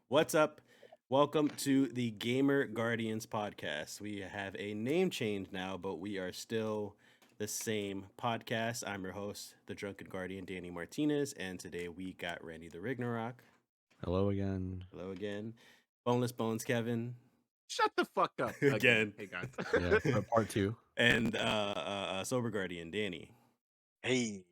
What's up? Welcome to the Gamer Guardians podcast. We have a name change now, but we are still the same podcast. I'm your host, the Drunken Guardian, Danny Martinez, and today we got Randy the Ragnarok. Hello again. Hello again. Boneless Bones Kevin. Shut the fuck up Again. Hey guys. Yeah, part two. And Sober Guardian, Danny. Hey.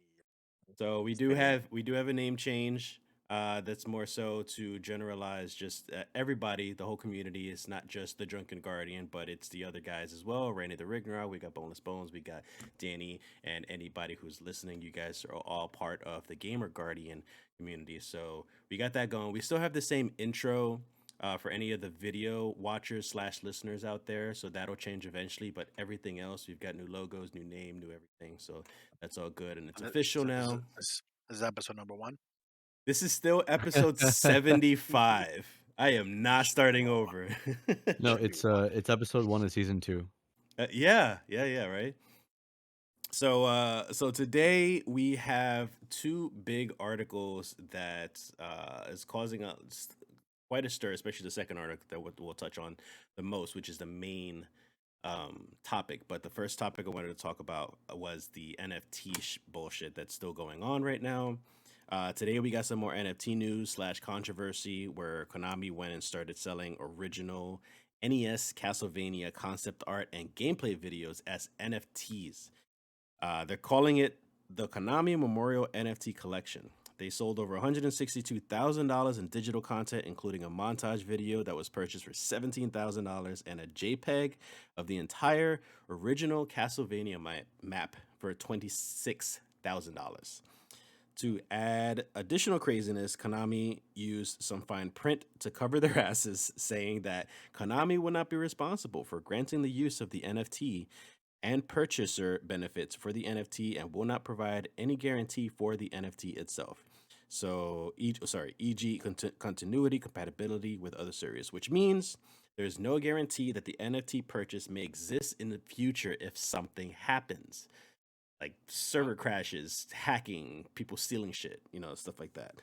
So we do have a name change. That's more so to generalize just everybody, the whole community. It's not just the Drunken Guardian, but it's the other guys as well. Randy the Ragnarok, we got Boneless Bones, we got Danny, and anybody who's listening. You guys are all part of the Gamer Guardian community. So we got that going. We still have the same intro for any of the video watchers / listeners out there. So that'll change eventually. But everything else, we've got new logos, new name, new everything. So that's all good. And it's official now. This is episode number 1. This is still episode 75. I am not starting over. No, it's episode 1 of season 2. Yeah, right. So today we have two big articles that is causing quite a stir, especially the second article that we'll touch on the most, which is the main topic. But the first topic I wanted to talk about was the NFT bullshit that's still going on right now. Today we got some more NFT news / controversy where Konami went and started selling original NES Castlevania concept art and gameplay videos as NFTs. They're calling it the Konami Memorial NFT Collection. They sold over $162,000 in digital content, including a montage video that was purchased for $17,000 and a JPEG of the entire original Castlevania map for $26,000. To add additional craziness, Konami used some fine print to cover their asses, saying that Konami will not be responsible for granting the use of the NFT and purchaser benefits for the NFT and will not provide any guarantee for the NFT itself. So, e.g., continuity, compatibility with other series, which means there's no guarantee that the NFT purchase may exist in the future if something happens. Like server crashes, hacking, people stealing shit, stuff like that.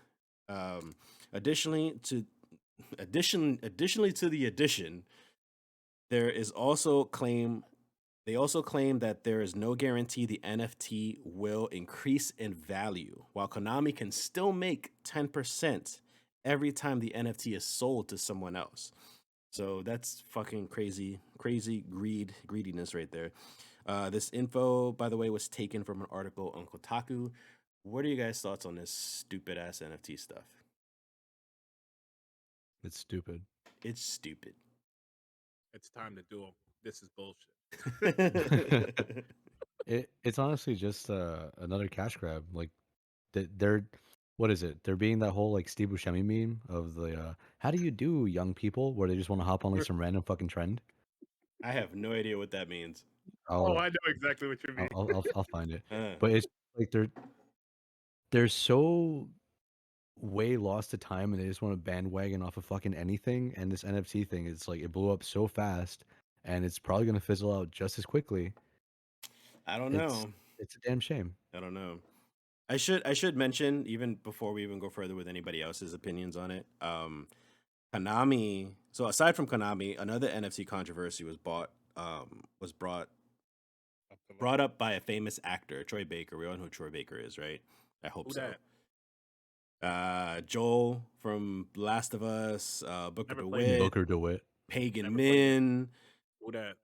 Additionally to the addition, there is also they also claim that there is no guarantee the NFT will increase in value, while Konami can still make 10% every time the NFT is sold to someone else. So that's fucking crazy greediness right there. This info, by the way, was taken from an article on Kotaku. What are you guys' thoughts on this stupid ass NFT stuff? It's stupid. It's stupid. It's time to do them. This is bullshit. It's honestly just another cash grab. Like they're what is it? They're being that whole like Steve Buscemi meme of the how do you do, young people, where they just want to hop on like some random fucking trend. I have no idea what that means. I know exactly what you mean. I'll find it. But it's like they're so way lost to time and they just want to bandwagon off of fucking anything. And this NFT thing is like it blew up so fast and it's probably gonna fizzle out just as quickly. I don't know. It's a damn shame. I don't know. I should mention, even before we even go further with anybody else's opinions on it, Konami. So aside from Konami, another NFT controversy was brought up by a famous actor, Troy Baker. We all know who Troy Baker is, right? I hope Who so. that? Joel from Last of Us, Booker Never played DeWitt, Pagan Never Min, Who that?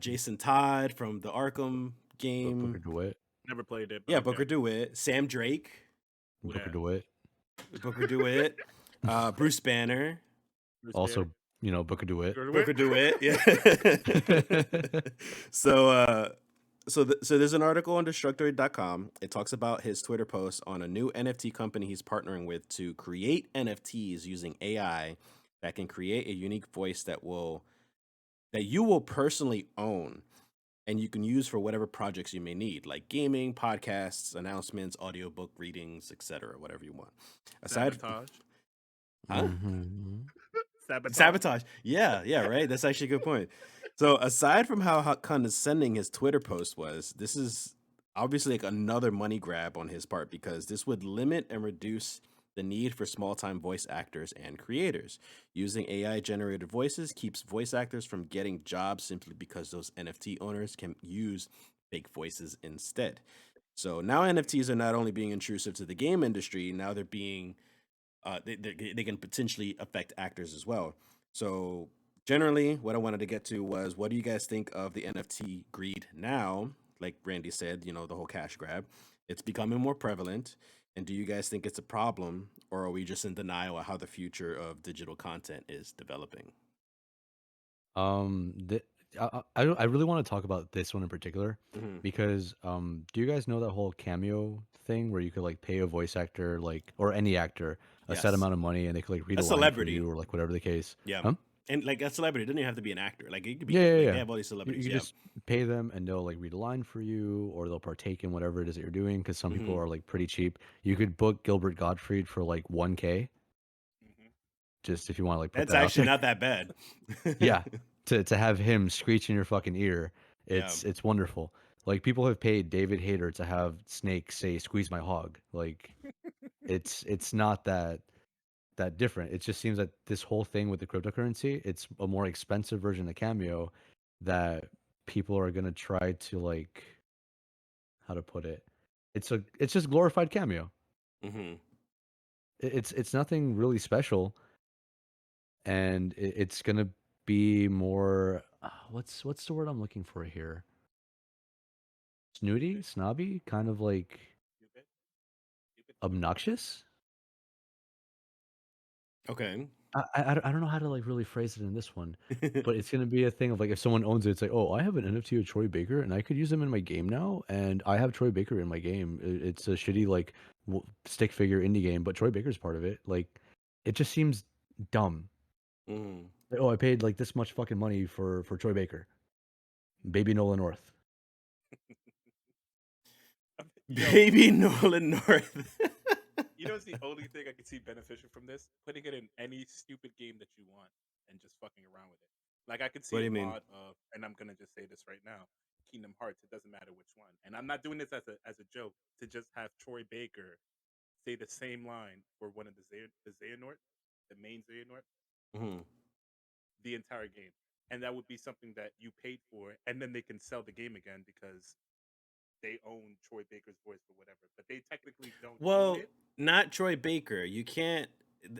Jason Todd from the Arkham game. Booker DeWitt. Never played it. Yeah, Booker DeWitt, Sam Drake, Who Booker dat? DeWitt. Booker DeWitt, Bruce Banner, Bruce Also, Banner. Booker DeWitt. Booker DeWitt. Yeah. So there's an article on Destructoid.com. It talks about his Twitter post on a new NFT company he's partnering with to create NFTs using AI that can create a unique voice that you will personally own and you can use for whatever projects you may need, like gaming, podcasts, announcements, audiobook readings, etc., whatever you want. Sabotage. Huh? Mhm. Sabotage. Yeah, right. That's actually a good point. So aside from how condescending his Twitter post was, this is obviously like another money grab on his part because this would limit and reduce the need for small time voice actors and creators. Using AI generated voices keeps voice actors from getting jobs simply because those NFT owners can use fake voices instead. So now NFTs are not only being intrusive to the game industry, now they're being they can potentially affect actors as well. So generally, what I wanted to get to was, what do you guys think of the NFT greed now? Like Randy said, the whole cash grab. It's becoming more prevalent. And do you guys think it's a problem, or are we just in denial of how the future of digital content is developing? The, I really want to talk about this one in particular Mm-hmm. because do you guys know that whole cameo thing where you could like pay a voice actor like or any actor a set Yes, amount of money and they could like read a a line for celebrity. you or like whatever the case? Yeah, Huh? and like a celebrity, it doesn't even have to be an actor. Like it could be Yeah, yeah, like they yeah. have all these You celebrities. could Yeah. just pay them and they'll like read a line for you or they'll partake in whatever it is that you're doing because some people Mm-hmm. are like pretty cheap. You could book Gilbert Gottfried for like 1K Hmm. just if you want to like put That's that out actually there. not that bad. Yeah, to have him screech in your fucking ear, Yeah. it's wonderful. Like people have paid David Hayter to have Snake say "squeeze my hog." Like it's not that different. It just seems that this whole thing with the cryptocurrency, it's a more expensive version of Cameo that people are gonna try to like how to put it. It's just glorified Cameo. Mm-hmm. It's nothing really special, and it's gonna be more. What's the word I'm looking for here? Snooty, Stupid, snobby, kind of like stupid, stupid. obnoxious. Okay. I don't know how to like really phrase it in this one, but it's gonna be a thing of like if someone owns it, it's like, oh, I have an NFT of Troy Baker and I could use him in my game now, and I have Troy Baker in my game. It's a shitty like stick figure indie game, but Troy Baker's part of it. Like, it just seems dumb. Mm. Like, oh, I paid like this much fucking money for Troy Baker, baby Nolan North. Yo, Baby Nolan North. you know, it's the only thing I can see beneficial from this: putting it in any stupid game that you want and just fucking around with it. Like I could What see do a you mean? mod of, and I'm gonna just say this right now, Kingdom Hearts. It doesn't matter which one, and I'm not doing this as a joke to just have Troy Baker say the same line for one of the Xehanort, the main Xehanort, Hmm. the entire game, and that would be something that you paid for, and then they can sell the game again because they own Troy Baker's voice or whatever, but they technically don't own Well, it. not Troy Baker. You can't.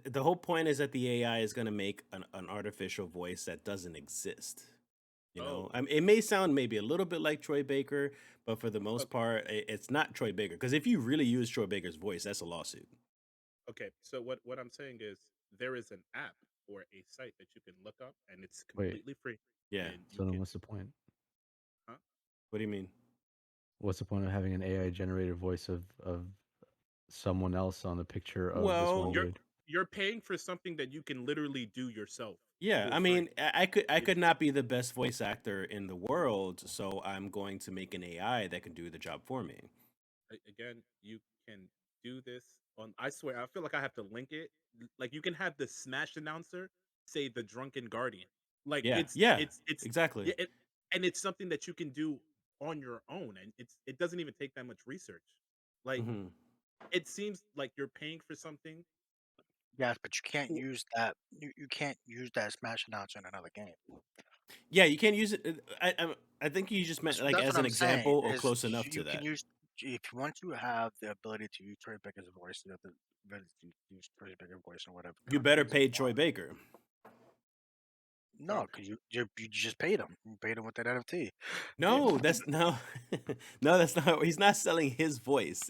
The whole point is that the AI is going to make an artificial voice that doesn't exist. Oh, I mean, it may sound maybe a little bit like Troy Baker, but for the most okay. part, it's not Troy Baker. Because if you really use Troy Baker's voice, that's a lawsuit. Okay, so what I'm saying is there is an app or a site that you can look up, and it's Wait, completely free, Yeah. and you so then can, what's the point? huh? What do you mean? What's the point of having an AI generated voice of someone else on a picture of this Well, one You're dude? you're paying for something that you can literally do yourself yeah. for I free. mean, I It's could not be the best voice actor in the world, so I'm going to make an AI that can do the job for me. again, you can do this on. I swear, I feel like I have to link it. Like you can have the Smash announcer say the Drunken Guardian. Like Yeah. it's Yeah. it's it's Exactly. yeah, and it's something that you can do on your own, and it doesn't even take that much research. Like Hmm. it seems like you're paying for something. Yes, but you can't w- use that. You can't use that Smash announcer in another game. Yeah, you can't use it. I think you just meant like That's as what an I'm saying. example or Is close enough to you can that. use if you want to have the ability to use Troy Baker's voice, you have the ability to use Troy Baker's voice in whatever You better games you pay Troy want. Baker. No, because you just paid him. You paid him with that NFT. Yeah, No, that's no, no, that's not. He's not selling his voice.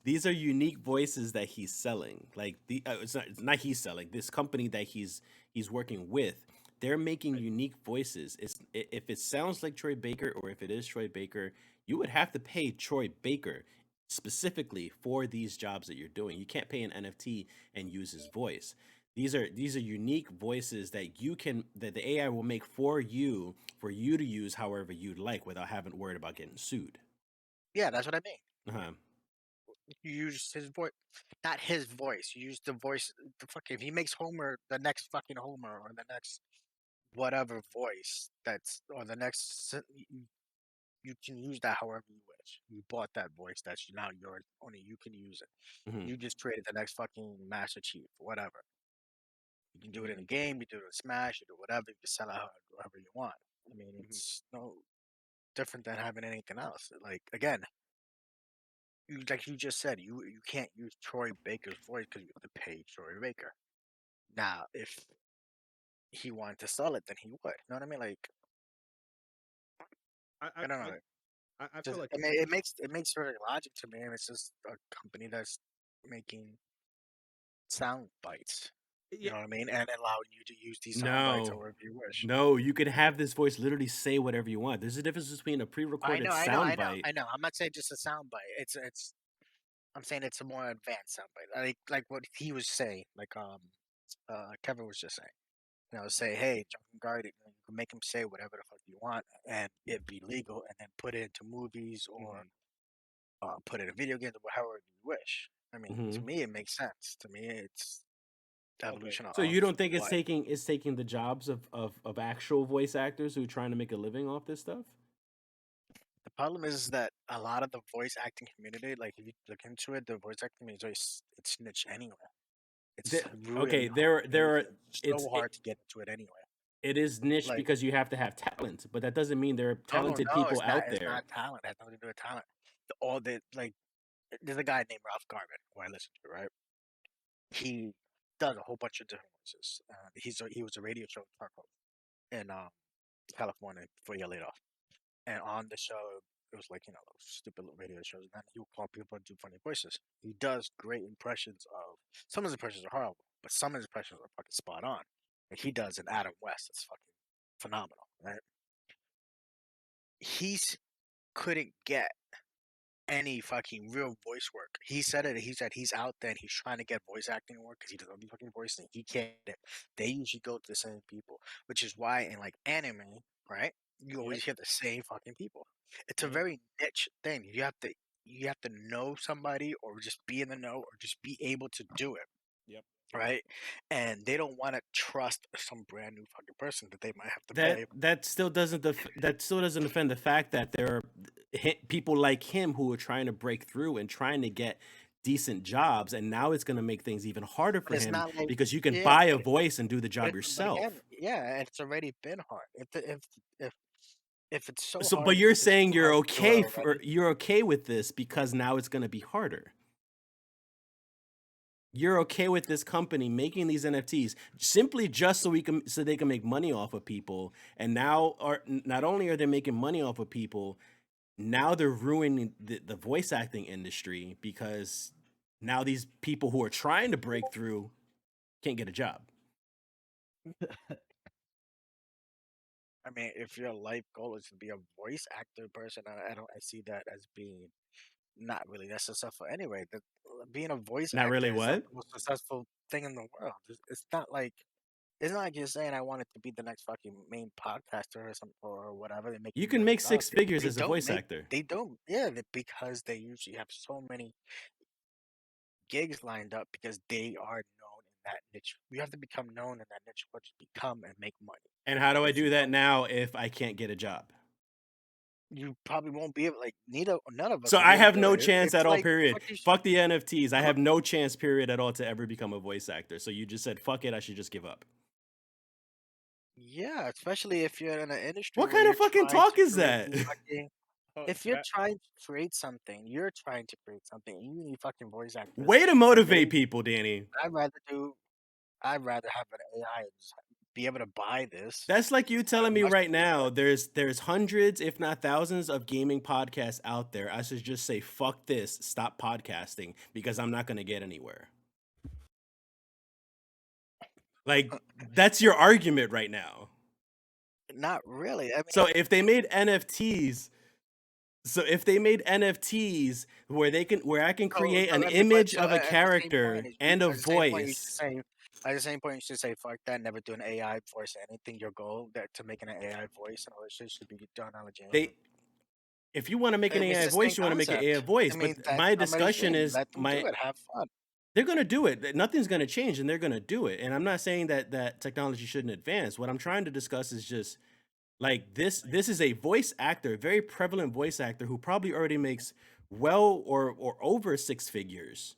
These are unique voices that he's selling. Like it's not he's selling. This company that he's working with, they're making right. unique voices. If it sounds like Troy Baker or if it is Troy Baker, you would have to pay Troy Baker specifically for these jobs that you're doing. You can't pay an NFT and use his voice. These are unique voices that the AI will make for you to use however you'd like without having to worry about getting sued. Yeah, that's what I mean. Uh-huh. You use his voice, not his voice. You use the voice. The fuck if he makes Homer the next fucking Homer or the next whatever voice that's or the next you can use that however you wish. You bought that voice, that's now yours. Only you can use it. Mhm. You just created the next fucking Master Chief, whatever. You can do it in a game, you do it in Smash, you do whatever. You can sell it however you want. I mean, it's no different than having anything else. Like again, like you just said, you can't use Troy Baker's voice because you have to pay Troy Baker. Now, if he wanted to sell it, then he would. You know what I mean? Like I I don't know. I feel Just like I mean, it makes very logic to me, and it's just a company that's making sound bites. You yeah. know what I mean? And allowing you to use these sound bites No, however you wish. no, you could have this voice literally say whatever you want. There's a difference between a I pre-recorded know, I know, I know, soundbite. I know. I'm not saying just a sound bite. It's. I'm saying it's a more advanced sound bite. Like what he was saying. Like Kevin was just saying. Say, hey, Jungle Guard, you can make him say whatever the fuck you want, and it be legal, and then put it into movies or put it in video games or however you wish. I mean, to Mhm. me, it makes sense. To me, it's Okay. evolution So of you don't think what it's taking the jobs of actual voice actors who are trying to make a living off this stuff? the problem is that a lot of the voice acting community, like if you look into it, the voice acting community is it's niche anyway. It's really Okay, hard. there are It's it's so hard to get into it anyway. it is niche Like, because you have to have talent, but that doesn't mean there are no, talented no, people it's not. out It's there. not talent. It has nothing to do with talent. All the like, there's a guy named Ralph Garman who I listen to, right? He does a whole bunch of different voices. He was a radio show talk host in California before he got laid off. And on the show, it was like those stupid little radio shows. And then he would call people and do funny voices. He does great impressions of. Some of his impressions are horrible, but some of his impressions are fucking spot on. Like he does an Adam West. It's fucking phenomenal, right? He's couldn't get any fucking real voice work. He said it. He said he's out there and he's trying to get voice acting work because he doesn't have fucking voice and he can't get it. They usually go to the same people, which is why in like anime, right? You Yep. always hear the same fucking people. It's a Yep. very niche thing. You have to know somebody or just be in the know or just be able to do it. Yep. Right? And they don't want to trust some brand new fucking person that they might have to That pay. that still doesn't offend the fact that there are people like him who are trying to break through and trying to get decent jobs, and now it's going to make things even harder But for it's him not like because you can yeah, buy a but voice and do the but job but again, yourself. yeah, it's already been hard. If if it's so So, hard, but you're if it's saying so hard to do it already, you're okay with this because now it's going to be harder. You're okay with this company making these NFTs simply just so they can make money off of people, and now are not only are they making money off of people, now they're ruining the voice acting industry because now these people who are trying to break through can't get a job. I mean, if your life goal is to be a voice actor person, I see that as being not really that successful anyway. Being a voice Not actor really is not what? the most successful thing in the world. It's not like you're saying I wanted to be the next fucking main podcaster or something or whatever. They're You making can millions make of dollars. six figures They as a don't voice make. actor. They don't. Yeah, because they usually have so many gigs lined up because they are known in that niche. You have to become known in that niche, what you become and make money. And how do I If you do that don't, now if I can't get a job? you probably won't be able. Like neither, none of us So will be I able to have do no it. chance It's at all, like period. fucking. Fuck the NFTs. I I'm a, have no chance, period, at all to ever become a voice actor. So you just said, fuck it, I should just give up. yeah, especially if you're in an industry What where kind you're of fucking trying talk to is create that? these fucking. Oh, If you're trying to create something, you're trying to create something. You need fucking voice actors, Way to and motivate people, Danny. I'd rather do. I'd rather have an AI and just be able to buy this. That's like you telling me Much right cheaper. now there's hundreds, if not thousands, of gaming podcasts out there. I should just say, fuck this, stop podcasting because I'm not gonna get anywhere. Like, that's your argument right now. Not really. I mean, So if they made NFTs, where I can create an I mean, but image so of a at the same point, character and a at the same point, you should voice, say, at the same point, you should say, fuck that, never do an AI voice or anything. Your goal that to making an AI voice and all this shit should be done on a legit. they if you want to make I an mean, it's AI the same voice, you want to make an AI concept. I voice. mean, But that's my somebody's discussion dream. is Let them do it. Have fun. they're gonna do it. Nothing's gonna change, and they're gonna do it. And I'm not saying that technology shouldn't advance. What I'm trying to discuss is just Like this is a voice actor, a very prevalent voice actor who probably already makes well or over six figures,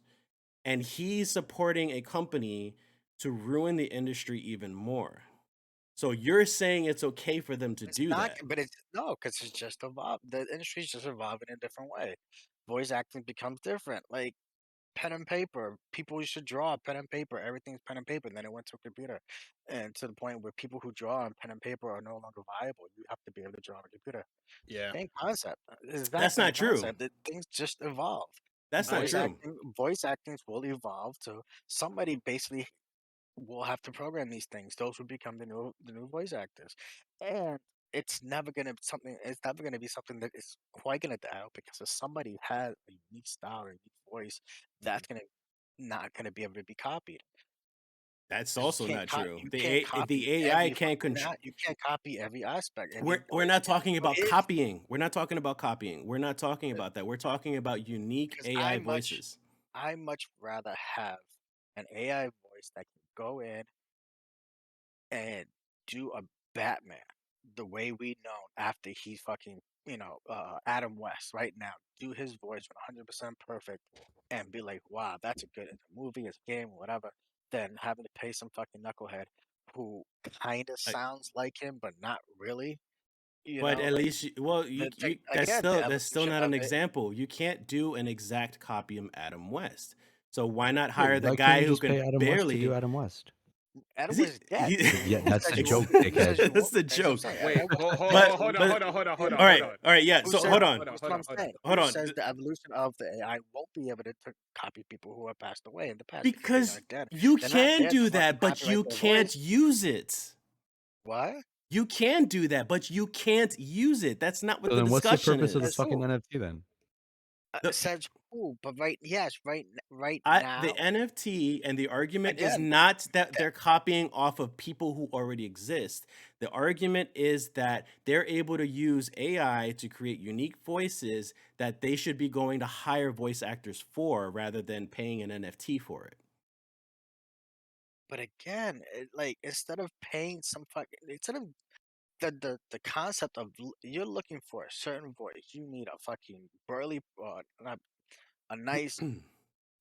and he's supporting a company to ruin the industry even more. So you're saying it's okay for them to It's do not, that? but it's no, because it's just evolved. The industry's just evolving in a different way. Voice acting becomes different. Like pen and paper, people used to draw pen and paper. Everything's pen and paper. And then it went to a computer, and to the point where people who draw on pen and paper are no longer viable. You have to be able to draw on a computer. Yeah. Same concept, exact That's same not true. concept. Things just evolve. That's not true. Voice actings will evolve to somebody basically will have to program these things. Those will become the new voice actors, and it's never gonna something. It's never gonna be something that is quite gonna die out because if somebody has a unique style or a unique voice, that's gonna not gonna be able to be copied. That's 'Cause also not true. you can't The copy AI every can't fucking control. you can't copy every aspect. And the We're voice not talking about is copying. We're not talking about copying. We're not talking about that. We're talking about unique because AI voices. I much rather have an AI voice that can go in and do a Batman the way we know after he's fucking, Adam West right now. Do his voice 100% perfect and be like, wow, that's a good it's a movie, it's a game, whatever. Then having to pay some fucking knucklehead who kind of I- sounds like him, but not really. But at Like least well, again, the that's still evolution not of an it. example. You can't do an exact copy of Adam West. So why not Wait, hire the why can't guy you who just can pay Adam West to do barely? Adam West? Adam Is he? West is dead. Yeah, that's the Ex- joke, Who says dickhead. you that's won't? the That's what I'm joke. saying. Wait, Adam West is hold, dead. But hold, hold on, but hold on, hold on, hold on, all hold right, on. all right, yeah. Who So says hold on, that's what I'm saying. hold Who on. says the evolution of the AI won't be able to copy people who have passed away in the past because they Because are dead. you They're not can there to do fucking that, but copyright you their can't voice. use it. What? You can do that, but you can't use it. That's not what So the then what's the discussion purpose of the Says is. fucking who? NFT then? The, Says who? But right the now, NFT and the argument is again, not that that, they're copying off of people who already exist. The argument is that they're able to use AI to create unique voices that they should be going to hire voice actors for rather than paying an NFT for it. but again, like instead of paying some fucking, instead of the concept of you're looking for a certain voice, you need a fucking burly, not a nice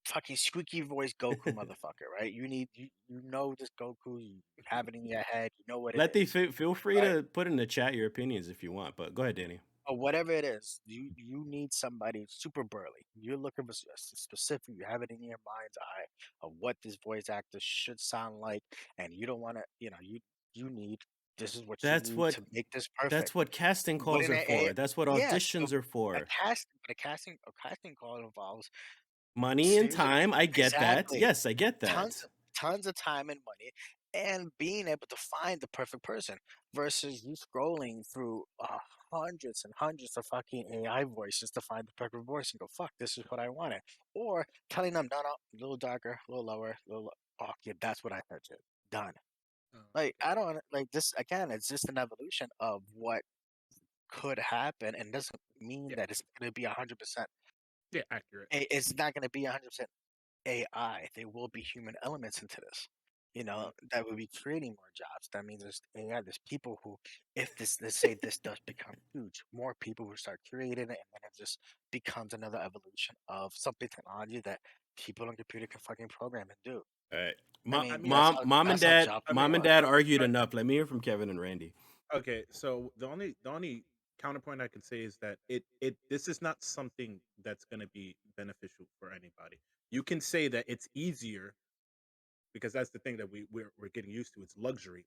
fucking squeaky voice Goku motherfucker, right? You know this Goku, you have it in your head, you know what it Letty, is, feel free right? to put in the chat your opinions if you want, but go ahead, Danny. Or whatever it is, you need somebody super burly. You're looking for specific. You have it in your mind's eye of what this voice actor should sound like, and you don't want to. You need. This is what you That's need what to make this perfect. that's what casting But calls in are a for. That's what yes, auditions are for. a casting call involves Money and series of time, I get that. exactly Yes, I get tons that. tons of time and money and being able to find the perfect person versus you scrolling through hundreds and hundreds of fucking AI voices to find the perfect voice and go, fuck, this is what I wanted. Or telling them, no, no, a little darker, a little lower, oh, yeah, that's what I heard you. Done. Oh, Like, I don't like this again, it's just an evolution of what could happen and doesn't mean yeah, that it's going to be 100%. yeah, accurate. It's not going to be 100% AI, there will be human elements into this. Mhm. That will be creating more jobs. That means there's AI, there's people who, if this, let's say this does become huge, more people will start creating it, and then it just becomes another evolution of something technology that people on computer can fucking program and do. All right. I mean, Yeah, that's how job I mean, Mom and growth. dad argued enough. Let me hear from Kevin and Randy. okay. So the only counterpoint I can say is that this is not something that's going to be beneficial for anybody. You can say that it's easier because that's the thing that we're getting used to. It's luxury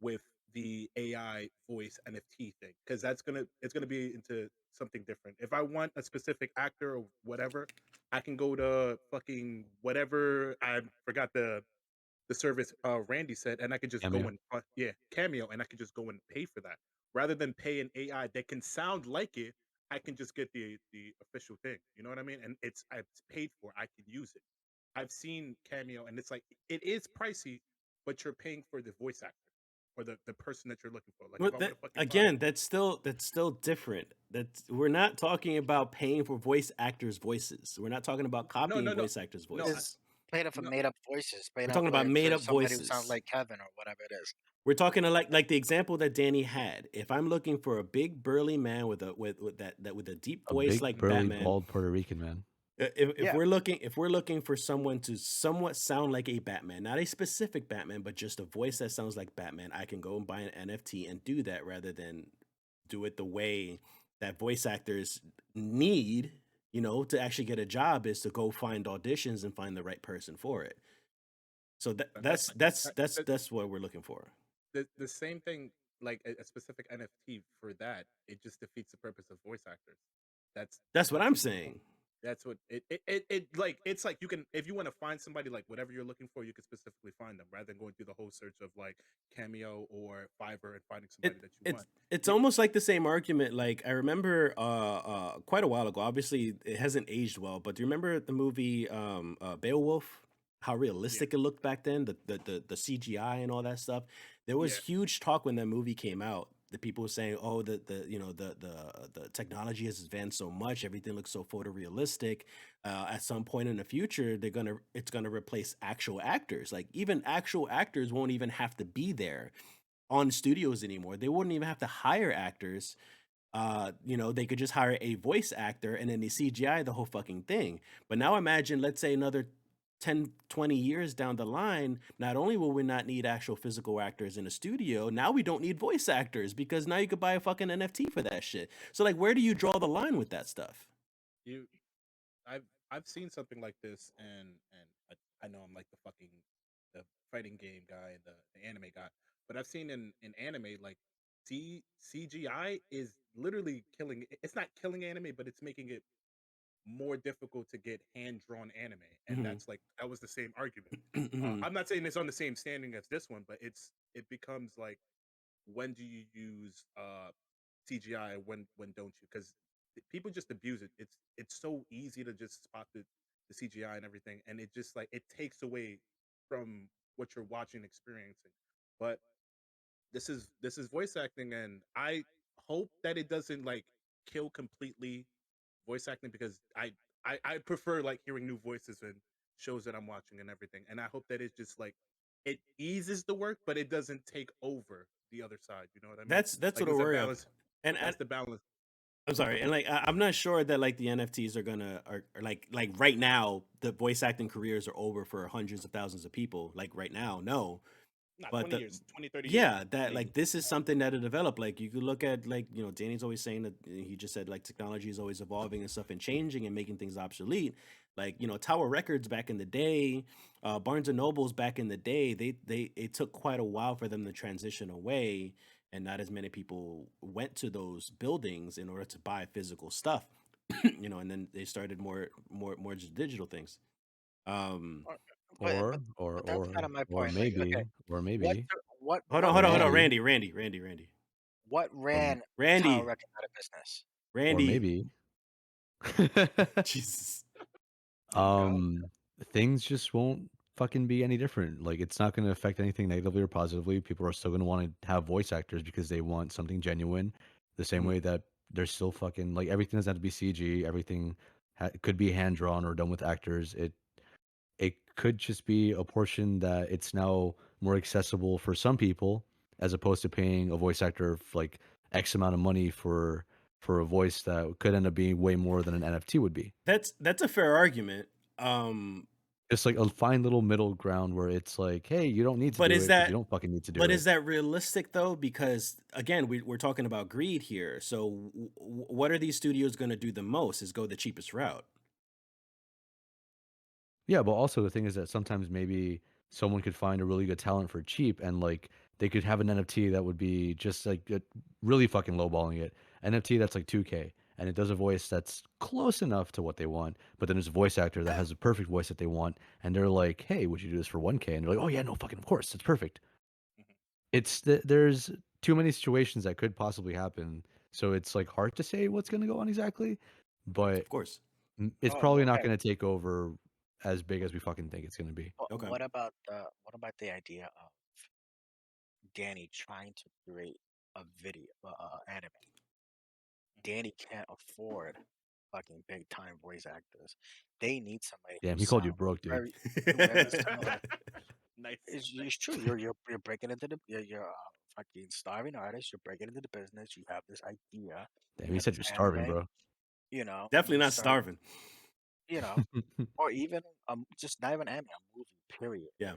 with the AI voice NFT thing because it's gonna be into something different. If I want a specific actor or whatever, I can go to fucking whatever I forgot the service Randy said, and I could just go Cameo. and yeah, Cameo, and I could just go and pay for that rather than pay an AI that can sound like it. I can just get the official thing. You know what I mean? And it's paid for. I can use it. I've seen Cameo, and it's like it is pricey, but you're paying for the voice actor or the person that you're looking for. Like Well, if I want that, to fucking find again, that's still different. That's We're not talking about paying for voice actors' voices. We're not talking about no copying no no voice actors' no voices. playing it for No, made up voices. Playing We're up talking about made for up somebody who sounds voices. like Kevin or whatever it is. We're talking like the example that Danny had. If I'm looking for a big burly man with a deep A voice big, like burly, Batman, bald Puerto Rican man. if Yeah, we're looking for someone to somewhat sound like a Batman, not a specific Batman, but just a voice that sounds like Batman, I can go and buy an NFT and do that rather than do it the way that voice actors need, to actually get a job is to go find auditions and find the right person for it. So but that's that's what we're looking for. the same thing. Like a specific NFT for that, it just defeats the purpose of voice actors. That's That's what that's I'm what the point. saying. That's what it like. It's like you can, if you want to find somebody like whatever you're looking for, you can specifically find them rather than going through the whole search of like Cameo or Fiverr and finding It somebody that you it's want. it's You, almost like the same argument. Like I remember quite a while ago. Obviously, it hasn't aged well, but do you remember the movie Beowulf? How yeah, realistic it looked back then, the CGI and all that stuff. There was yeah. huge talk when that movie came out. The people were saying, "Oh, the technology has advanced so much, everything looks so photorealistic. At some point in the future, it's gonna replace actual actors. Like even actual actors won't even have to be there on studios anymore. They wouldn't even have to hire actors. They could just hire a voice actor and then they CGI the whole fucking thing. But now imagine, let's say another 10, 20 years down the line, not only will we not need actual physical actors in a studio, now we don't need voice actors because now you could buy a fucking NFT for that shit. So like where do you draw the line with that stuff? You, I've seen something like this, and I know I'm like the fighting game guy, the anime guy, but I've seen in anime like CGI is literally killing. It's not killing anime, but it's making it more difficult to get hand drawn anime, and Mhm. that's like that was the same argument. Mhm. I'm not saying it's on the same standing as this one, but it becomes like, when do you use CGI, when don't you? Because people just abuse it. It's so easy to just spot the CGI and everything, and it just like it takes away from what you're watching, experiencing. But this is voice acting, and I hope that it doesn't like kill completely voice acting, because I prefer like hearing new voices and shows that I'm watching and everything, and I hope that it's just like it eases the work, but it doesn't take over the other side. You know what I mean? That's Like what I there's a worry of. balance. And That's the balance. I'm sorry, and like I'm not sure that like the NFTs are gonna are like right now the voice acting careers are over for hundreds of thousands of people. Like right now, no, Not but 20 the years, 20, 30 years, yeah, that maybe. like this is something that'll develop. Like you could look at like Danny's always saying that he just said like technology is always evolving and stuff and changing and making things obsolete. Like Tower Records back in the day, Barnes and Nobles back in the day, they it took quite a while for them to transition away, and not as many people went to those buildings in order to buy physical stuff. And then they started more just digital things. Um, Or- but Or, or, that's kind or, of my or point. Like, okay, maybe, or what maybe, hold or on, ran maybe, Randy, what or, ran Tower Randy, Records out of business? or Randy. maybe. Jesus. There you go. um, Things just won't fucking be any different. Like, it's not going to affect anything negatively or positively. People are still going to want to have voice actors because they want something genuine. The same Mhm. way that there's still fucking like everything doesn't have to be CG. Everything could be hand drawn or done with actors. It could just be a portion that it's now more accessible for some people as opposed to paying a voice actor like X amount of money for a voice that could end up being way more than an NFT would be. That's a fair argument. Um, Just like a fine little middle ground where it's like, hey, you don't need to but do is it because you that don't fucking need to do but is it. that realistic though? Because again, we're talking about greed here. So what are these studios going to do the most? Is go the cheapest route? Yeah, but also the thing is that sometimes maybe someone could find a really good talent for cheap and like they could have an NFT that would be just like really fucking lowballing it. NFT that's like 2K and it does a voice that's close enough to what they want, but then there's a voice actor that has a perfect voice that they want and they're like, "Hey, would you do this for 1K?" And they're like, "Oh yeah, no fucking of course. It's perfect." Mhm. There's too many situations that could possibly happen. So it's like hard to say what's going to go on exactly, but Of course. it's Oh, probably not okay. going to take over as big as we fucking think it's going to be. Okay. What about the idea of Danny trying to create a video, anime? Danny can't afford fucking big time voice actors. They need somebody who Damn, he called you sounds broke, dude. very similar. Nice. It's true. You're breaking into the you're a fucking starving artist. You're breaking into the business. You have this idea. Damn, You he have said this you're starving, anime. bro. You know, Definitely you not start. starving. You know, or even just not even anime, a movie. Period. Yeah.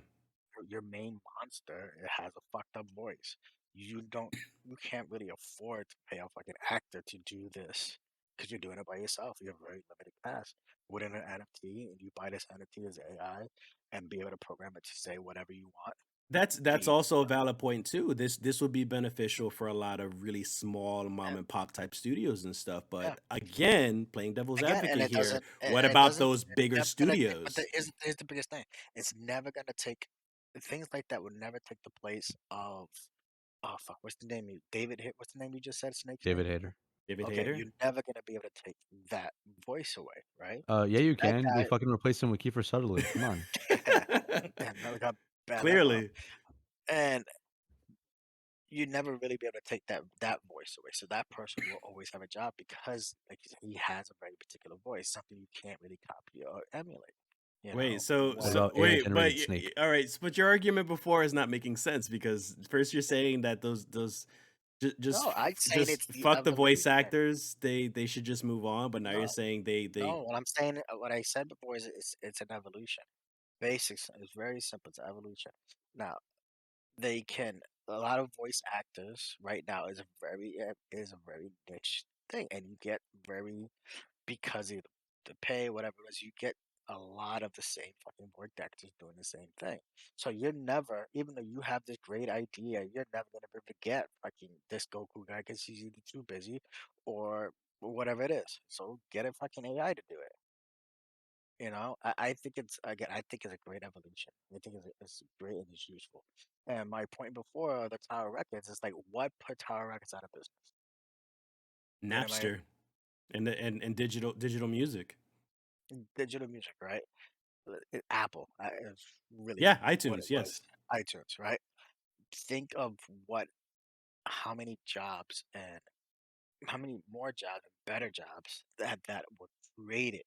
Your main monster, it has a fucked up voice. You don't, you can't really afford to pay a fucking actor to do this because you're doing it by yourself. You have a very limited cast. Within an NFT, and you buy this NFT as AI and be able to program it to say whatever you want. That's Be also a valid point too. This would be beneficial for a lot of really small mom yeah, and pop type studios and stuff. yeah. But again, playing devil's Again, and advocate it here, doesn't, what and it about doesn't. those It's bigger never gonna. But studios? here's the biggest thing. It's never gonna take things like that would never take the place of. Oh fuck, what's the name? David hit. What's the name you just said? Snake's name. David Hayter. David Okay, Hayter? you're never gonna be able to take that voice away, right? Yeah, you That can. They fucking replaced him with Kiefer Sutherland. Come on. guy, and that got bad memo, Clearly. and you never really be able to take that voice away. So that person will always have a job because, like you said, he has a very particular voice, something you can't really copy or emulate. You Wait, know, so What when so about AI wait, but generated Snake? all right, but your argument before is not making sense because first you're saying that those no, I'm saying just it's the fuck the voice evolution. actors, they should just move on, but now you're No, saying they no, what I'm saying, what I said before is it's an evolution. Basics is very simple. It's evolution. Now, they can a lot of voice actors right now is a very niche thing, and you get very because of the pay, whatever it is, you get a lot of the same fucking voice actors doing the same thing. So you're never, even though you have this great idea, you're never gonna be able to get fucking this Goku guy because he's either too busy or whatever it is. So get a fucking AI to do it. I think it's again. I think it's a great evolution. I think it's great and it's useful. And my point before the Tower Records is like, what put Tower Records out of business? You know, my Napster and digital music. digital music, right? Apple is really Yeah, what it iTunes, yes. was. iTunes, right? Think of how many jobs and how many more jobs and better jobs that were created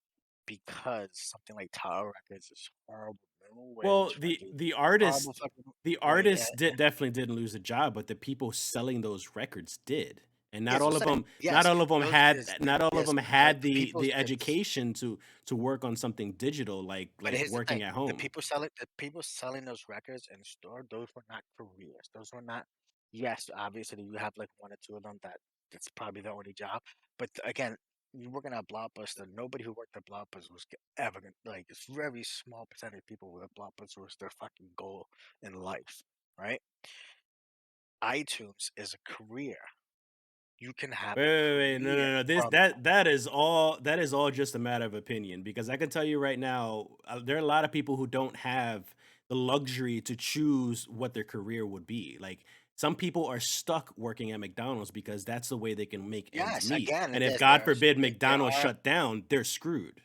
because something like Tower Records is horrible minimum Well, wage, fucking the horrible artist fucking the like artists definitely didn't lose a job, but the people selling those records did. And yes, I'm saying not yes. all of them Those had is not all of yes, them had the people. the It's education to work on something digital but like here's the thing: working at home. the people selling those records in store. Those were not careers. Those were not. Yes, obviously you have like one or two of them that's probably the only job. But again, you working at Blockbuster. Nobody who worked at Blockbuster was ever gonna like. It's very small percentage of people with Blockbuster was their fucking goal in life, right? iTunes is a career. You can have a Wait, no, career no, no. This from that. that is all just a matter of opinion because I can tell you right now, there are a lot of people who don't have the luxury to choose what their career would be. Like some people are stuck working at McDonald's because that's the way they can make ends Yes, meet. again, And if God there's forbid there McDonald's are shut down, they're screwed.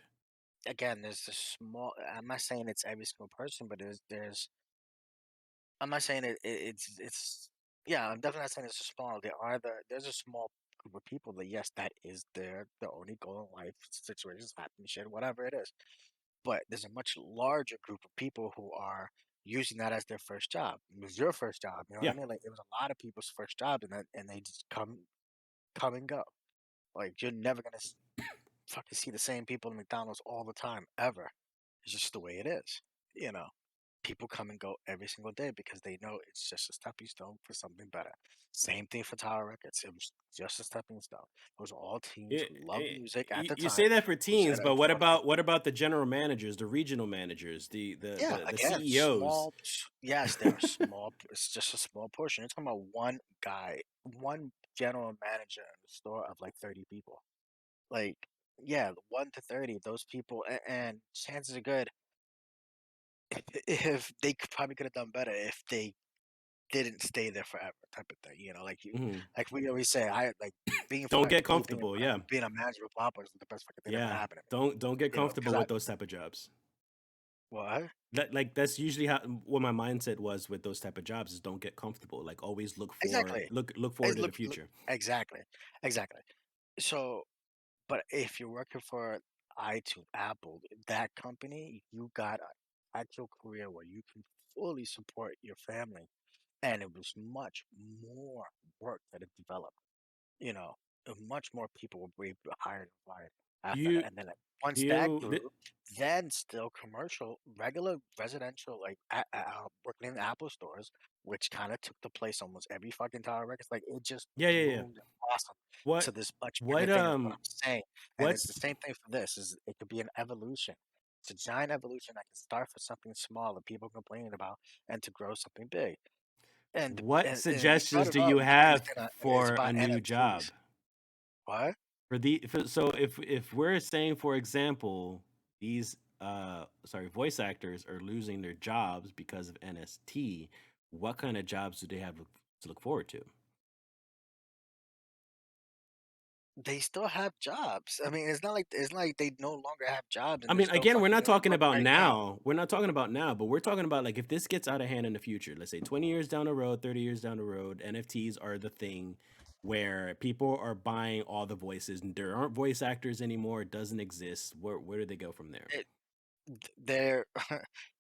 again, there's a small. I'm not saying it's every single person, but there's. I'm not saying it's. Yeah, I'm definitely not saying it's a small. There's a small group of people that yes, that is their only goal in life. Situations happen, shit, whatever it is. But there's a much larger group of people who are using that as their first job. It was your first job, you know what I Yeah. mean? Like it was a lot of people's first job, and they just come and go. Like you're never gonna fucking see the same people in McDonald's all the time ever. It's just the way it is. You know, people come and go every single day because they know it's just a stepping stone for something better. Same thing for Tower Records. It was just a stepping stone. Those are all teens who loved music at the You time say that for who said, teams, "I but just want to." what about the general managers, the regional managers, Yeah, the again, CEOs? yes, they're a small. It's just a small portion. You're talking about one guy, one general manager in the store of like 30 people. Like, yeah, 1 to 30. Those people, and chances are good if they probably could have done better if they didn't stay there forever, type of thing. Mhm. Like we always say, I like being Don't fired. get Me being comfortable. Yeah. being a manager of Papa is the best fucking thing that ever Yeah. happened to Don't get me. comfortable Because I with those type of jobs. what That's usually how what my mindset was with those type of jobs is don't get comfortable. Like always exactly. look I forward to the look future. exactly, exactly. So But if you're working for iTunes, Apple, that company, you got an actual career where you can fully support your family, and it was much more work that it developed. You know, much more people will be hired and fired after You that. And then once that you grew, then still commercial, regular residential, like working in Apple stores, which kind of took the place almost every fucking Tower Records. Like it just yeah. bloomed and blossomed What to this much bigger what thing. Is what I'm saying. And it's the what's same thing for this. Is it could be an evolution. It's a giant evolution that can start for something small that people complaining about, and to grow something big. And what you brought suggestions it do up. you have It's for about a new NFTs. job? What? So if we're saying, for example, these voice actors are losing their jobs because of NST, what kind of jobs do they have to look forward to? They still have jobs. I mean, it's not like they no longer have jobs I and they're mean, still again, we're fucking not doing talking work about right now. now. We're not talking about now, but we're talking about like if this gets out of hand in the future, let's say 20 years down the road, 30 years down the road, NFTs are the thing where people are buying all the voices and there aren't voice actors anymore, it doesn't exist. Where do they go from there? They're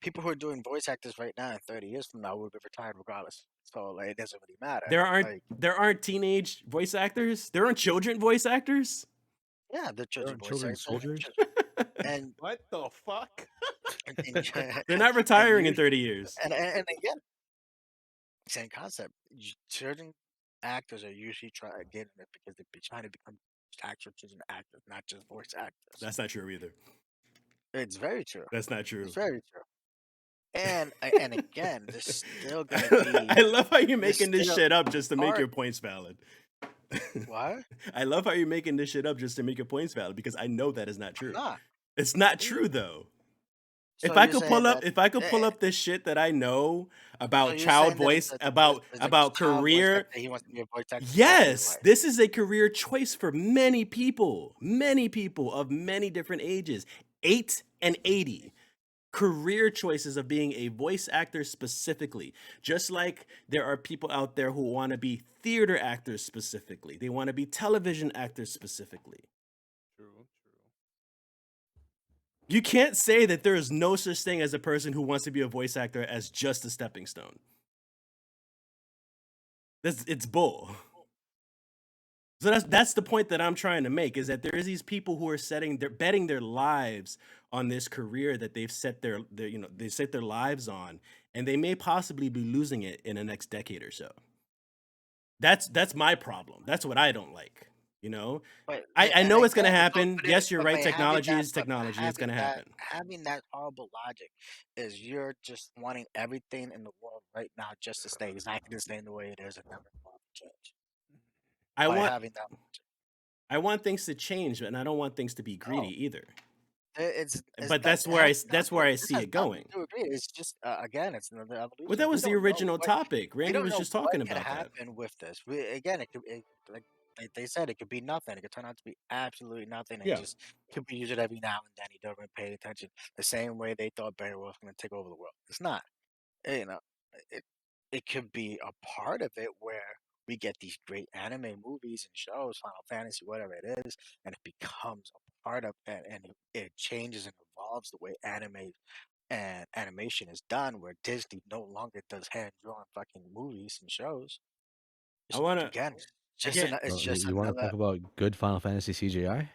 people who are doing voice actors right now in 30 years from now will be retired regardless. So like it doesn't really matter. Like There aren't teenage voice actors. There aren't children voice actors. yeah, the There children aren't voice children actors soldiers. and What the fuck? and, They're not and retiring in you 30 years. and again, same concept. Children actors are usually trying getting it because they're trying to become actual children actors, not just voice actors. That's not true either. It's very true. That's not It's true. very true. And again, there's still gonna be I love how you're there's making this still shit up just to make art. your points valid. What? I love how you're making this shit up just to make your points valid because I know that is not I'm true. not. It's not What do you true mean? though. So you're saying that? If I could eh, pull up this shit that I know So about you're child saying that voice, there's a about child voice career, actor. He wants to be a voice actor for the rest of his yes, life. this is a career choice for many people of many different ages, 8 and 80. Career choices of being a voice actor specifically. Just like there are people out there who want to be theater actors specifically, they want to be television actors specifically. True. You can't say that there is no such thing as a person who wants to be a voice actor as just a stepping stone. It's bull. So that's the point that I'm trying to make, is that there is these people who are betting their lives on this career that they've set they set their lives on, and they may possibly be losing it in the next decade or so. That's my problem. That's what I don't like. You know, But I and know it's gonna again, happen. Yes, you're but right. by having Technology that, is technology. It's gonna happen. having that horrible logic is you're just wanting everything in the world right now just to stay exactly the same the way it is and never evolve and change. I By want having that logic, I want things to change, and I don't want things to be no, greedy either. it's But not. that's It where has that's where nothing. I This see has it nothing going. to do with it. It's just again, it's another Well, evolution. that was the original topic. We Randy don't was know just what talking could about that. happen with this. Again, like they said, it could be nothing. It could turn out to be absolutely nothing, and Yeah. just could be used every now and then. He doesn't pay attention the same way they thought Barry was going to take over the world. It's not. You know, it it could be a part of it where we get these great anime movies and shows, Final Fantasy, whatever it is, and it becomes a part of it, and it changes and evolves the way anime and animation is done, where Disney no longer does hand drawn fucking movies and shows. I It's, want to again, again. it's Oh, just you want to another. talk about good Final Fantasy CGI?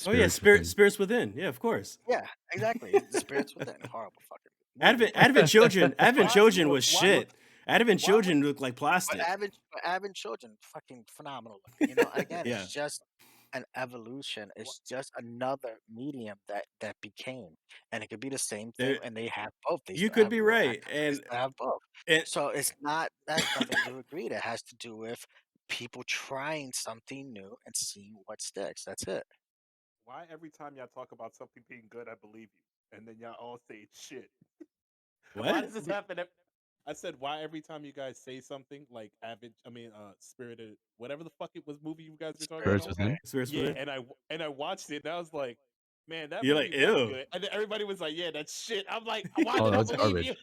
Oh yeah, Spirits Within. spirits within. Yeah, of course. Yeah, exactly. The Spirits Within, horrible fucking movie. Advent Children. Advent Why? Children was Why? shit. Advent Why would Children looked like But plastic. average children, fucking phenomenal looking. Again, Yeah. it's just an evolution. It's just another medium that became, and it could be the same thing. There- And they have both. They you still could have be real right, actors. They still have both. and So it's not. That's nothing to agree. That has to do with people trying something new and seeing what sticks. That's it. why every time y'all talk about something being good, I believe you, and then y'all all say it's shit. Why what? does this happen? I said, why every time you guys say something like Spirited, whatever the fuck it was movie you guys were talking Spirits about? Within. Spirits Yeah, within. and I watched it and I was like, Man, that You're movie like, was ew. good, and then everybody was like, "Yeah, that's shit." I'm like, "Why Oh, did I that's believe garbage. you?"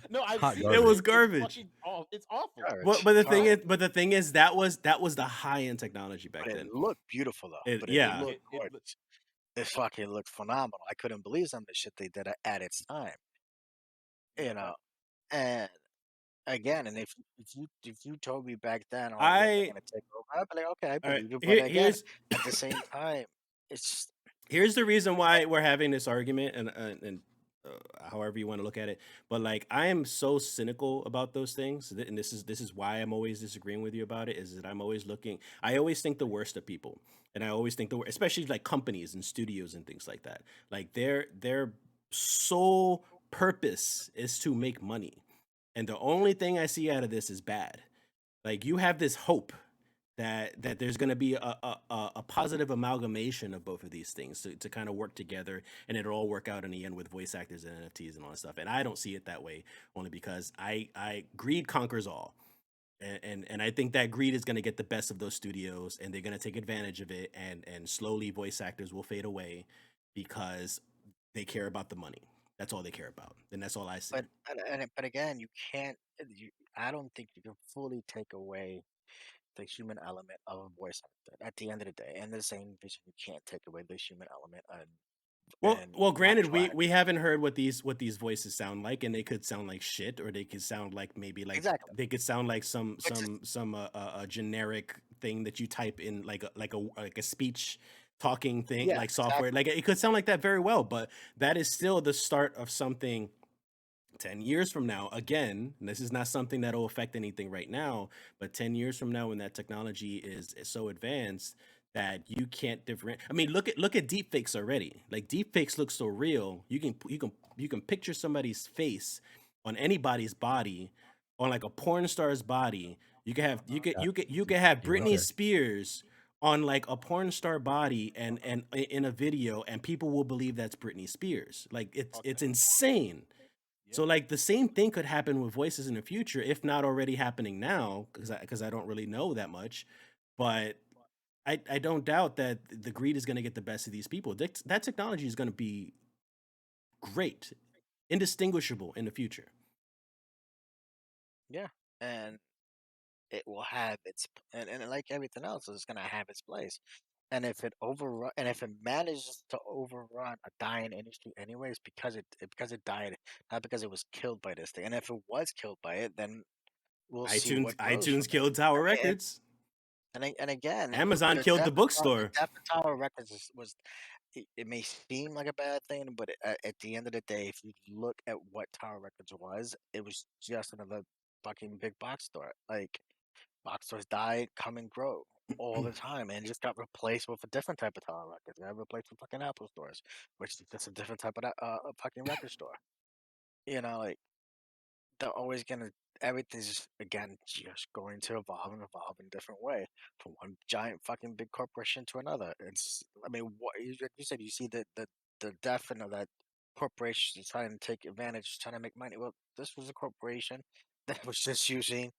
No, I've Hot seen It was it. It's garbage. fucking awful. It's awful. Garbage. But the thing is, that was the high end technology back But it then. looked beautiful though. But it Yeah, looked It gorgeous. It fucking looked phenomenal. I couldn't believe some of the shit they did at its time. You know, and again, and if you told me back then, oh yeah, they're I gonna take over, I'd be like, okay, I all right. believe you. But again, Here's at the same time, it's here's the reason why we're having this argument, and however you want to look at it. But like, I am so cynical about those things, and this is why I'm always disagreeing with you about it. Is that I'm always looking. I always think the worst of people, and I always think especially like companies and studios and things like that. Like their sole purpose is to make money, and the only thing I see out of this is bad. Like you have this hope that there's going to be a positive amalgamation of both of these things to kind of work together, and it'll all work out in the end with voice actors and NFTs and all that stuff. And I don't see it that way, only because I greed conquers all. And I think that greed is going to get the best of those studios, and they're going to take advantage of it, and slowly voice actors will fade away because they care about the money. That's all they care about, and that's all I see. but again, you can't. I don't think you can fully take away the human element of a voice actor at the end of the day. And the same vision, you can't take away the human element and Well, granted, actual we haven't heard what these voices sound like, and they could sound like shit, or they could sound like maybe like exactly. they could sound like some Which is a generic thing that you type in like a speech talking thing yeah, like software. exactly. Like it could sound like that very well, but that is still the start of something 10 years from now. Again, this is not something that will affect anything right now, but 10 years from now, when that technology is so advanced that you can't different. I mean, look at deepfakes already. Like deepfakes look so real. You can picture somebody's face on anybody's body, on like a porn star's body. You can have Yeah, you could have you Britney are. Spears on like a porn star body and in a video, and people will believe that's Britney Spears. Like it's Okay. insane. Yeah. So like the same thing could happen with voices in the future, if not already happening now, because I don't really know that much, but I don't doubt that the greed is going to get the best of these people. That technology is going to be great, indistinguishable in the future. yeah, and it will have its and like everything else, it's gonna have its place. And if it manages to overrun a dying industry anyways, because it died, not because it was killed by this thing. And if it was killed by it, then we'll see what grows from iTunes it. killed Tower I mean, Records. and again, Amazon killed the the bookstore. death of Tower Records was it may seem like a bad thing, but at the end of the day, if you look at what Tower Records was, it was just another fucking big box store. Like box stores die, come and grow all the time, and just got replaced with a different type of Tower Records. Got replaced with fucking Apple stores, which is just a different type of fucking record store. Like they're always gonna everything's just again just going to evolve and evolve in a different way from one giant fucking big corporation to another. I mean, what like you said, you see the death of that corporation trying to take advantage, trying to make money. Well, this was a corporation that was just using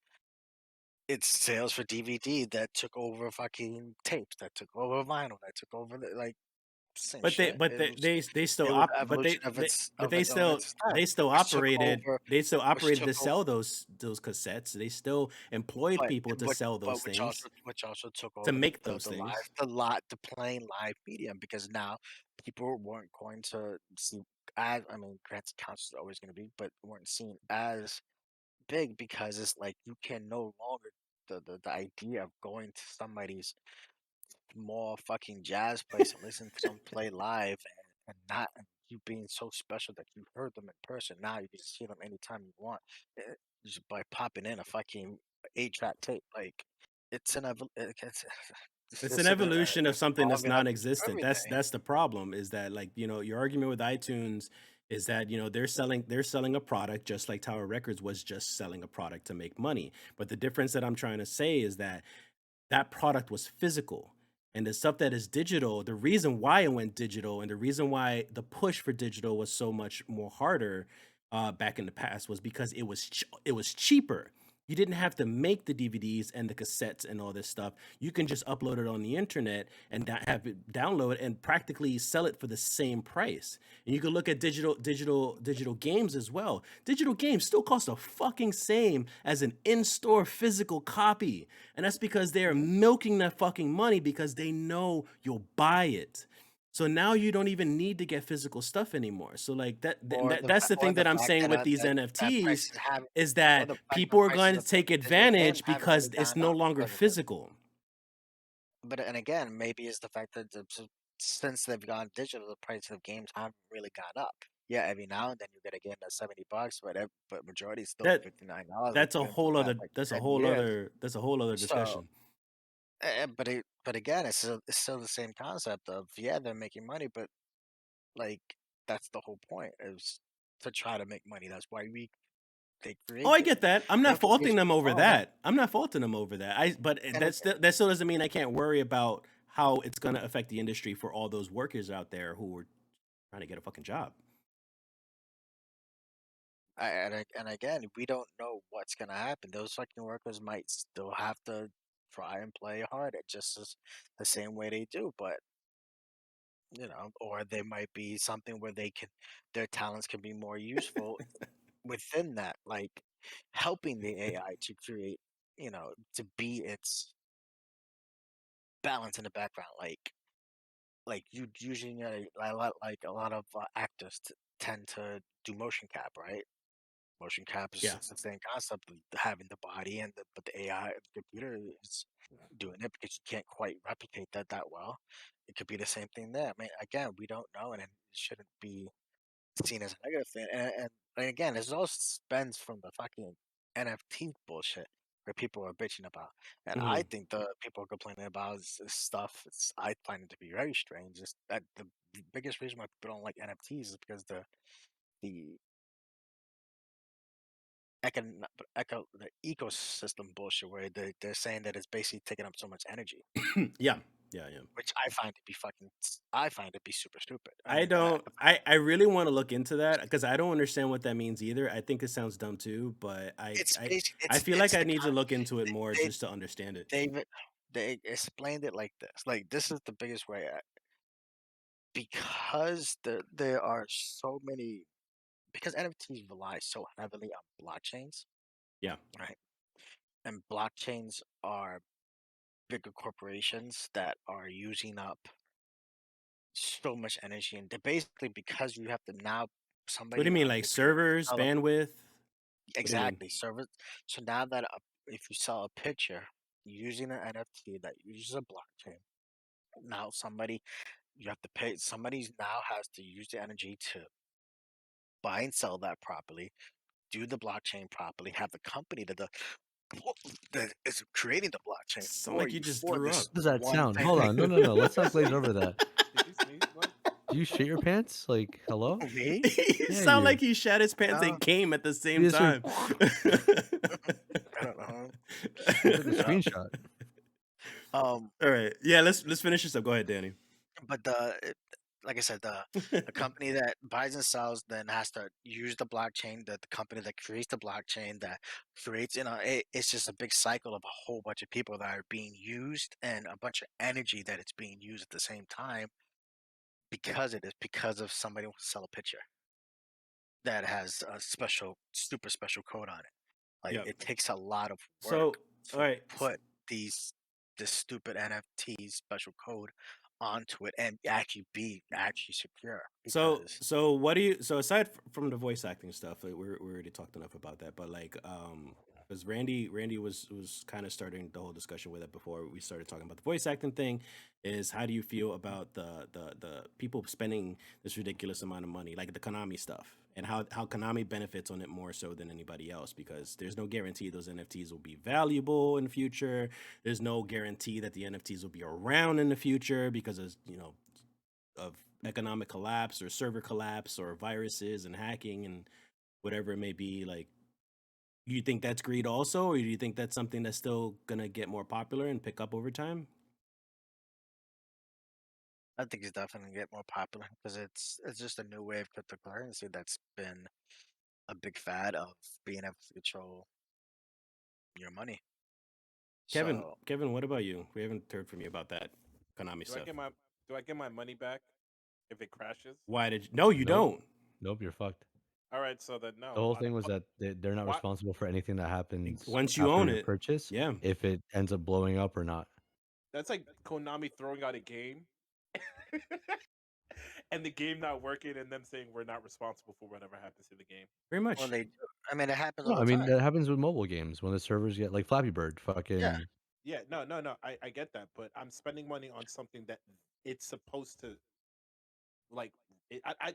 its sales for DVD that took over fucking tapes, that took over vinyl, that took over like same But they shit. but they still It was op the but evolution of its but they of still its time, they still which operated took to over. sell those cassettes. They still employed But people to but sell those things which also took to over make those the live things. the plain live medium because now people weren't going to see as I mean granted counts is always going to be but weren't seen as big because it's like you can no longer the idea of going to somebody's more fucking jazz place and listen to them play live and not and you being so special that you heard them in person. Now you can see them anytime you want, just by popping in a fucking 8-track tape. Like it's an it's It's an just evolution of something that's evolving of non-existent. everything. That's the problem. Is that like your argument with iTunes is that they're selling a product just like Tower Records was just selling a product to make money. But the difference that I'm trying to say is that that product was physical. And the stuff that is digital, the reason why it went digital and the reason why the push for digital was so much more harder back in the past was because it was cheaper. you didn't have to make the DVDs and the cassettes and all this stuff. You can just upload it on the internet and have it download and practically sell it for the same price. And you can look at digital games as well. Digital games still cost the fucking same as an in-store physical copy. And that's because they're milking that fucking money because they know you'll buy it. So now you don't even need to get physical stuff anymore. So like that's the or thing the that I'm fact saying with these that NFTs prices have, is or that the fact people that are going prices to of take digital games advantage have only because it's gone no up longer because of this. physical. But and again, maybe it's the fact that since they've gone digital, the price of games haven't really gone up. Yeah, every now and then you get a game that's $70, but majority is still That $59. It's that's a been for the whole past other like that's a 10 whole years. other that's a whole other So, discussion. but again, it's still the same concept of, yeah, they're making money, but like that's the whole point is to try to make money. That's why they Oh, create I this. get that. I'm They not don't faulting engage them over people. that. I'm not faulting them over that. But And that still doesn't mean I can't worry about how it's going to affect the industry for all those workers out there who are trying to get a fucking job. and again, we don't know what's gonna happen. Those fucking workers might still have to try and play hard at just the same way they do, but or they might be something where their talents can be more useful within that, like helping the AI to create, to be its balance in the background, like you using a lot of actors tend to do motion cap, right? Motion cap is Yeah. it's the same concept of having the body but the AI, the computer is doing it because you can't quite replicate that well. It could be the same thing there. I mean, again, we don't know, and it shouldn't be seen as a negative thing. And again, this all spends from the fucking NFT bullshit where people are bitching about. And I Hmm. think the people are complaining about is stuff. I find it to be very strange. Is that the biggest reason why people don't like NFTs is because the the ecosystem bullshit where they're saying that it's basically taking up so much energy, Yeah. which I find it be super stupid. I I mean, don't. I really want to look into that because I don't understand what that means either. I think it sounds dumb too, but it's basic. I feel like It's I the need to look into it more they just to understand it. they they explained it like this. Like this is the biggest way because there are so many because NFTs rely so heavily on blockchains, Yeah. right? And blockchains are bigger corporations that are using up so much energy, and they're basically because you have to now What do you somebody mean, on like if you servers, sell a bandwidth? What do you mean? exactly server. So now that if you sell a picture using an NFT that uses a blockchain, now you have to pay somebody now has to use the energy to buy and sell that properly, do the blockchain properly, have the company that is creating the blockchain Sound for like you you just for threw up. this What does that one sound? thing. Hold on. No, no, no. Let's not glaze over that. Did you sneeze? What? Do you shit your pants? Like, hello? Me? He Yeah, sound you. like he shat his pants No, and came at the You same just heard, time. I don't know. I took a No. screenshot. Um, All right. Yeah, let's finish this up. Go ahead, Danny. but like I said, the company that buys and sells then has to use the blockchain. The company that creates the blockchain that creates, it's just a big cycle of a whole bunch of people that are being used and a bunch of energy that it's being used at the same time because of somebody wants to sell a picture that has a super special code on it. Like Yep. it takes a lot of So, work all to right. put this stupid NFT special code onto it and actually secure because So what do you? So aside from the voice acting stuff, like we already talked enough about that. But like, because Randy was kind of starting the whole discussion with it before we started talking about the voice acting thing. Is how do you feel about the people spending this ridiculous amount of money, like the Konami stuff, and how Konami benefits on it more so than anybody else because there's no guarantee those NFTs will be valuable in the future. There's no guarantee that the NFTs will be around in the future because of economic collapse or server collapse or viruses and hacking and whatever it may be. Like, you think that's greed also, or do you think that's something that's still gonna get more popular and pick up over time? I think it's definitely get more popular because it's just a new way of cryptocurrency that's been a big fad of being able to control your money. Kevin, So Kevin, what about you? We haven't heard from you about that Konami Do I stuff. get my money back if it crashes? Why did you? No, you Nope. don't. Nope, you're fucked. All right, so then The no. whole Why the thing was fuck? that they're not Why? responsible for anything that happens Once you after own your it, purchase, yeah. if it ends up blowing up or not. That's like Konami throwing out a game, and the game not working, and them saying we're not responsible for whatever happens to the game. Very well, much. they do. I mean, it happens No, all I the mean time. that happens with mobile games when the servers get like Flappy Bird, Yeah. fucking. Yeah, no. I get that, but I'm spending money on something that it's supposed to like. It, I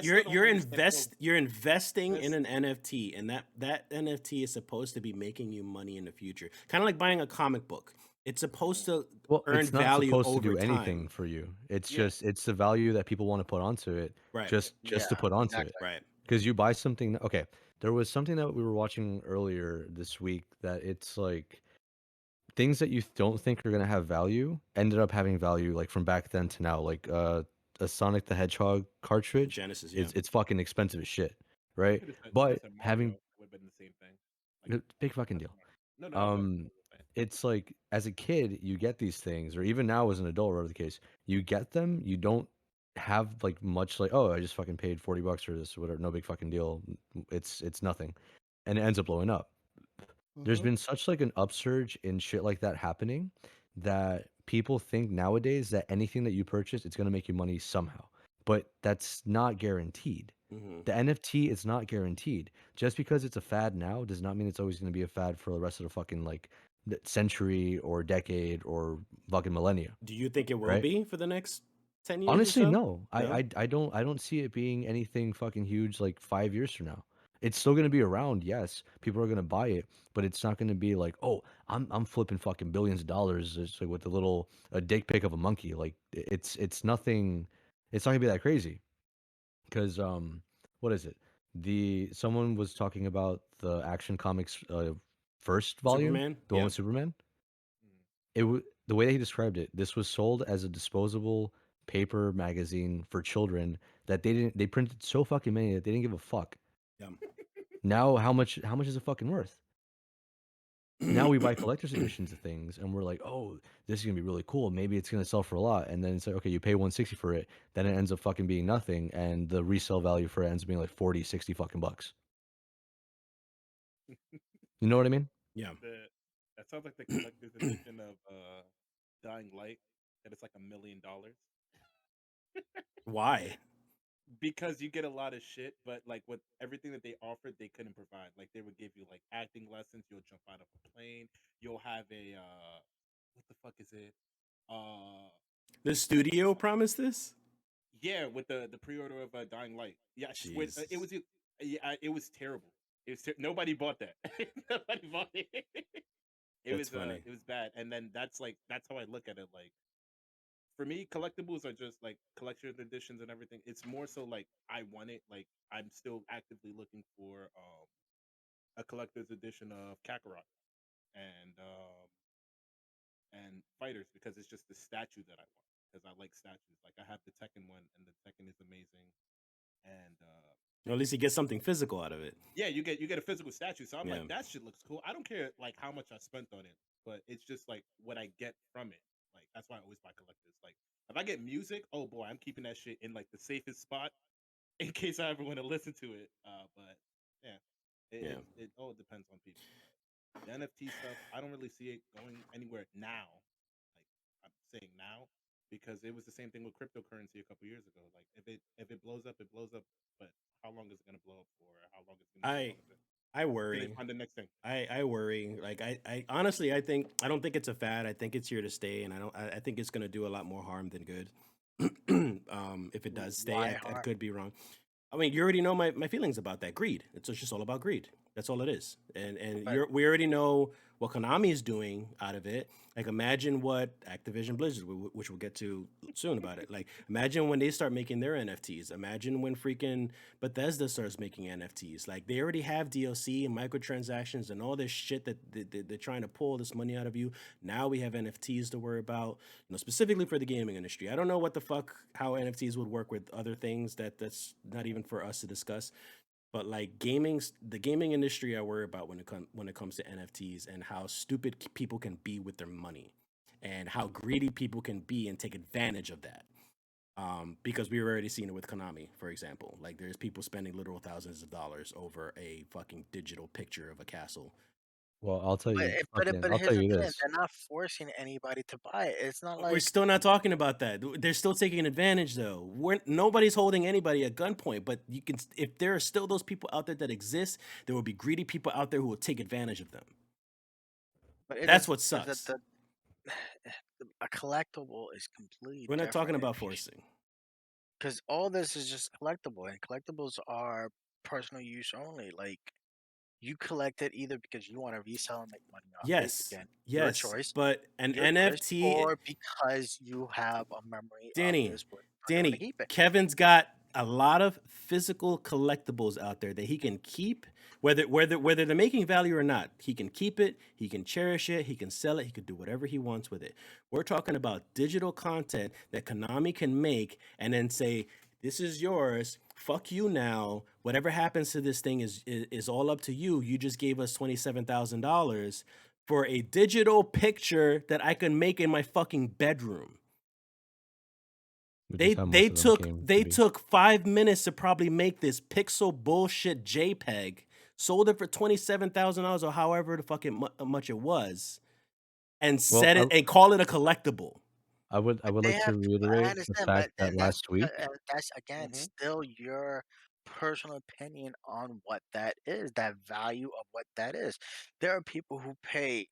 still don't understand. You're investing in This an NFT, and that NFT is supposed to be making you money in the future. Kind of like buying a comic book. It's supposed to Well, earn it's not value supposed to over do anything time. for you. It's Yeah, just it's the value that people want to put onto it, Right. just to Yeah, put onto it. exactly. Right. Because you buy something. Okay, there was something that we were watching earlier this week that it's like things that you don't think are gonna have value ended up having value, like from back then to now. Like a Sonic the Hedgehog The cartridge, Genesis, yeah. it's fucking expensive as shit, you right? could have said But Mario. having It would have been the same thing. Like big fucking that's deal. Mario. No, I know. Um, it's like as a kid, you get these things, or even now as an adult, whatever the case, you get them. You don't have like much like, oh, I just fucking paid $40 for this, whatever, no big fucking deal. It's nothing, and it ends up blowing up. There's been such like an upsurge in shit like that happening that people think nowadays that anything that you purchase, it's gonna make you money somehow, but that's not guaranteed. Mm-hmm. The NFT is not guaranteed. Just because it's a fad now does not mean it's always going to be a fad for the rest of the fucking like century or decade or fucking millennia, Do you think it will right? be for the next 10 years or Honestly, so? no. No? I don't see it being anything fucking huge like 5 years from now. It's still going to be around, yes. People are going to buy it, but it's not going to be like, oh, I'm flipping fucking billions of dollars just like with a dick pic of a monkey. Like it's nothing. It's not gonna be that crazy. Because what is it? Someone was talking about the Action Comics first volume, Superman? the one Yeah. with Superman. Mm. The way that he described it, this was sold as a disposable paper magazine for children that they printed so fucking many that they didn't give a fuck. Yeah. Now how much is it fucking worth? Now we buy collector's editions of things and we're like, oh, this is gonna be really cool. Maybe it's gonna sell for a lot. And then it's like, okay, you pay 160 for it, then it ends up fucking being nothing, and the resale value for it ends up being like 40, 60 fucking bucks. You know what I mean? Yeah. That sounds like the collector's edition of Dying Light, and it's like $1 million. Why? Because you get a lot of shit, but like with everything that they offered, they couldn't provide. Like they would give you like acting lessons. You'll jump out of a plane. You'll have a what the fuck is it? Uh, The studio promised this? yeah, with the pre-order of Dying Light. Yeah, Jeez. it was terrible. Nobody bought that. Nobody bought it. That's funny. It was bad. And then that's how I look at it. Like for me, collectibles are just like collection editions and everything. It's more so like I want it. Like I'm still actively looking for a collector's edition of Kakarot and fighters because it's just the statue that I want because I like statues. Like I have the Tekken one and the Tekken is amazing. And Or at least you get something physical out of it. yeah, you get a physical statue. So I'm Yeah. like, that shit looks cool. I don't care like how much I spent on it, but it's just like what I get from it. Like that's why I always buy collectors. Like if I get music, oh boy, I'm keeping that shit in like the safest spot in case I ever want to listen to it. But yeah, Yeah. it all depends on people. The NFT stuff, I don't really see it going anywhere now. Like I'm saying now because it was the same thing with cryptocurrency a couple years ago. Like if it blows up, it blows up. But how long is it gonna blow up for? How long is it gonna be I relevant? I Then worry. they find the next thing. I worry. Like I honestly I don't think it's a fad. I think it's here to stay, and I think it's gonna do a lot more harm than good. If it does stay, Why I harm? could be wrong. I mean, you already know my feelings about that greed. It's just all about greed. That's all it is. And Right. we already know what Konami is doing out of it. Like imagine what Activision Blizzard, which we'll get to soon about it. Like imagine when they start making their NFTs. Imagine when freaking Bethesda starts making NFTs. Like they already have DLC and microtransactions and all this shit that they're trying to pull this money out of you. Now we have NFTs to worry about, specifically for the gaming industry. I don't know what the fuck how NFTs would work with other things that's not even for us to discuss. But like the gaming industry, I worry about when it comes to NFTs and how stupid people can be with their money, and how greedy people can be and take advantage of that. Because we've already seen it with Konami, for example. Like there's people spending literal thousands of dollars over a fucking digital picture of a castle. Well, I'll tell you, But I'll tell here's the you thing: this. they're not forcing anybody to buy it. It's not We're like still not talking about that. They're still taking advantage, though. Nobody's holding anybody at gunpoint. But you can, if there are still those people out there that exist, there will be greedy people out there who will take advantage of them. but it That's is what sucks. a collectible is completely We're not talking different about forcing. because all this is just collectible, and collectibles are personal use only. Like you collect it either because you want to resell and make money off it. Yes, Again, your yes, choice, but an your choice, NFT, or because you have a memory of Danny, this, where you want to Danny, keep it. Kevin's got a lot of physical collectibles out there that he can keep, whether they're making value or not. He can keep it, he can cherish it, he can sell it, he can do whatever he wants with it. We're talking about digital content that Konami can make and then say, "This is yours. Fuck you now. Whatever happens to this thing is all up to you. You just gave us $27,000 for a digital picture that I can make in my fucking bedroom." Which They is how they most of them took came to they be. took 5 minutes to probably make this pixel bullshit JPEG, sold it for $27,000 or however the fucking much it was, and Well, set it and call it a collectible. I would But like to I reiterate the understand, fact that last week, that's again Mhm. still your personal opinion on what that is, that value of what that is. There are people who will pay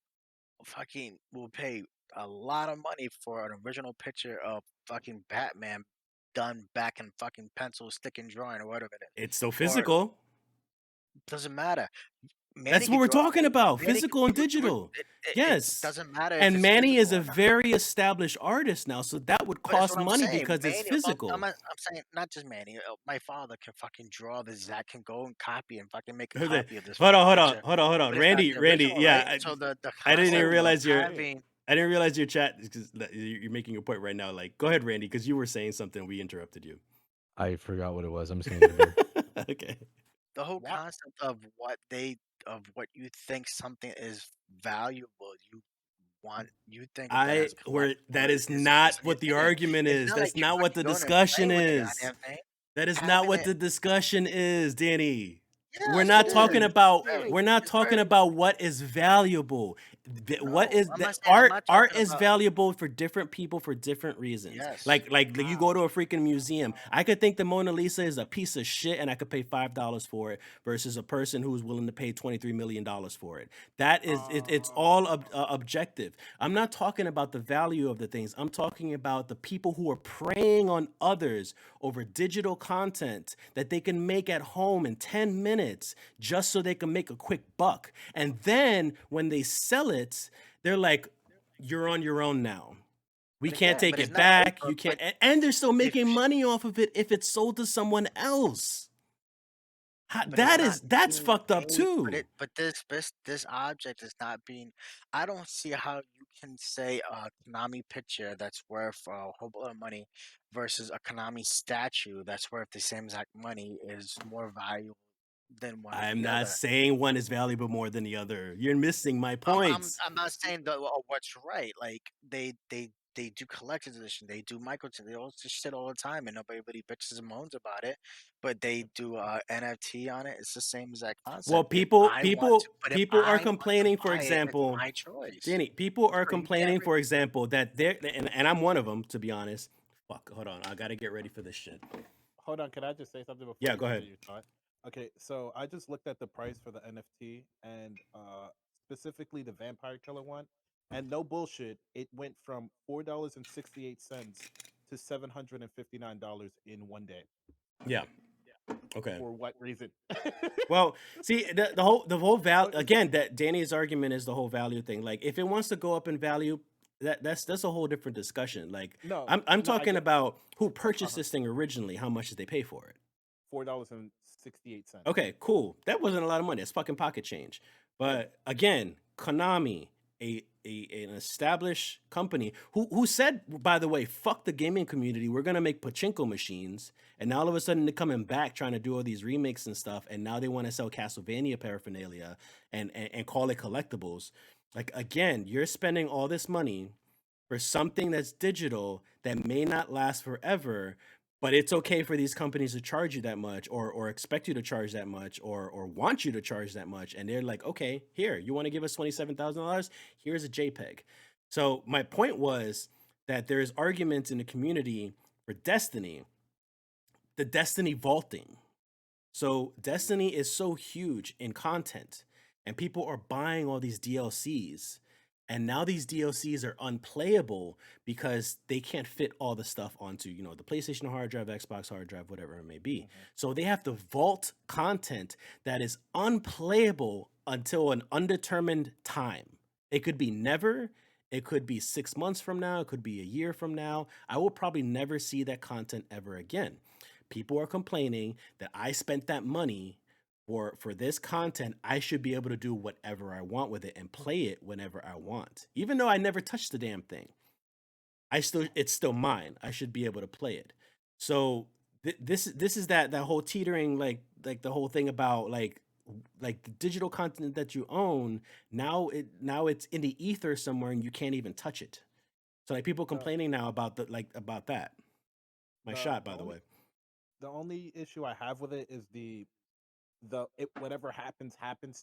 a lot of money for an original picture of fucking Batman done back in fucking pencil, stick and drawing or whatever it is. It's so Or physical. doesn't matter. Manny That's what could we're draw. talking about, Manny could, physical and digital. it Yes. doesn't matter if And it's Manny is physical a or not. very established artist now, so that would But that's cost what I'm money saying. because it's Manny, physical. I'm saying not just Manny. My father can fucking draw this. Zach can go and copy and fucking make a Hold copy of this on, fucking hold on, picture. hold on, hold on. But it's not Randy, the Randy, original, right? yeah. So the I didn't even concept Oh, of realize you're having I didn't realize your chat because you're making a point right now. Like, go ahead, Randy, because you were saying something. We interrupted you. I forgot what it was. I'm just gonna get a beer. Okay. the whole What? concept of what you think something is valuable, you think of that as That collectible is is not what the insane. argument It's is. not like That's you not what fucking the going to discussion play with the is. goddamn thing. That is not Having what it, the discussion is, Danny. We're yes, it not talking is. about Very, it's very. what is valuable. What No, is I'm the not saying. I'm art? not Art talking is about. valuable for different people for different reasons. Yes. Like you go to a freaking museum. I could think the Mona Lisa is a piece of shit and I could pay $5 for it versus a person who's willing to pay $23 million for it. That is it's all objective. I'm not talking about the value of the things. I'm talking about the people who are preying on others over digital content that they can make at home in 10 minutes just so they can make a quick buck. And then when they sell it, they're like, "You're on your own now. We But can't again, take but it's it not right. back. You can't." And they're still If making money off of it if it's sold to someone else. but it's not That's being fucked up paid. too. But this object is not being. I don't see how you can say a Konami picture that's worth a whole lot of money versus a Konami statue that's worth the same exact money is more valuable than one or I'm the not other. saying one is valuable more than the other. You're missing my points. I'm not saying what's right. Like they do collector's edition, they do microchips, they all this shit all the time, and nobody really bitches and moans about it. But they do NFT on it. It's the same exact Well, concept. people I are want to complaining, for buy it, it's example, my choice. Danny, people are So you can't complaining, really. for example, that they're and I'm one of them, to be honest. Fuck, hold on, I gotta get ready for this shit. Hold on, can I just say something before Yeah, you go ahead. finish your thought? Okay, so I just looked at the price for the NFT and specifically the vampire killer one, and no bullshit, it went from $4.68 to $759 in one day. Yeah, okay. For what reason? Well, see the whole value So it's again. That Danny's argument is the whole value thing. Like, if it wants to go up in value, that's a whole different discussion. Like, no, I'm no, I talking get about who purchased uh-huh. this thing originally. How much did they pay for it? $4.68. Okay, cool. That wasn't a lot of money. It's fucking pocket change. Yeah. But again, Konami, an established company who said, by the way, fuck the gaming community, we're gonna make pachinko machines, and now all of a sudden they're coming back trying to do all these remakes and stuff, and now they want to sell Castlevania paraphernalia and call it collectibles. Like, again, you're spending all this money for something that's digital that may not last forever, but it's okay for these companies to charge you that much, or expect you to charge that much, or want you to charge that much, and they're like, okay, here, you want to give us $27,000? Here's a JPEG. So my point was that there's arguments in the community for Destiny, the Destiny vaulting. So Destiny is so huge in content, and people are buying all these DLCs. And now these DLCs are unplayable because they can't fit all the stuff onto, the PlayStation hard drive, Xbox hard drive, whatever it may be. So they have to vault content that is unplayable until an undetermined time. It could be never. It could be 6 months from now. It could be a year from now. I will probably never see that content ever again. People are complaining that I spent that money for this content. I should be able to do whatever I want with it and play it whenever I want. Even though I never touched the damn thing, it's still mine. I should be able to play it. So this is that whole teetering, like the whole thing about like the digital content that you own, now it's in the ether somewhere and you can't even touch it. So like people complaining now about about that. My shot, by the way. The only issue I have with it is whatever happens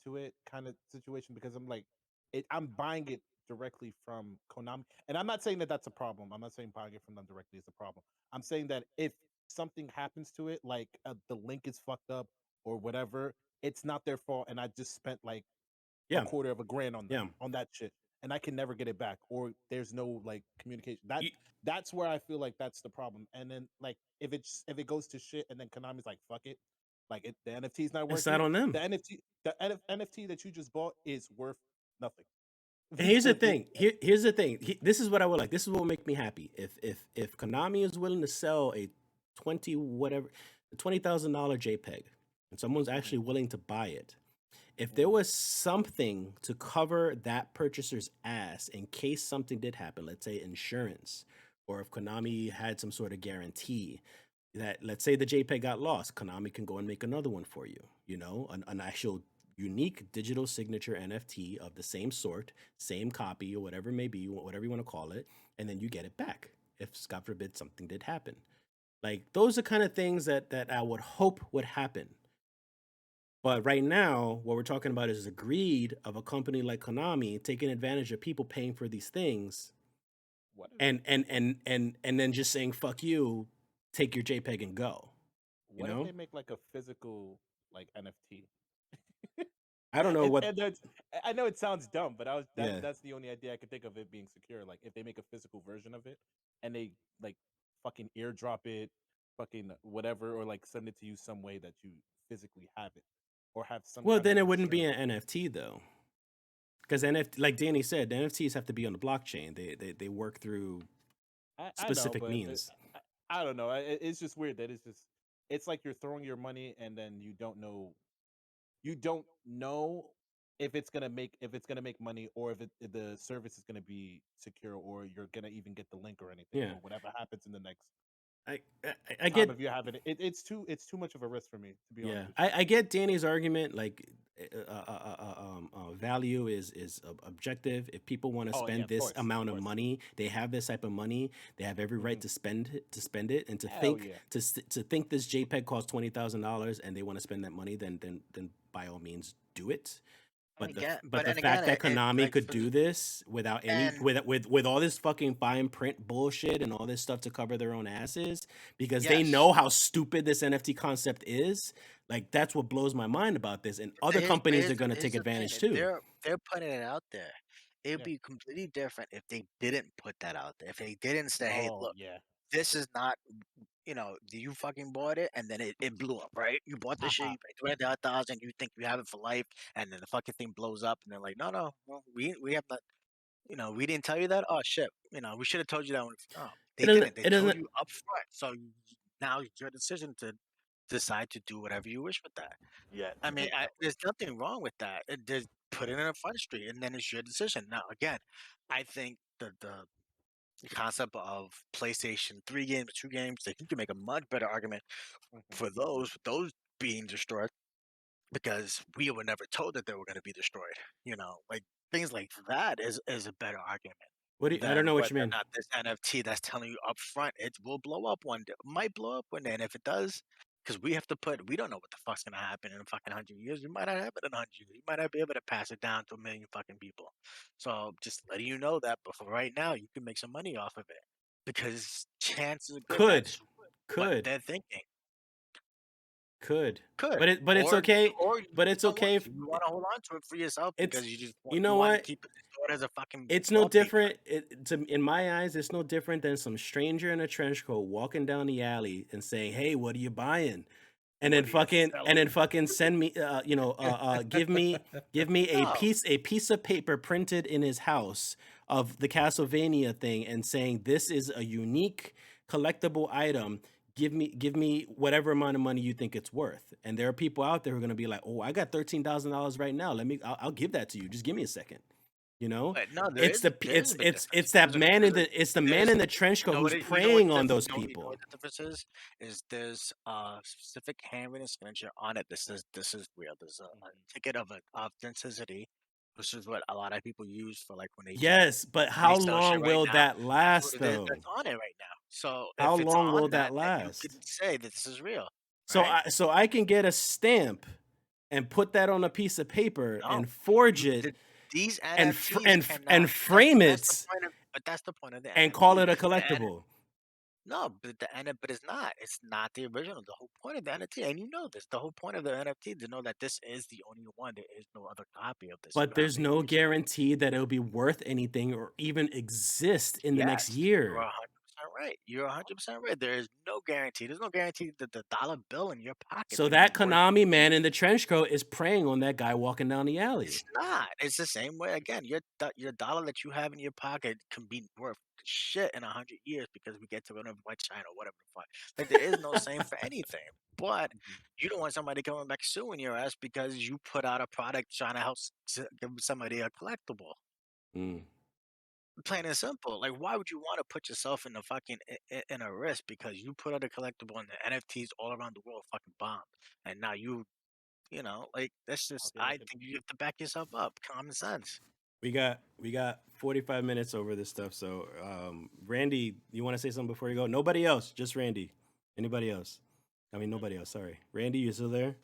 to it kind of situation, because I'm buying it directly from Konami, and I'm not saying that that's a problem. I'm not saying buying it from them directly is a problem. I'm saying that if something happens to it, like the link is fucked up or whatever, it's not their fault, and I just spent like Yeah. a quarter of a grand on Yeah. on that shit, and I can never get it back, or there's no like communication. You- That's where I feel like that's the problem. And then like if it goes to shit, and then Konami's like, fuck it, like the NFT's not working. It's not on them. The NFT that you just bought is worth nothing. And here's the thing. Here's the thing. This is what I would like. This is what will make me happy. If Konami is willing to sell a $20,000 JPEG, and someone's actually willing to buy it, if there was something to cover that purchaser's ass in case something did happen, let's say insurance, or if Konami had some sort of guarantee that, let's say the JPEG got lost, Konami can go and make another one for you. An actual unique digital signature NFT of the same sort, same copy, or whatever it may be, whatever you want to call it, and then you get it back if, God forbid, something did happen. Like, those are kind of things that I would hope would happen. But right now, what we're talking about is the greed of a company like Konami taking advantage of people paying for these things, and then just saying "fuck you," take your JPEG and go. What if they make like a physical like NFT? I don't know what. I know it sounds dumb, but that's the only idea I could think of it being secure. Like if they make a physical version of it and they like fucking airdrop it, fucking whatever, or like send it to you some way that you physically have it, or have some. Well, then it wouldn't be an NFT though, because NFT, like Danny said, the NFTs have to be on the blockchain. They work through specific means. I don't know. It's just weird that it's like you're throwing your money and then you don't know if it's gonna make money, or if the service is gonna be secure, or you're gonna even get the link or anything, or whatever happens in the next. I get if you have it. It's too much of a risk for me, to be honest. I get Danny's argument. Like, value is objective. If people want to spend this amount of money, they have this type of money. They have every right to spend it, and to think this JPEG costs $20,000 and they want to spend that money, then by all means do it. But the fact that Konami could do this without any with all this fucking fine print bullshit and all this stuff to cover their own asses, because they know how stupid this NFT concept is, like, that's what blows my mind about this. And other companies are going to take advantage too. They're putting it out there. It'd be completely different if they didn't put that out there. If they didn't say, "Hey, look, this is not." You fucking bought it, and then it blew up, right? You bought the shit, you paid $20,000, you think you have it for life, and then the fucking thing blows up, and they're like, no, well, we have not, we didn't tell you that. Oh shit, we should have told you that one. Oh, they didn't. They told you up front. So now it's your decision to decide to do whatever you wish with that. Yeah, I mean, there's nothing wrong with that. There's put it in a front street, and then it's your decision. Now, again, I think the concept of PlayStation 3 games, 2 games, that you can make a much better argument for those being destroyed, because we were never told that they were going to be destroyed. Like things like that is a better argument What do you, I don't than know what whether you or mean. not this NFT that's telling you up front it will blow up one day, might blow up one day, and if it does, because we don't know what the fuck's gonna happen in a fucking 100 years. You might not have it in 100 years. You might not be able to pass it down to 1 million fucking people. So just letting you know that. But for right now, you can make some money off of it, because chances are good Could, that's what could, they're thinking. could. Could. But it's okay. Or you But just it's don't want okay. to. You want to hold on to it for yourself because It's you just you want, you know want to what? keep it stored as a fucking It's no wallpaper. different. In my eyes, it's no different than some stranger in a trench coat walking down the alley and saying, "Hey, what are you buying?" And then What are you fucking send me, give me a No. piece of paper printed in his house of the Castlevania thing and saying this is a unique collectible item. Give me whatever amount of money you think it's worth. And there are people out there who are gonna be like, oh, I got $13,000 right now. I'll give that to you. Just give me a second. But no, It's the there is a big difference. it's that man in the man in the trench coat who's preying on those You know people. what the difference is there's a specific handwritten signature on it. This is real. There's a ticket of authenticity, which is what a lot of people use for like when they Yes, but how resell shit long right will now. that That's last what it is. though? That's on it right now. So How if it's long will on that that, then you last? can say that this is real, So right? I can get a stamp and put that on a piece of paper No, and forge it these and NFTs cannot. and frame That's it the point of. But that's the point of the and call NFT. it a The N- collectible. No, but it's not. It's not the original. The whole point of the NFT, and you know this. The whole point of the NFT to know that this is the only one. There is no other copy of this. You But have there's the no original. guarantee that it'll be worth anything or even exist in the next Yes, you're year. 100% right. You're 100% right. There is no guarantee. There's no guarantee that the dollar bill in your pocket's So gonna be that worth. Konami man in the trench coat is preying on that guy walking down the alley. It's not. It's the same way. Again, your dollar that you have in your pocket can be worth shit in 100 years because we get to go to White China or whatever the fuck. Like there is no saying for anything. But you don't want somebody coming back suing your ass because you put out a product trying to help give somebody a collectible. Mm. Plain and simple. Like, why would you want to put yourself in a fucking in a risk because you put out a collectible and the NFTs all around the world fucking bomb, and now like that's just. I think you have to back yourself up. Common sense. We got 45 minutes over this stuff. So, Randy, you want to say something before you go? Nobody else, just Randy. Anybody else? I mean, nobody else. Sorry, Randy, you still there?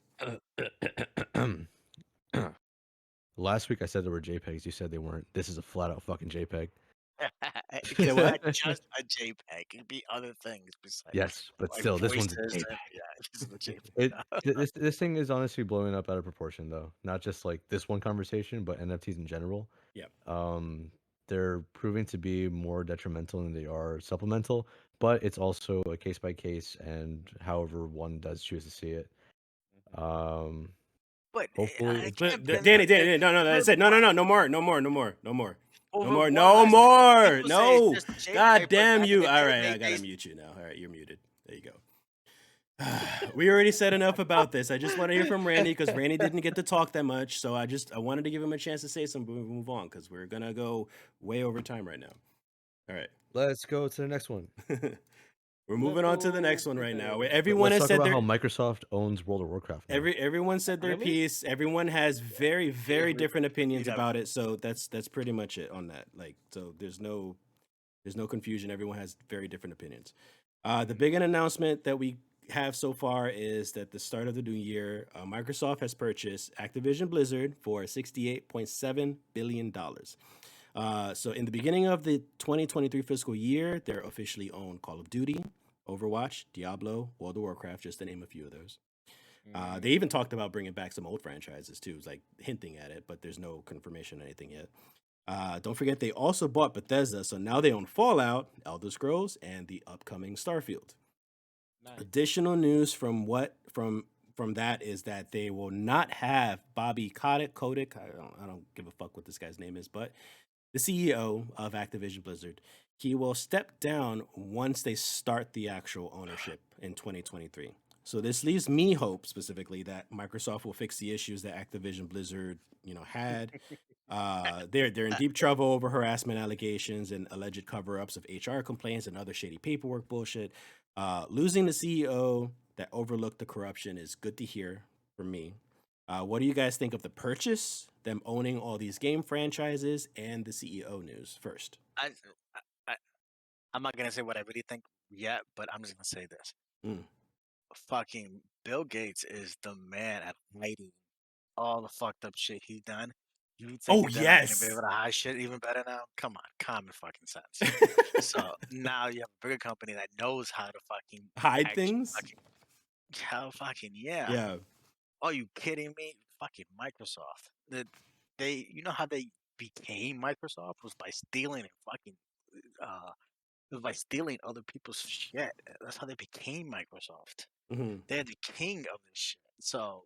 Last week I said there were JPEGs. You said they weren't. This is a flat out fucking JPEG. It's what? not just a JPEG. It could be other things besides. Yes, but like still, this one's a voices JPEG. this is a JPEG. This thing is honestly blowing up out of proportion, though. Not just like this one conversation, but NFTs in general. Yep. They're proving to be more detrimental than they are supplemental. But it's also a case by case, and however one does choose to see it. But Hopefully, I But can't blame Danny, them. no, that's it. No, no more. No more. Over No what? more. People say No. it's just a God JPEG, but damn back in you. the All day, right, I gotta mute you now. All right, you're muted. There you go. We already said enough about this. I just want to hear from Randy because Randy didn't get to talk that much. So I wanted to give him a chance to say something. But we move on because we're gonna go way over time right now. All right. let's go to the next one. We're moving on to the next one right now. Where Let's everyone has talk said about their how Microsoft owns World of Warcraft now. everyone said their Really? piece. Everyone has very different opinions Yeah. about it. So that's pretty much it on that. Like, so there's no confusion. Everyone has very different opinions. The big announcement that we have so far is that the start of the new year, Microsoft has purchased Activision Blizzard for $68.7 billion. So in the beginning of the 2023 fiscal year, they're officially owned Call of Duty, Overwatch, Diablo, World of Warcraft, just to name a few of those. They even talked about bringing back some old franchises too, like hinting at it, but there's no confirmation or anything yet. Don't forget they also bought Bethesda, so now they own Fallout, Elder Scrolls, and the upcoming Starfield. Nice. Additional news from that is that they will not have Bobby Kotick. I don't give a fuck what this guy's name is, but the CEO of Activision Blizzard, he will step down once they start the actual ownership in 2023. So this leaves me hope specifically that Microsoft will fix the issues that Activision Blizzard, had. They're in deep trouble over harassment allegations and alleged cover-ups of HR complaints and other shady paperwork bullshit. Losing the CEO that overlooked the corruption is good to hear for me. What do you guys think of the purchase, them owning all these game franchises, and the CEO news first? I'm not gonna say what I really think yet, but I'm just gonna say this: Mm. fucking Bill Gates is the man at hiding all the fucked up shit he's done. You think Oh, they're not gonna be yes. able to hide shit even better now? Come on, common fucking sense. So now you have a bigger company that knows how to fucking Hide actually things? yeah. Yeah. Are you kidding me? Fucking Microsoft. You know how they became Microsoft was by stealing and fucking uh it was by stealing other people's shit. That's how they became Microsoft. hmm They're the king of this shit. So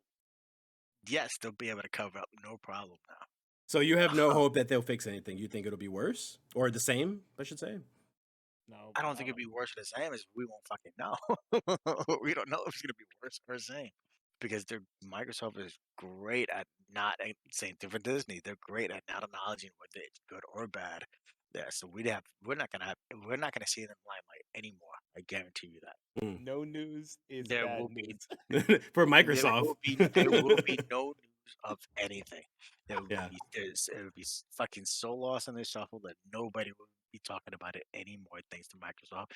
yes, they'll be able to cover up no problem now. So you have no hope that they'll fix anything. You think it'll be worse or the same, I should say? No, I don't think it'd be worse or the same as we won't fucking know. We don't know if it's gonna be worse or the same. Because Microsoft is great at not saying different Disney. They're great at not acknowledging whether it's good or bad. Yeah, so we're not gonna see them limelight anymore. I guarantee you that. Mm. no news is There bad will be news. For there Microsoft. will be no news of anything. Yeah. It would be fucking so lost in the shuffle that nobody will be talking about it anymore thanks to Microsoft.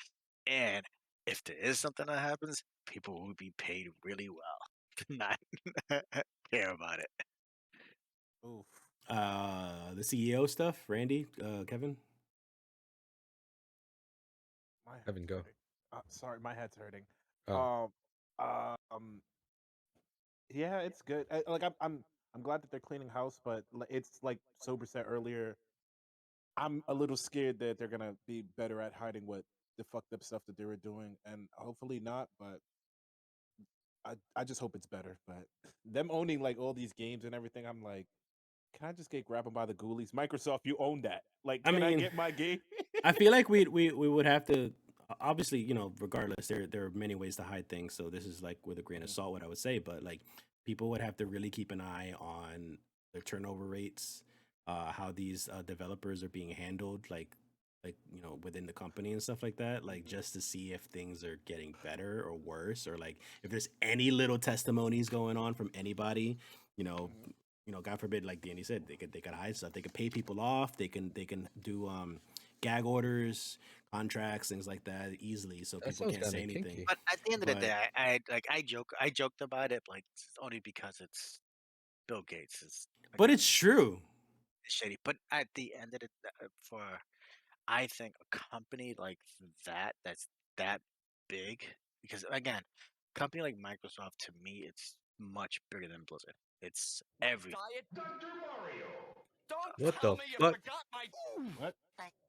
And if there is something that happens, people will be paid really well to not care about it. Oof. The CEO stuff, Randy, Kevin. My head's Kevin, go. hurting. Sorry, my head's hurting. Oh, Um, yeah, it's good. I'm glad that they're cleaning house, but it's like Sober said earlier. I'm a little scared that they're gonna be better at hiding what the fucked up stuff that they were doing, and hopefully not. But I just hope it's better. But them owning like all these games and everything, I'm like, can I just get grabbed by the ghoulies? Microsoft, you own that. Like, I can I mean, get my game? I feel like we would have to obviously, regardless, there are many ways to hide things. So this is like with a grain of salt what I would say, but like people would have to really keep an eye on their turnover rates, how these developers are being handled, like within the company and stuff like that, like just to see if things are getting better or worse, or like if there's any little testimonies going on from anybody, you know, God forbid, like Danny said, they could hide stuff. They could pay people off. They can do gag orders, contracts, things like that easily, so that people sounds can't say kind of anything. kinky. But at the end of the But day, I joked about it, like only because it's Bill Gates is but again it's true. shady. But at the end of the for I think a company like that's that big, because again, a company like Microsoft to me it's much bigger than Blizzard. It's everything. What the fuck? What?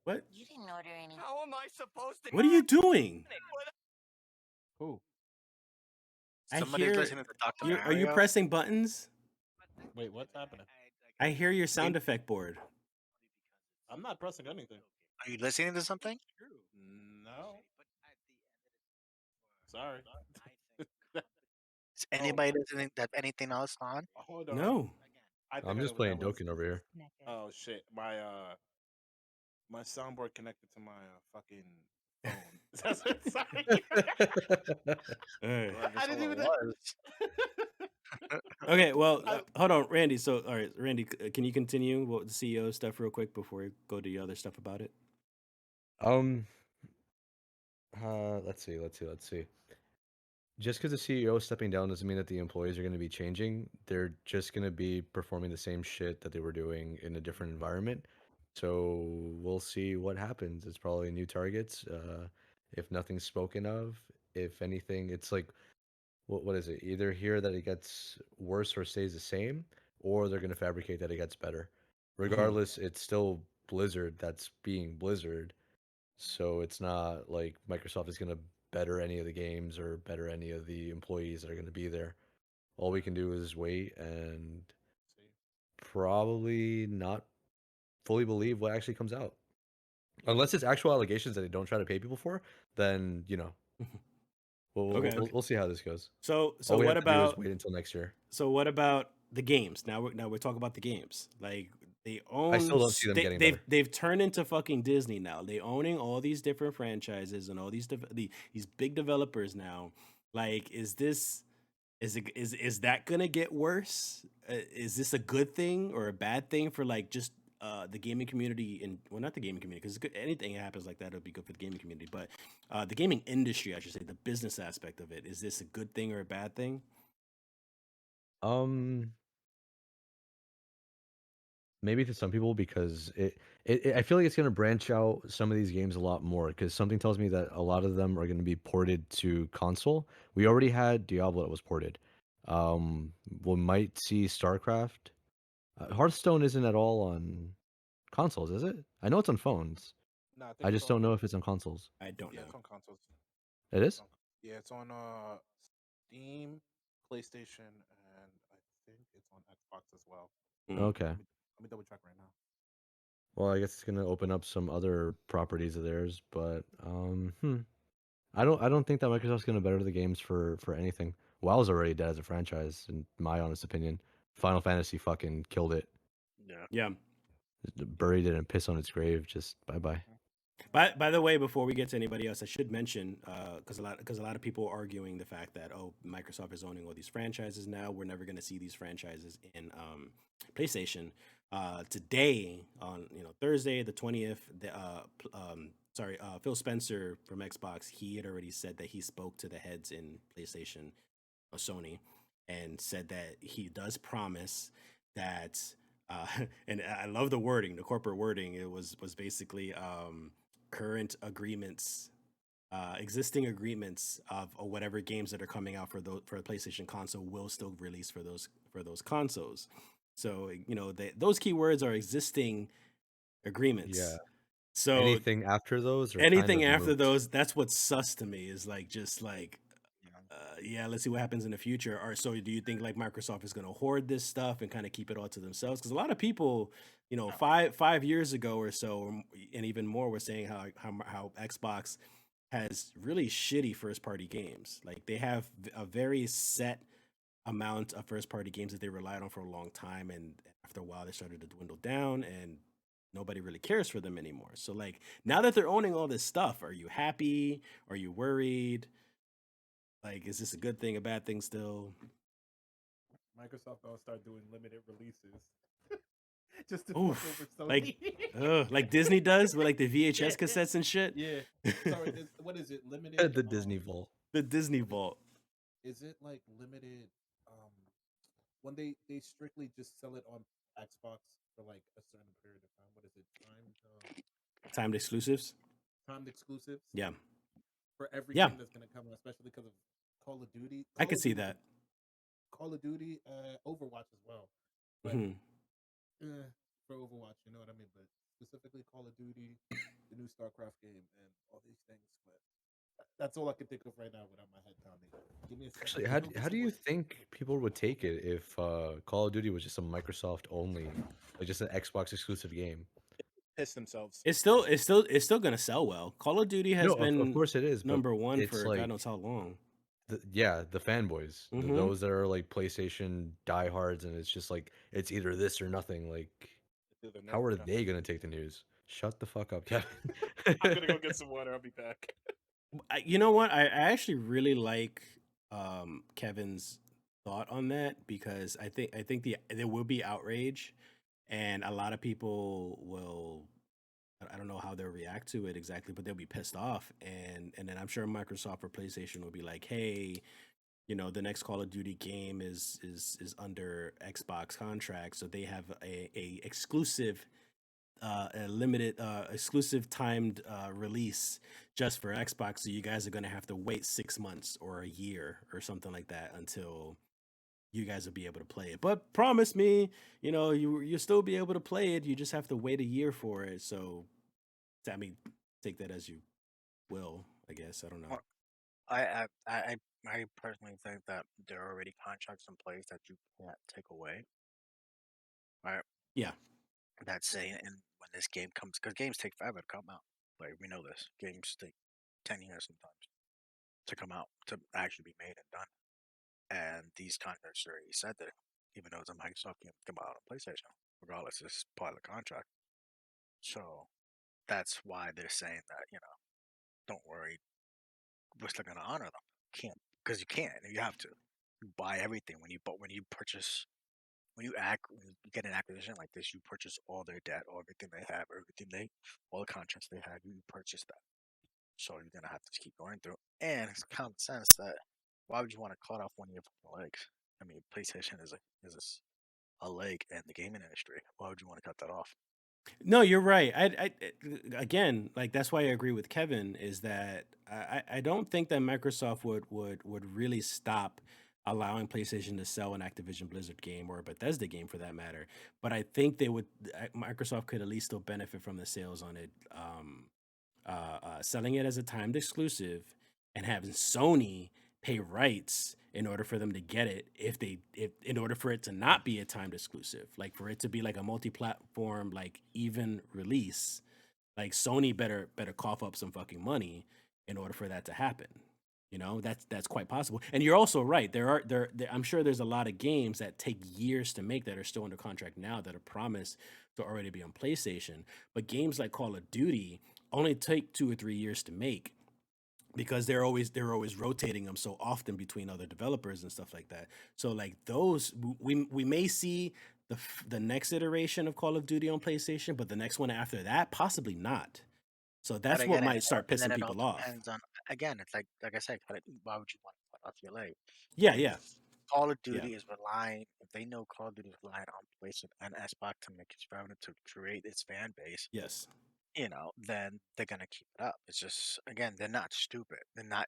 What? You didn't order any. How am I supposed to What are you doing? Who? I Somebody's hear. listening to Dr. Are you Mario. pressing buttons? Wait, what's happening? I hear your sound effect board. I'm not pressing anything. Are you listening to something? No. Sorry. Is anybody listening to anything else on? Hold on. No. I think I'm I know just what playing that was. Dokkan over here. Oh shit! My soundboard connected to my fucking phone. Sorry. Alright. I didn't even. Okay, well, hold on, Randy. So, all right, Randy, can you continue with the CEO stuff real quick before we go to the other stuff about it? Um, let's see. Just because the CEO is stepping down doesn't mean that the employees are going to be changing. They're just going to be performing the same shit that they were doing in a different environment. So we'll see what happens. It's probably new targets. If nothing's spoken of, if anything, it's like, what is it? Either hear that it gets worse or stays the same, or they're going to fabricate that it gets better. Regardless, it's still Blizzard that's being Blizzard. So it's not like Microsoft is going to better any of the games or better any of the employees that are going to be there. All we can do is wait and probably not fully believe what actually comes out. Unless it's actual allegations that they don't try to pay people for, then, Okay. We'll see how this goes. So All we what have to do is about wait until next year. so what about the games? Now we're talking about the games. Like they I own still don't see them getting better. they've turned into fucking Disney now. They owning all these different franchises and all these these big developers now. Like is that gonna get worse? Is this a good thing or a bad thing for like just the gaming community and well, not the gaming community because anything that happens like that would be good for the gaming community, but the gaming industry, I should say, the business aspect of it. Is this a good thing or a bad thing? Maybe to some people because I feel like it's going to branch out some of these games a lot more because something tells me that a lot of them are going to be ported to console. We already had Diablo that was ported. We might see StarCraft. Hearthstone isn't at all on consoles, is it? I know it's on phones. No, I think I it's just don't on. know if it's on consoles. I don't Yeah, know. it's on consoles. It is? Yeah, it's on Steam, PlayStation, and I think it's on Xbox as well. Okay. Let me double check right now. Well, I guess it's going to open up some other properties of theirs, but I don't think that Microsoft's going to better the games for anything. WoW's already dead as a franchise, in my honest opinion. Final Fantasy fucking killed it. Yeah. Yeah. Buried it and piss on its grave. Just bye bye. By the way, before we get to anybody else, I should mention because a lot of people are arguing the fact that Microsoft is owning all these franchises now. We're never going to see these franchises in PlayStation. Today on Thursday the 20th, Phil Spencer from Xbox, he had already said that he spoke to the heads in PlayStation or Sony and said that he does promise that and I love the wording, the corporate wording. It was basically current agreements, existing agreements of whatever games that are coming out for the PlayStation console will still release for those consoles. So those keywords are existing agreements. Yeah. So anything after those, or anything kind of after moot. those, that's what's sus to me. Is like just like yeah, let's see what happens in the future. Or so do you think like Microsoft is going to hoard this stuff and kind of keep it all to themselves? Because a lot of people, 5 years ago or so, and even more, were saying how Xbox has really shitty first party games. Like they have a very set amount of first party games that they relied on for a long time, and after a while they started to dwindle down and nobody really cares for them anymore. So like now that they're owning all this stuff, are you happy? Are you worried? Like, is this a good thing, a bad thing still? Microsoft gonna start doing limited releases just to Oof, fuck over Sony. like Disney does with like the VHS cassettes and shit. Yeah. Sorry, what is it? Limited. The Disney Vault. The Disney Vault. Is it like limited? When they strictly just sell it on Xbox for like a certain period of time. What is it? Timed exclusives. Timed exclusives. Yeah. For every Yeah. game that's gonna come, especially because of Call of Duty. I could see that. Call of Duty, Overwatch as well. But for Overwatch, you know what I mean. But specifically Call of Duty, the new StarCraft game, and all these things. But that's all I can think of right now without my head pounding. Give me a second. Actually, how do you think people would take it if Call of Duty was just a Microsoft only, like just an Xbox exclusive game? Piss themselves. It's still gonna sell well. Call of Duty has No, been of course it is, but number one it's for like God knows how long. the fanboys, Mhm. those that are like PlayStation diehards, and it's just like it's either this or nothing. Like, how are they gonna take the news? Shut the fuck up, Kevin. I'm gonna go get some water. I'll be back. You know what? I actually really like Kevin's thought on that because I think there will be outrage, and a lot of people will. I don't know how they'll react to it exactly, but they'll be pissed off, and then I'm sure Microsoft or PlayStation will be like, "Hey, the next Call of Duty game is under Xbox contract, so they have a exclusive, a limited, exclusive timed release just for Xbox. So you guys are gonna have to wait 6 months or a year or something like that until you guys will be able to play it. But promise me, you'll still be able to play it. You just have to wait a year for it. So, I mean, take that as you will. I guess I don't know. Well, I personally think that there are already contracts in place that you can't take away. Right? Yeah. That's saying, and when this game comes, because games take forever to come out. Like we know this, games take 10 years sometimes. to come out to actually be made and done. And these contracts already said that even though it's a Microsoft game, come out on PlayStation, regardless, it's part of the contract. So that's why they're saying that, don't worry, we're still gonna honor them. Can't because you can't. You have to. You buy everything when you purchase when you get an acquisition like this, you purchase all their debt, all everything they have, all the contracts they have, you purchase that. So you're gonna have to keep going through. And it's common sense that why would you want to cut off one of your fucking legs? I mean, PlayStation is a leg in the gaming industry. Why would you want to cut that off? No, you're right. Again, like that's why I agree with Kevin. Is that I don't think that Microsoft would really stop allowing PlayStation to sell an Activision Blizzard game or a Bethesda game for that matter. But I think they would. Microsoft could at least still benefit from the sales on it, selling it as a timed exclusive, and having Sony pay rights in order for them to get it if in order for it to not be a timed exclusive, like for it to be like a multi-platform, like even release, like Sony better cough up some fucking money in order for that to happen. That's quite possible. And you're also right. I'm sure there's a lot of games that take years to make that are still under contract now that are promised to already be on PlayStation. But games like Call of Duty only take 2 or 3 years to make because they're always rotating them so often between other developers and stuff like that. So like those we may see the next iteration of Call of Duty on PlayStation, but the next one after that possibly not. So But that's what again, might start and then pissing it all people off. depends on again. It's like I said, why would you want to cut off your leg? Yeah, If yeah, Call of yeah. Duty is relying, if they know Call of Duty is relying on PlayStation and Xbox to make its revenue to create its fan base, Yes. then they're gonna keep it up. It's just again, they're not stupid. They're not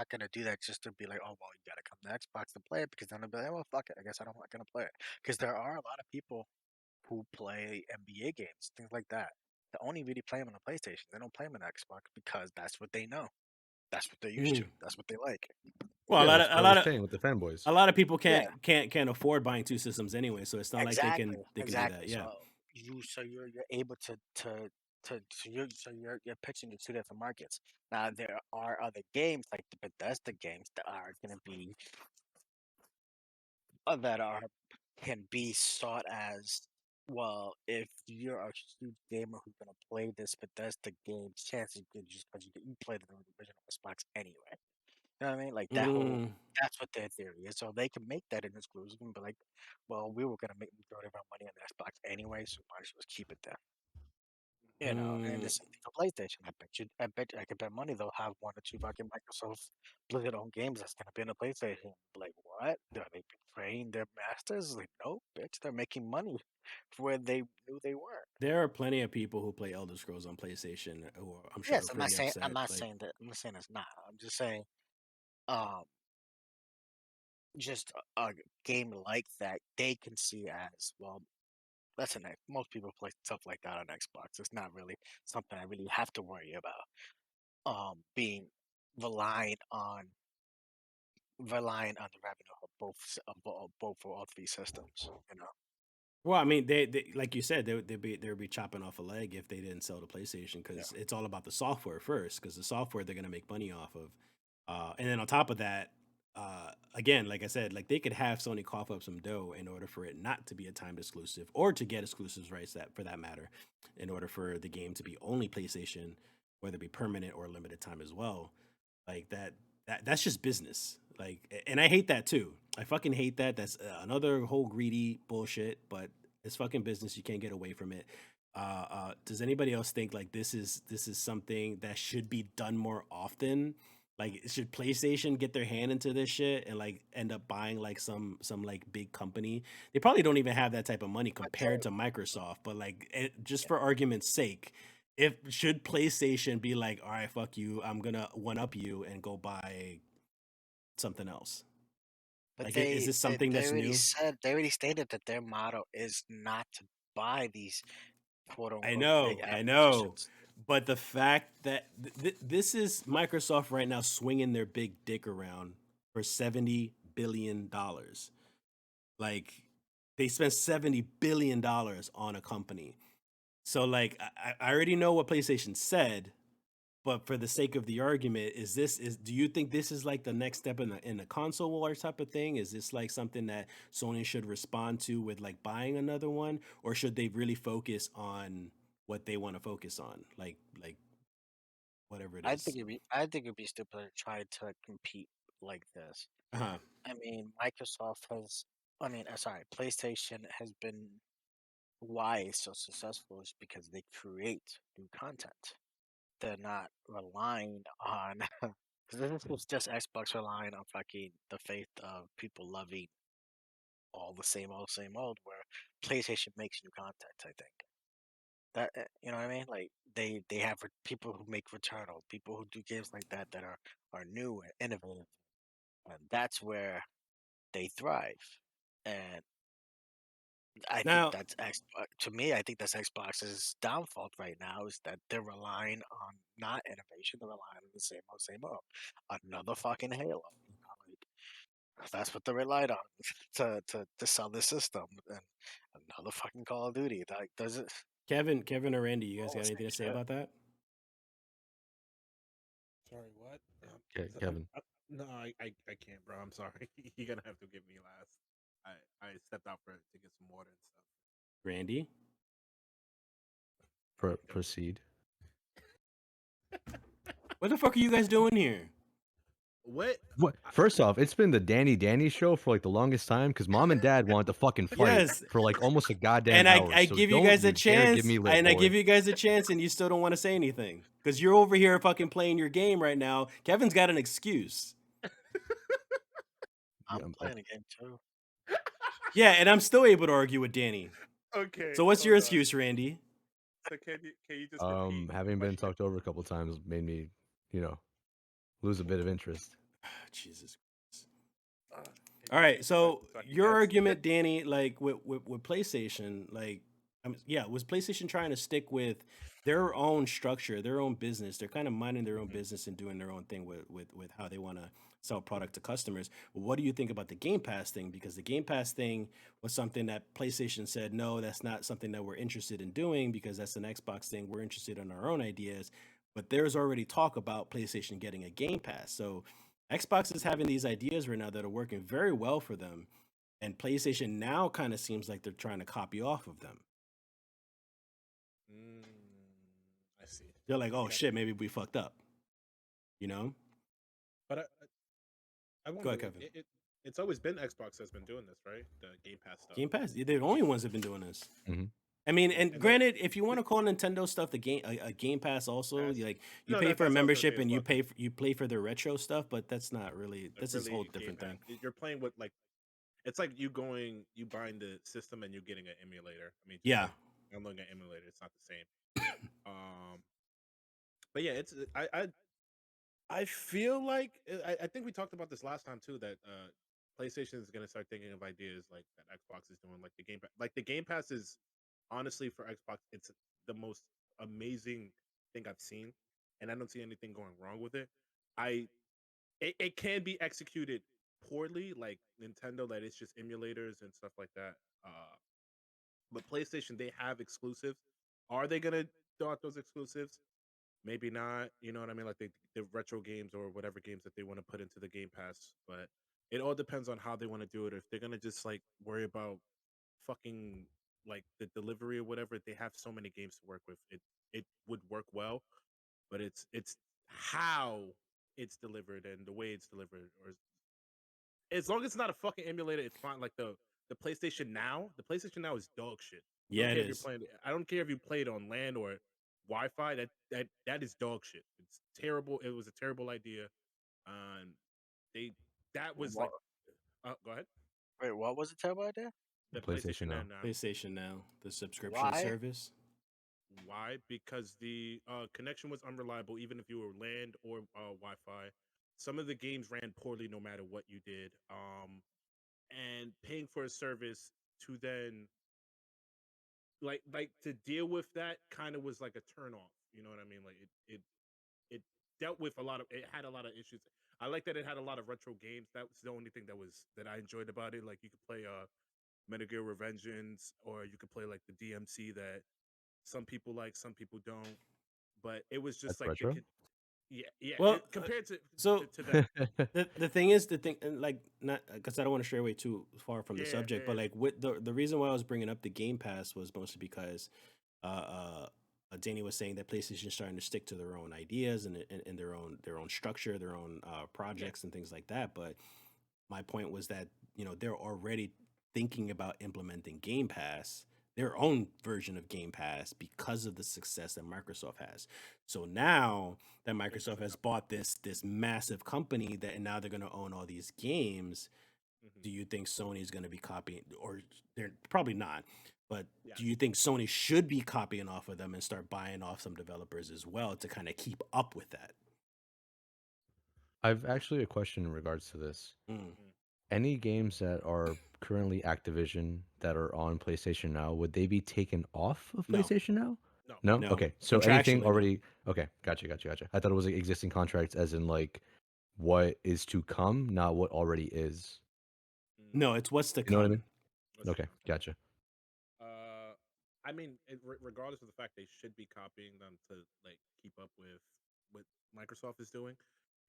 gonna do that just to be like, oh well, you gotta come to Xbox to play it because then they'll be like, well, fuck it, I guess I'm not gonna play it. Because there are a lot of people who play NBA games, things like that. They only really play them on the PlayStation. They don't play them on Xbox because that's what they know. That's what they're used to. Mhm. That's what they like. Well, Yeah, that's what I was saying with the fanboys. a lot of people Yeah, can't afford buying two systems anyway, so it's not like exactly, they can do that. exactly. Yeah. So you're able so you're pitching to two different markets. Now there are other games like the Bethesda games that are going to be that are can be sought as well. If you're a huge gamer who's going to play this Bethesda game, chances good just because you played the original Xbox anyway. You know what I mean? Like Mm, that's what their theory is. So they can make that an exclusive and be like, well, we were gonna make majority of our money on the Xbox anyway, so might as well keep it there. And the mm. same thing for PlayStation. I could bet money they'll have one or two fucking Microsoft Blizzard owned games that's gonna be on the PlayStation. Like what? Are they betraying their masters? Like no, bitch, they're making money for where they knew they weren't. There are plenty of people who play Elder Scrolls on PlayStation who I'm sure Yes, are I'm not pretty saying I'm upset. not Like, saying that I'm not saying it's not. I'm just saying um just a game like that they can see as well. Listen, most people play stuff like that on Xbox. It's not really something I really have to worry about. Being relying on relying on the revenue of both for all three systems. well, I mean, they like you said, they'd be chopping off a leg if they didn't sell the PlayStation Yeah. because it's all about the software first. Because the software they're gonna make money off of, and then on top of that, again, like I said, like they could have Sony cough up some dough in order for it not to be a timed exclusive or to get exclusives rights that for that matter, in order for the game to be only PlayStation, whether it be permanent or limited time as well. Like that's just business. Like, and I hate that too. I fucking hate that. That's another whole greedy bullshit. But it's fucking business. You can't get away from it. Does anybody else think like this is something that should be done more often? Like, should PlayStation get their hand into this shit and like end up buying like some like big company? They probably don't even have that type of money But compared to Microsoft. But like, just for argument's sake, if should PlayStation be like, all right, fuck you, I'm gonna one up you and go buy something else? but Like, is this something that's new? they already stated that their motto is not to buy these quote unquote big I know, acquisitions. but the fact that this is Microsoft right now swinging their big dick around for $70 billion. Like, they spent $70 billion on a company. So like, I already know what PlayStation said, But for the sake of the argument, do you think this is like the next step in the console war type of thing? Is this like something that Sony should respond to with like buying another one, or should they really focus on what they want to focus on, like whatever it is? I think it'd be stupid to try to compete like this. Uh-huh. I mean, Microsoft has, I mean, sorry, PlayStation has been why it's so successful is because they create new content. They're not relying on, because this was just Xbox relying on fucking the faith of people loving all the same old, where PlayStation makes new content, I think. That you know what I mean? Like they have people who make Returnal, people who do games like that that are new and innovative, and that's where they thrive. And I think Now, that's Xbox. To me, I think that's Xbox's downfall right now is that they're relying on not innovation, they're relying on the same old. Another fucking Halo. You know, like, that's what they relied on to sell the system, and another fucking Call of Duty. Like, does it Kevin or Randy, you guys all got the same anything to say shit? about that? Sorry, what? Okay, Kevin. No, I can't, bro. I'm sorry. You're gonna have to give me last. I stepped out to get some water and stuff. Randy? Proceed. What the fuck are you guys doing here? What? What? First off, it's been the Danny show for like the longest time because mom and dad wanted to fucking fight Yes. for like almost a goddamn And hour. I So give you don't guys a dare give chance, me lip, and I boy. give you guys a chance, and you still don't want to say anything because you're over here fucking playing your game right now. Kevin's got an excuse. I'm playing a game too. Yeah, and I'm still able to argue with Danny. Okay. So what's your hold on. excuse, Randy? So can you just repeat? Having the been question? talked over a couple times made me, lose a bit of interest. Jesus. Can All you right, repeat the so question so I can your guess? argument, Danny, like with PlayStation, like, was PlayStation trying to stick with their own structure, their own business? They're kind of minding their own business and doing their own thing with how they want to sell product to customers. What do you think about the Game Pass thing? Because the Game Pass thing was something that PlayStation said, no, that's not something that we're interested in doing because that's an Xbox thing. We're interested in our own ideas. But there's already talk about PlayStation getting a Game Pass. So Xbox is having these ideas right now that are working very well for them, and PlayStation now kind of seems like they're trying to copy off of them. I see. They're like, oh Okay. shit, maybe we fucked up, you know? But I Go wonder. ahead, Kevin. It's always been Xbox that's been doing this, right? The Game Pass stuff. Game Pass, they're the only ones that have been doing this. Mhm. I mean, and And granted, if you want to call Nintendo stuff a Game Pass, also Pass. like you No, pay that's for a what I was gonna membership say as and you well. you play for the retro stuff, but that's not really But that's a whole really, different Game thing. Pass, you're playing with like, it's like you buying the system and you getting an emulator. I mean, just Yeah, like downloading an emulator, it's not the same. But yeah, it's I feel like I think we talked about this last time too, that PlayStation is gonna start thinking of ideas like that Xbox is doing, like the Game Pass. Like the Game Pass is honestly for Xbox, it's the most amazing thing I've seen, and I don't see anything going wrong with it. It can be executed poorly, like Nintendo, that it's just emulators and stuff like that. But PlayStation, they have exclusives. Are they gonna dot those exclusives? Maybe not. You know what I mean? Like the retro games or whatever games that they want to put into the Game Pass. But it all depends on how they want to do it. If they're gonna just like worry about fucking like the delivery or whatever, they have so many games to work with. It would work well, but it's how it's delivered and the way it's delivered, or as long as it's not a fucking emulator, it's fine. Like the PlayStation Now is dog shit. I yeah, don't it care if you're is. playing. I don't care if you played on LAN or Wi-Fi. That is dog shit. It's terrible. It was a terrible idea. Um, they that was What? like. Go ahead. Wait, what was the terrible idea? The PlayStation PlayStation Now. Now. PlayStation Now, the subscription Why? service. Why? Because the connection was unreliable, even if you were LAN or Wi-Fi. Some of the games ran poorly, no matter what you did. And paying for a service to then like to deal with that kind of was like a turn off. You know what I mean? Like it dealt with it had a lot of issues. I like that it had a lot of retro games. That was the only thing that I enjoyed about it. Like you could play Metal Gear Revengeance, or you could play like the DMC that some people like, some people don't. But it was just That's like retro. Yeah. Well, Compared so to that. the thing is and like not because I don't want to stray away too far from the Yeah, subject, but yeah. like with the reason why I was bringing up the Game Pass was mostly because uh, uh Danny was saying that PlayStation is starting to stick to their own ideas and their own structure, their own Yeah. projects and things like that. But my point was that they're already thinking about implementing Game Pass, their own version of Game Pass, because of the success that Microsoft has. So now that They're Microsoft catching has up. bought this massive company that and now they're going to own all these games, Hmm. do you think Sony is going to be copying, or they're probably not, but Yes. do you think Sony should be copying off of them and start buying off some developers as well to kind of keep up with that? I've actually a question in regards to this. Mm. Mm. Any games that are currently Activision that are on PlayStation Now, would they be taken off of No, PlayStation Now? No. No? no, Okay. So anything contractually, no. already okay, gotcha. I thought it was like existing contracts as in like what is to come, not what already is. No, it's what's to You know what I come. mean? What's to Okay, come? gotcha. Uh, I mean, regardless of the fact they should be copying them to like keep up with what Microsoft is doing,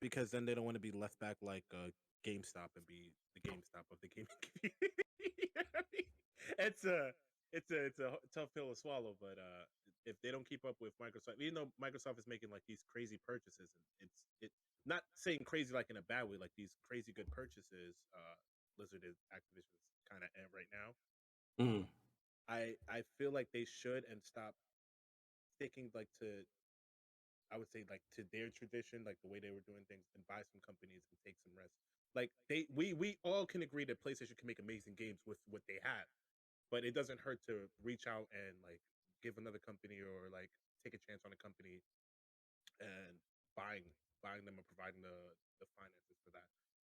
because then they don't want to be left back like GameStop and be the GameStop of the gaming community. You know what I mean? It's a it's a tough pill to swallow, but if they don't keep up with Microsoft, even though Microsoft is making like these crazy purchases, and it not saying crazy like in a bad way, like these crazy good purchases, Blizzard is Activision is kind of at right now. Mm. I feel like they should and stop sticking like to, I would say, like to their tradition, like the way they were doing things, and buy some companies and take some risks. Like we all can agree that PlayStation can make amazing games with what they have, but it doesn't hurt to reach out and like give another company or like take a chance on a company and buying buying them or providing the finances for that.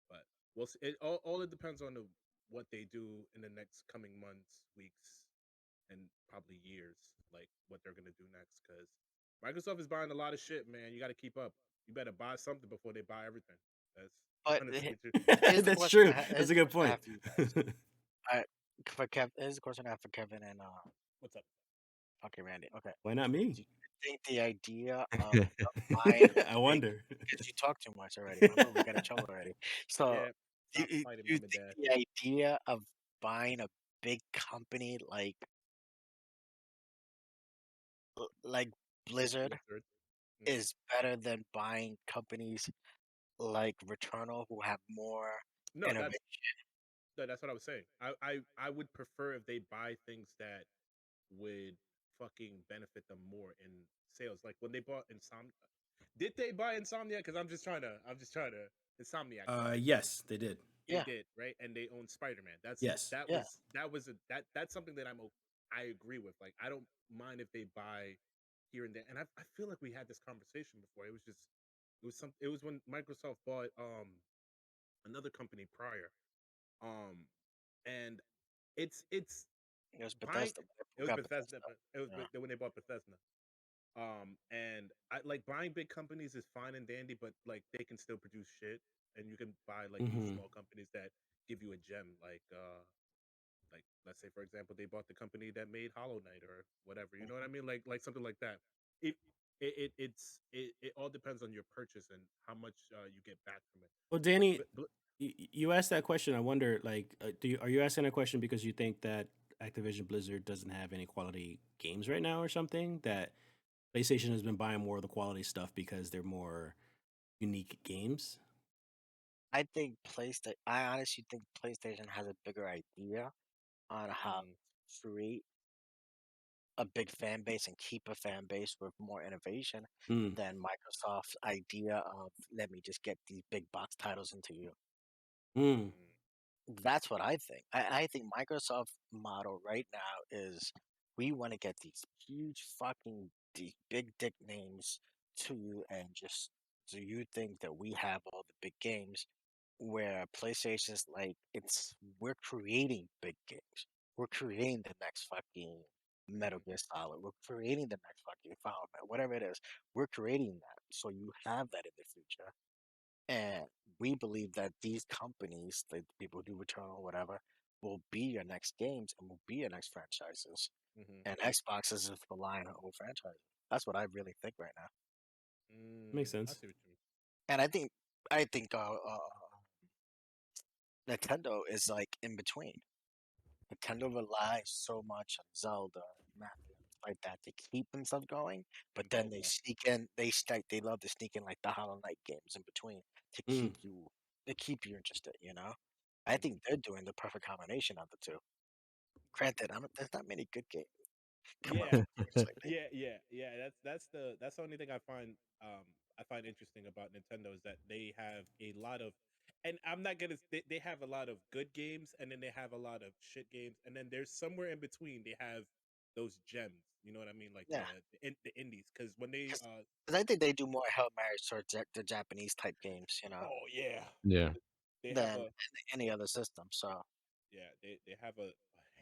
But we'll see. All it depends on what they do in the next coming months, weeks, and probably years, like what they're gonna do next. Because Microsoft is buying a lot of shit, man. You got to keep up. You better buy something before they buy everything. That's But honestly true. here's the That's question. true. Here's That's a the good question I point. have for you guys. I for Kev. Here's the question I have for Kevin and What's up? okay, Randy. Okay. Why not me? Do you think the idea of buying a I big wonder. because you talk too much already. Remember, we got in trouble already. So, Yeah, do stop you, fighting, do you mom and think dad. the idea of buying a big company like Blizzard Blizzard. Hmm. is better than buying companies like Returnal who have more No, innovation? that's what I was saying. I would prefer if they buy things that would fucking benefit them more in sales. Like when they bought Insomnia. Did they buy Insomnia? Because I'm just trying to Insomniac, sorry. Yes, they did. They Yeah, did, right? And they own Spider-Man. Yes. yeah. That was a that's something that I agree with. Like I don't mind if they buy here and there. And I feel like we had this conversation before. It was when Microsoft bought another company prior. Um and it's It was buying Bethesda. it was Got Bethesda, Bethesda. but it was Yeah. when they bought Bethesda. And I like buying big companies is fine and dandy, but like they can still produce shit, and you can buy like these Hmm. small companies that give you a gem. Like let's say for example, they bought the company that made Hollow Knight or whatever. You know what I mean? Like something like that. It it all depends on your purchase and how much you get back from it. Well, Like Danny, you asked that question. I wonder, like, are you asking that question because you think that Activision Blizzard doesn't have any quality games right now, or something? That PlayStation has been buying more of the quality stuff because they're more unique games. I think PlayStation. I honestly think PlayStation has a bigger idea on how mm, to create a big fan base and keep a fan base with more innovation Mm. than Microsoft's idea of let me just get these big box titles into you. Mm. mm, That's what I think. I think Microsoft model right now is we want to get these huge fucking big dick names to you and just so you think that we have all the big games where PlayStation's like it's we're creating big games. We're creating the next fucking Metal mm, Gear Solid. We're creating the next fucking Final Fantasy, whatever it is. We're creating that. So you have that in the future. And we believe that these companies, like the people who do Return or whatever, will be your next games and will be your next franchises. mm-hmm. And Xbox is just relying on old franchises. That's what I really think right now. Makes I sense. see what you mean. And I think Nintendo is like in between. Nintendo relies so much on Zelda, Mario, like that to keep themselves going, but And then they Zelda. sneak in. They love to sneak in like the Hollow Knight games in between to Mm. keep you interested. You know, I think they're doing the perfect combination of the two. Granted, there's not many good games. Come on, Yeah, lately. that's the only thing I find interesting about Nintendo is that they have a lot of, and I'm not gonna they have a lot of good games, and then they have a lot of shit games, and then there's somewhere in between they have those gems. You know what I mean? Like Yeah, the indies, because when they because I think they do more Hail Marys or the Japanese type games, you know, oh yeah, Yeah. they have than a any other system. So yeah they have a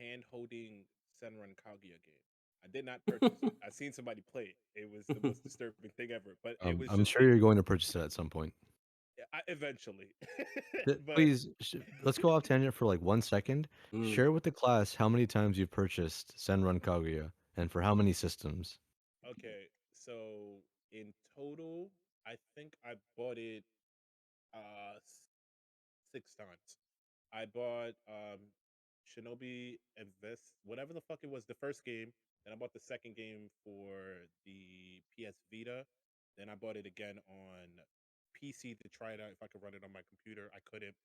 hand holding Senran Kaguya game. I did not purchase it. I seen somebody play it. It was the most disturbing thing ever. But it was I'm just sure you're going to purchase it at some point. eventually. But Please, let's go off tangent for like 1 second. Mm. Share with the class how many times you've purchased Senran Kaguya and for how many systems. okay, so in total, I think I bought it uh s- 6 times. I bought Shinobi Invest, whatever the fuck it was, the first game. Then I bought the second game for the PS Vita. Then I bought it again on PC to try it out if I could run it on my computer. I couldn't.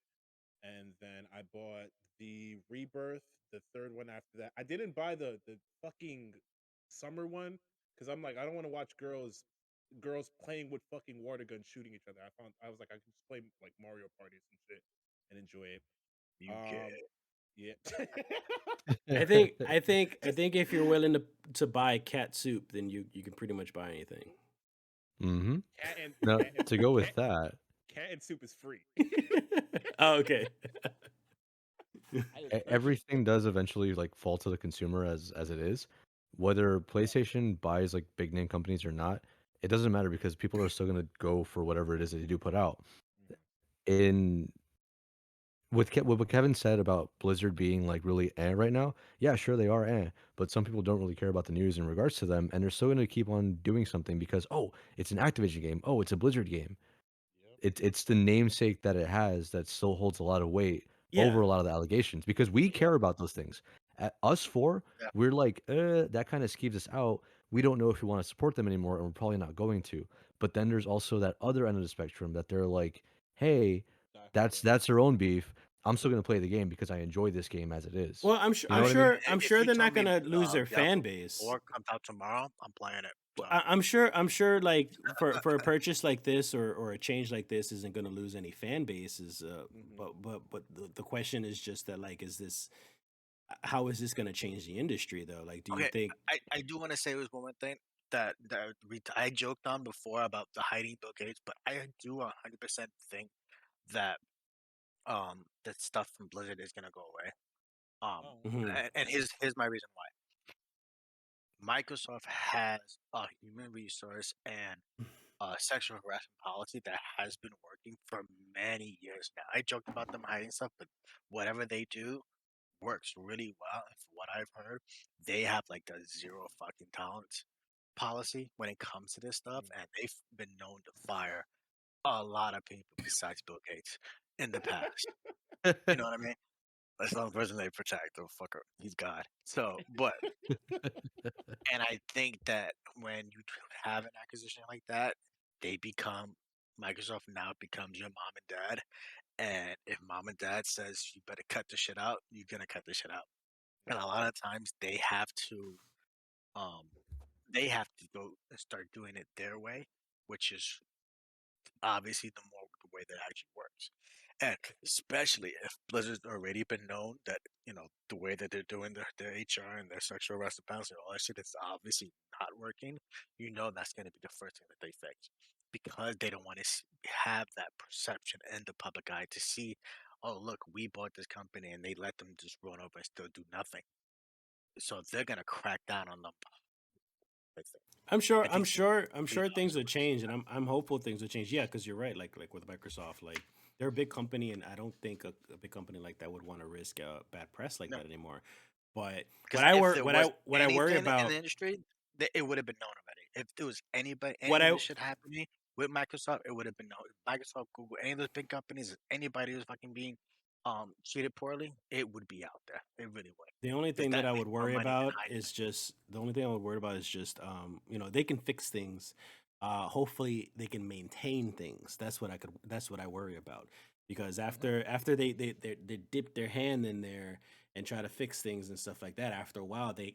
And then I bought the Rebirth, the third one after that. I didn't buy the fucking summer one because I'm like I don't want to watch girls playing with fucking water guns shooting each other. I was like I can just play like Mario parties and shit and enjoy it. you get Um, yeah. I Just think if you're willing to buy cat soup, then you can pretty much buy anything. Mm-hmm. cat and Now, cat and to go with cat that, cat and soup is free. Oh, okay. I just purchased everything does eventually like fall to the consumer as it is. Whether PlayStation buys like big name companies or not, it doesn't matter because people are still gonna go for whatever it is that they do put out. Mhm. In with what Kevin said about Blizzard being like really right now, yeah, sure they are but some people don't really care about the news in regards to them, and they're still gonna keep on doing something because oh, it's an Activision game, oh, it's a Blizzard game. Yep. It's the namesake that it has that still holds a lot of weight over Yeah. a lot of the allegations because we Yeah. care about those things. At us four, yeah. we're like, that kind of skeeves us out. We don't know if we want to support them anymore, and we're probably not going to. But then there's also that other end of the spectrum that they're like, hey, Die hard that's fans. that's their own beef. I'm still gonna play the game because I enjoy this game as it is. Well, You know what I mean? I'm If sure you they're told not me gonna lose their fan Diablo base. 4 comes out tomorrow, I'm playing it. So I'm sure like for a purchase like this or a change like this isn't going to lose any fan bases. Mhm. But the question is just that like is this how is this going to change the industry though? Like, do you okay, think? I do want to say was one more thing I joked on before about the hiding Bill Gates, but I do 100% think that the stuff from Blizzard is gonna go away. Oh, Mhm. And here's my reason why. Microsoft has a human resource and sexual harassment policy that has been working for many years now. I joked about them hiding stuff, but whatever they do works really well. And from what I've heard, they have like a zero fucking tolerance policy when it comes to this stuff, mm. and they've been known to fire a lot of people besides Bill Gates in the past. You know what I mean? That's not the person they protect. The fucker, he's God. So, but and I think that when you have an acquisition like that, they become Microsoft now becomes your mom and dad. And if mom and dad says you better cut the shit out, you're gonna cut the shit out. And a lot of times um they have to go and start doing it their way, which is obviously the way that it actually works. And especially if Blizzard's already been known that, the way that they're doing their HR and their sexual harassment policy and all that shit is obviously not working, that's going to be the first thing that they fix. Because they don't want to have that perception in the public eye to see, oh, look, we bought this company and they let them just run over and still do nothing. So they're going to crack down on them. I think. I think it's I'm the sure things will opposite way. change, and I'm hopeful things will change. Yeah, because you're right. Like with Microsoft, like they're a big company, and I don't think a big company like that would want to risk bad press like No, that anymore. But because if there was what I worry anything in the about industry, it would have been known already. if there was anybody, What any of I this shit happening with Microsoft, it would have been no Microsoft, Google, any of those big companies. If anybody was fucking being treated poorly, it would be out there. It really would. The only Because thing that that I makes would more worry money than about hiding is just they can fix things. Hopefully they can maintain things. That's what I worry about. Because after they dip their hand in there and try to fix things and stuff like that, after a while they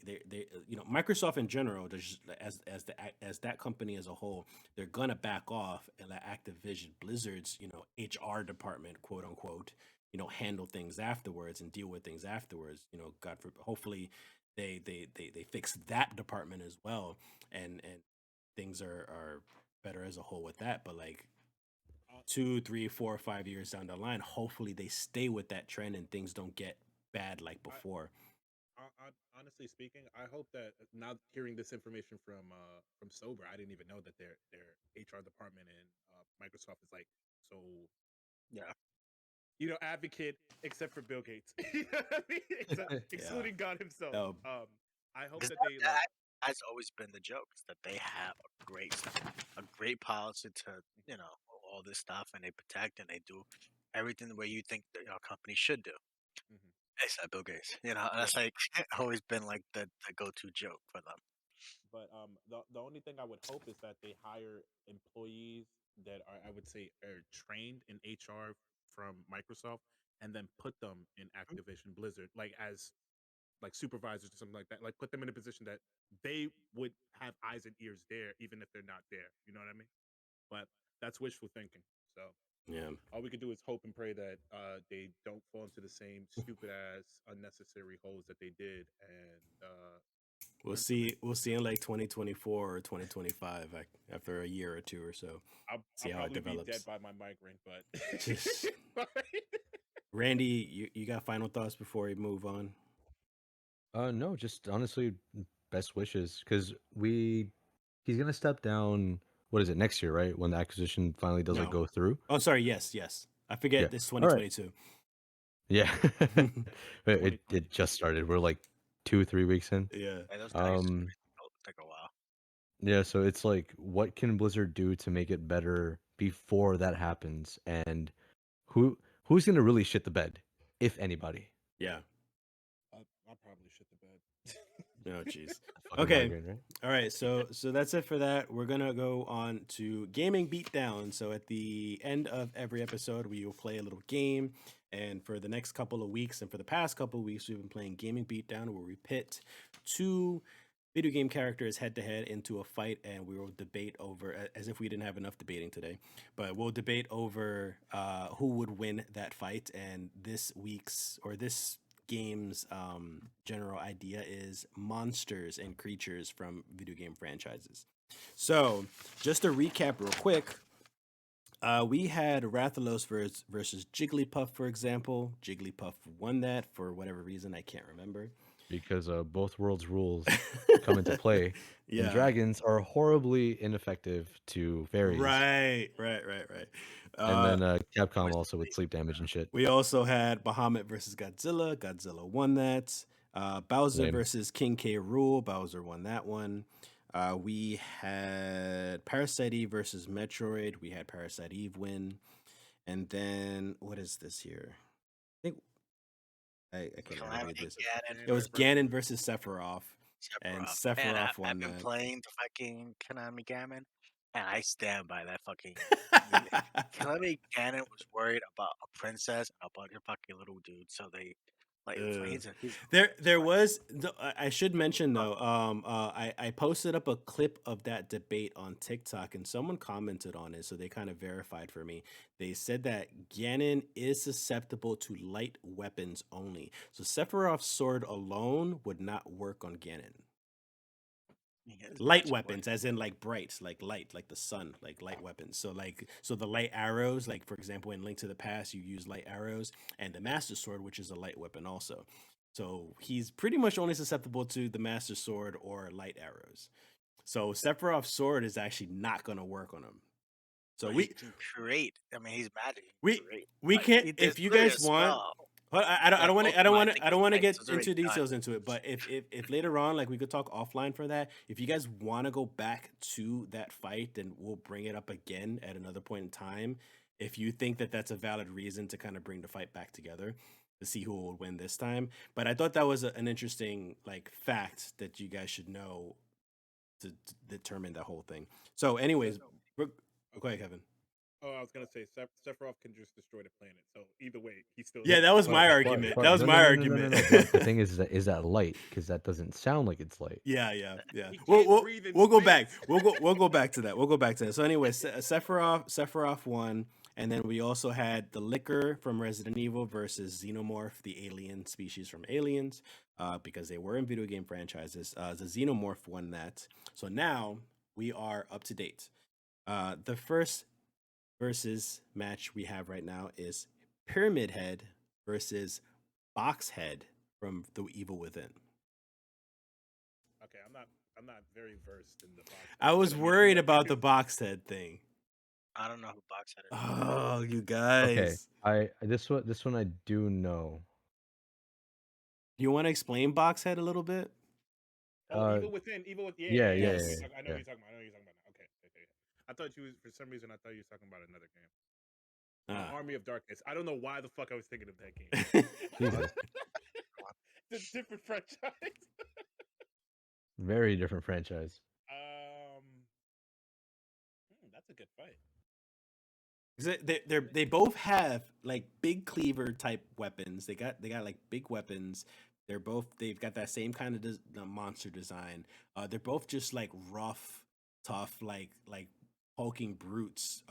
Microsoft in general, there's as that company as a whole, they're gonna back off and let Activision Blizzard's, HR department, quote unquote, handle things afterwards and deal with things afterwards. God forbid, hopefully they fix that department as well, and things are better as a whole with that. But like Uh, 2, 3, 4, 5 years down the line, hopefully they stay with that trend and things don't get bad like I, before. honestly speaking, I hope that now hearing this information from Sober, I didn't even know that their HR department in Microsoft is like so yeah. advocate, except for Bill Gates. You know what I mean? Yeah. Excluding God himself. Oh, I hope Because that they like. that has always been the joke, is that they have a great policy to, all this stuff, and they protect and they do everything the way you think that your company should do. Mhm. Except Bill Gates, and Yeah. that's like always been like the go-to joke for them. But the only thing I would hope is that they hire employees that are, I would say, are trained in HR from Microsoft, and then put them in Activision Blizzard, like as like supervisors or something like that. Like put them in a position that they would have eyes and ears there, even if they're not there. You know what I mean? But that's wishful thinking. So yeah. all we could do is hope and pray that they don't fall into the same stupid ass unnecessary holes that they did, and We'll learn from it. see. We'll see in like 2024 or 2025, after a year or two or so. I'll See how it probably be dead develops. by my migraine, but Just Randy, you got final thoughts before we move on? No, just honestly, best wishes, because he's gonna step down. What is it, next year, right? When the acquisition finally does like No. go through. Oh, sorry. Yes. I Yeah. forget. This All right. 2022. Yeah. it 2020. just started. We're like 2-3 weeks in. Yeah. And those guys Um. take a while. Yeah. So it's like, what can Blizzard do to make it better before that happens? And who's gonna really shit the bed, if anybody? Yeah. I'll probably shit the bed. Oh, jeez. Fucking Okay. migraine, right? All right. So that's it for that. We're gonna go on to gaming beatdown. So at the end of every episode, we will play a little game. And for the next couple of weeks, and for the past couple of weeks, we've been playing gaming beatdown, where we pit two video game characters head to head into a fight, and we will debate over, as if we didn't have enough debating today, but we'll debate over who would win that fight. And this game's general idea is monsters and creatures from video game franchises. So, just to recap real quick, we had Rathalos versus Jigglypuff, for example. Jigglypuff won that for whatever reason, I can't remember. Because both worlds' rules come into play, Yeah. and dragons are horribly ineffective to fairies. Right. And then Capcom Always also with sleep damage and shit. We also had Bahamut versus Godzilla. Godzilla won that. Bowser Lame. versus King K. Rool. Bowser won that one. We had Parasite Eve versus Metroid. We had Parasite Eve win. And then, what is this here? I think I can't remember Calamity this. Ganon. It was Ganon versus Sephiroth. And Man, Sephiroth I've won been that. playing the fucking Konami Gammon, and I stand by that fucking. Konami Ganon was worried about a princess and a bunch of fucking little dudes, so they like he's There was I should mention though, I posted up a clip of that debate on TikTok, and someone commented on it, so they kind of verified for me. They said that Ganon is susceptible to light weapons only, so Sephiroth's sword alone would not work on Ganon. Light weapons, as in like bright, like light, like the sun, like light weapons. So the light arrows, like for example in Link to the Past, you use light arrows, and the Master Sword, which is a light weapon also. So he's pretty much only susceptible to the Master Sword or light arrows. So Sephiroth's sword is actually not going to work on him. So he can create. I mean, he's magic. We can't. If you guys want, But I don't want to. I don't Ultima, I want to. think I is don't want to nice. get It's already into done. details into it. But if later on, like we could talk offline for that. If you guys want to go back to that fight, then we'll bring it up again at another point in time. If you think that that's a valid reason to kind of bring the fight back together to see who will win this time. But I thought that was an interesting like fact that you guys should know to determine the whole thing. So, anyways, go ahead, Kevin. Oh, I was gonna say Sephiroth can just destroy the planet. So either way, he's still. Yeah, that was my But- argument. but- That was no, my no, no, argument. no, no, but the thing is that light? Because that doesn't sound like it's light. Yeah. He We'll, can't we'll, breathe in we'll go space. back. We'll go back to that. We'll go back to that. So anyway, Sephiroth won, and then we also had the Licker from Resident Evil versus Xenomorph, the alien species from Aliens, because they were in video game franchises. The Xenomorph won that. So now we are up to date. The first versus match we have right now is Pyramid Head versus Box Head from The Evil Within. Okay, I'm not very versed in the box. I was worried about the Box Head thing. I don't know who Boxhead is. Oh, you guys. Okay, this one I do know. You want to explain Box Head a little bit? Oh, Evil Within. Yeah. I know what yeah. you're talking about. I know yeah. what you're talking about. Okay. I thought you was, for some reason, I thought you were talking about another game. Army of Darkness. I don't know why the fuck I was thinking of that game. Jesus. It's a different franchise. Very different franchise. That's a good fight. They both have like big cleaver type weapons. They got like big weapons. They've got that same kind of monster design. They're both just like rough, tough, like hulking brutes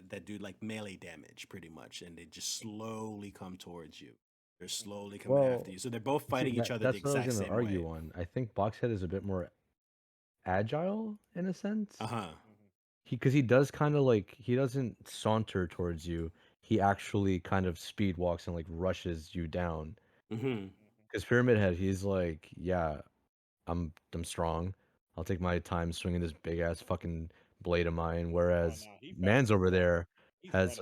that do like melee damage pretty much, and they just slowly come towards you. They're slowly coming after you. So they're both fighting each other the exact same way. That's what I was going to argue on. I think Boxhead is a bit more agile in a sense. Because he does kind of like, he doesn't saunter towards you. He actually kind of speed walks and like rushes you down. Because Pyramid Head, he's like, yeah, I'm strong. I'll take my time swinging this big ass fucking blade of mine. Whereas Man's over there has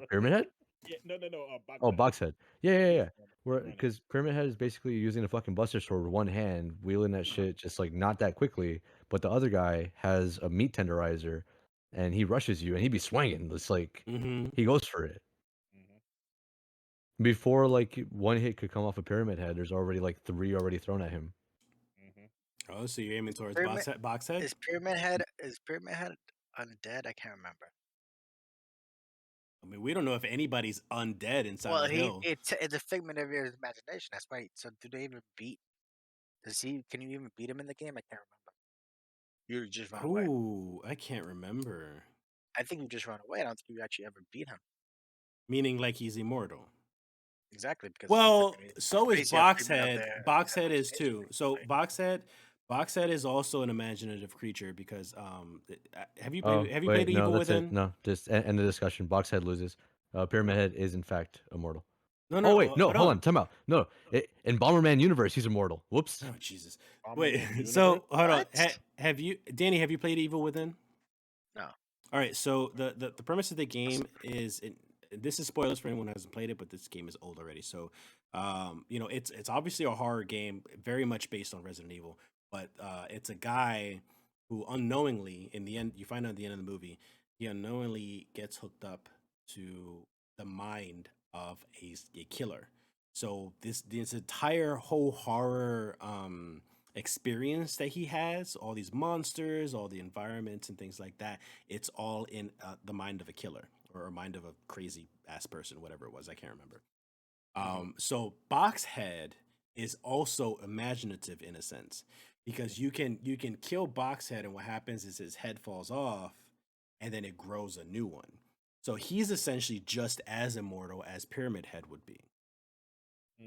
Pyramid Head. Yeah, no. Box Oh, Head. Box Head. Yeah. running. Because Pyramid Head is basically using a fucking Buster Sword with one hand, wheeling that shit just like not that quickly. But the other guy has a meat tenderizer, and he rushes you, and he be swinging. It's like he goes for it. Before like one hit could come off a Pyramid Head, there's already like 3 already thrown at him. Oh, so you're aiming towards Box Head? Is Pyramid Head undead? I can't remember. I mean, we don't know if anybody's undead inside Well, the hill. it's a figment of your imagination. That's why. So do they even beat? Can you even beat him in the game? I can't remember. You just run away. Ooh, I can't remember. I think you just run away. I don't think you actually ever beat him. Meaning like he's immortal. Exactly. Because Well, so is basically a Box figment of Head. their Box Head is imagination, too. So right? Box Head is also an imaginative creature because have you Oh, played wait, Evil no, that's Within? it. No, just end the discussion. Box Head loses. Pyramid Head is in fact immortal. No, Oh wait, no, hold on, time out. No, in Bomberman universe, he's immortal. Whoops. Oh Jesus! Wait, so hold on. Have you, Danny? Have you played Evil Within? No. All right. So the premise of the game is this is spoilers for anyone who hasn't played it, but this game is old already. So, it's obviously a horror game, very much based on Resident Evil, but it's a guy who unknowingly, in the end, you find out at the end of the movie, he unknowingly gets hooked up to the mind of a killer. So this entire whole horror experience that he has, all these monsters, all the environments and things like that, it's all in the mind of a killer or a mind of a crazy ass person, whatever it was. I can't remember. So Boxhead is also imaginative in a sense because you can kill Boxhead, and what happens is his head falls off, and then it grows a new one. So he's essentially just as immortal as Pyramid Head would be.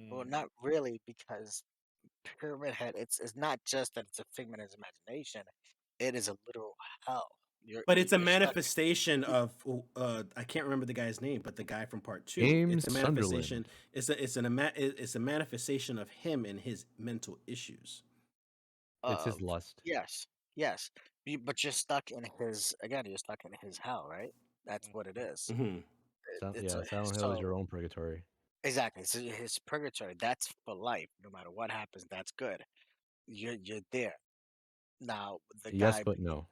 Well, not really, because Pyramid Head, it's not just that it's a figment of his imagination. It is a literal hell. But it's a manifestation of I can't remember the guy's name, but the guy from part 2. James It's a manifestation. It's a manifestation of him and his mental issues. It's his lust. Yes. But you're stuck in his You're stuck in his hell, right? That's what it is. Silent Hill is your own purgatory. Exactly. So his purgatory, that's for life. No matter what happens, that's good. You're there. Now the Yes, guy, but no.